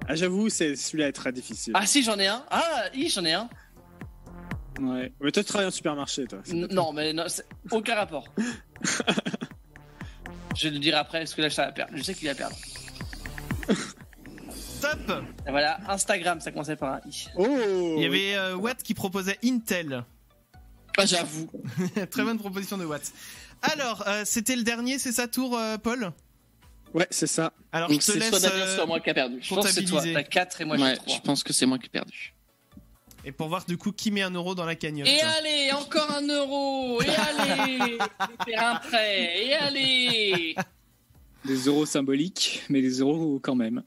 Ah, j'avoue, celui-là est très difficile. Ah si, j'en ai un. Ah, j'en ai un. Ouais. Mais toi, tu travailles en supermarché, toi. Non, mais non, aucun rapport. Je vais le dire après, parce que là, ça va perdre. Je sais qu'il va perdre. Top. Et voilà, Instagram, ça commençait par un I. Oh. Il y avait Watt qui proposait Intel. Ah, j'avoue. Très bonne proposition de Watt. Alors, c'était le dernier, c'est ça tour, Paul? Ouais, c'est ça. Alors, Donc je te c'est laisse soit Damien, soit moi qui a perdu. Je pense que c'est toi. comptabiliser. T'as 4 et moi j'ai 3. Je pense que c'est moi qui ai perdu. Et pour voir du coup qui met 1 euro dans la cagnotte. Et allez, encore 1 euro. Et allez, faire un prêt. Et allez. Des euros symboliques, mais des euros quand même.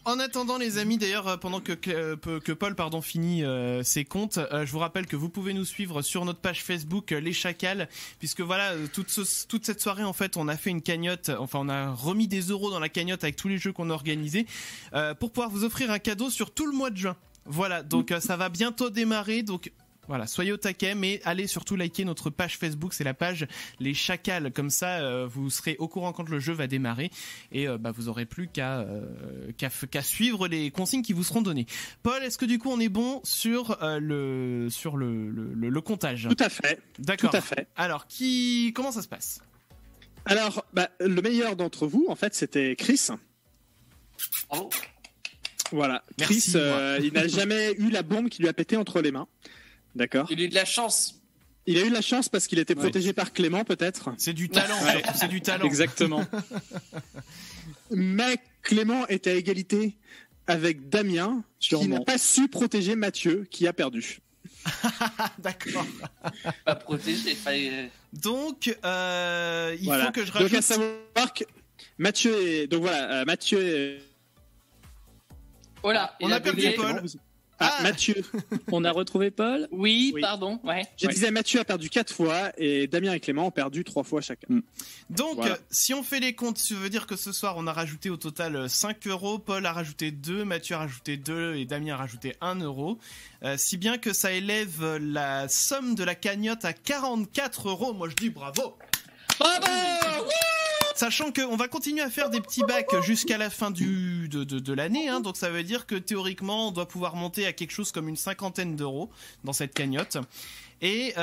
En attendant, les amis, d'ailleurs, pendant que Paul finit ses comptes, je vous rappelle que vous pouvez nous suivre sur notre page Facebook Les Chacals, puisque voilà, toute cette soirée, en fait, on a fait une cagnotte, enfin, on a remis des euros dans la cagnotte avec tous les jeux qu'on a organisés, pour pouvoir vous offrir un cadeau sur tout le mois de juin. Voilà, donc ça va bientôt démarrer, donc voilà, soyez au taquet, mais allez surtout liker notre page Facebook, c'est la page Les Chacals, comme ça vous serez au courant quand le jeu va démarrer et vous aurez plus qu'à suivre les consignes qui vous seront données. Paul, est-ce que du coup on est bon sur le comptage? Tout à fait. D'accord. Tout à fait. Alors, comment ça se passe? Alors, le meilleur d'entre vous, en fait, c'était Chris. Bravo. Voilà. Merci, Chris, il n'a jamais eu la bombe qui lui a pété entre les mains. D'accord. Il a eu de la chance. Il a eu la chance parce qu'il était protégé par Clément, peut-être. C'est du talent, surtout, c'est du talent. Exactement. Mais Clément est à égalité avec Damien, qui n'a pas su protéger Mathieu, qui a perdu. D'accord. Pas protégé. Donc, il faut que je rajoute. Donc, à savoir que Mathieu est. Donc voilà, Mathieu est. Voilà. On a perdu Paul. Mathieu. On a retrouvé Paul. Oui, pardon. Ouais. Je disais, Mathieu a perdu 4 fois et Damien et Clément ont perdu 3 fois chacun. Donc, si on fait les comptes, ça veut dire que ce soir, on a rajouté au total 5 euros. Paul a rajouté 2, Mathieu a rajouté 2 et Damien a rajouté 1 euro. Si bien que ça élève la somme de la cagnotte à 44 euros. Moi, je dis bravo. Bravo. Sachant qu'on va continuer à faire des petits bacs jusqu'à la fin de l'année, hein, donc ça veut dire que théoriquement on doit pouvoir monter à quelque chose comme une 50aine d'euros dans cette cagnotte. Et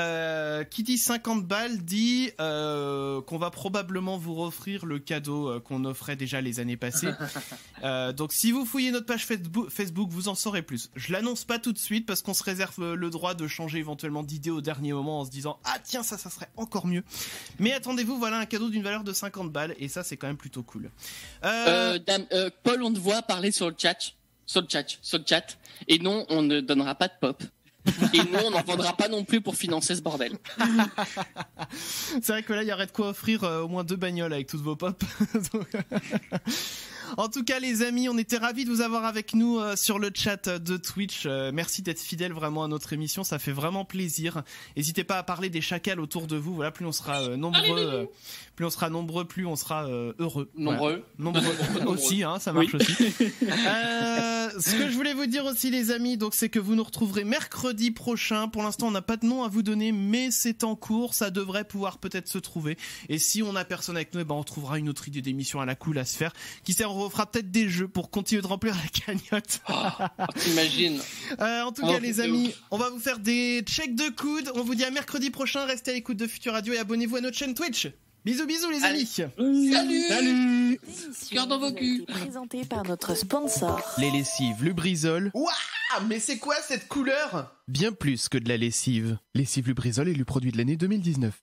qui dit 50 balles dit qu'on va probablement vous offrir le cadeau qu'on offrait déjà les années passées. Donc si vous fouillez notre page Facebook, vous en saurez plus. Je l'annonce pas tout de suite parce qu'on se réserve le droit de changer éventuellement d'idée au dernier moment en se disant ah tiens ça serait encore mieux. Mais attendez-vous, voilà un cadeau d'une valeur de 50 balles et ça c'est quand même plutôt cool. Paul, on te voit parler sur le chat. Et non, on ne donnera pas de pop. Et nous, on n'en vendra pas non plus pour financer ce bordel. C'est vrai que là, il y aurait de quoi offrir au moins 2 bagnoles avec toutes vos pop. Donc... En tout cas, les amis, on était ravis de vous avoir avec nous sur le chat de Twitch. Merci d'être fidèles vraiment à notre émission, ça fait vraiment plaisir. N'hésitez pas à parler des chacals autour de vous. Voilà, plus on sera nombreux, plus on sera heureux. Nombreux. Voilà. Nombreux aussi, hein, ça marche aussi. Ce que je voulais vous dire aussi, les amis, donc c'est que vous nous retrouverez mercredi prochain. Pour l'instant, on n'a pas de nom à vous donner, mais c'est en cours. Ça devrait pouvoir peut-être se trouver. Et si on a personne avec nous, eh ben on trouvera une autre idée d'émission à la cool à se faire, qui sert on fera peut-être des jeux pour continuer de remplir la cagnotte. T'imagines. En tout cas, les amis, on va vous faire des checks de coude. On vous dit à mercredi prochain. Restez à l'écoute de Futur Radio et abonnez-vous à notre chaîne Twitch. Bisous, bisous, les amis. Salut. Cœur dans vos culs. Présenté par notre sponsor. Les lessives Lubrizol. Waouh, mais c'est quoi cette couleur? Bien plus que de la lessive. Lessive Lubrizol est le produit de l'année 2019.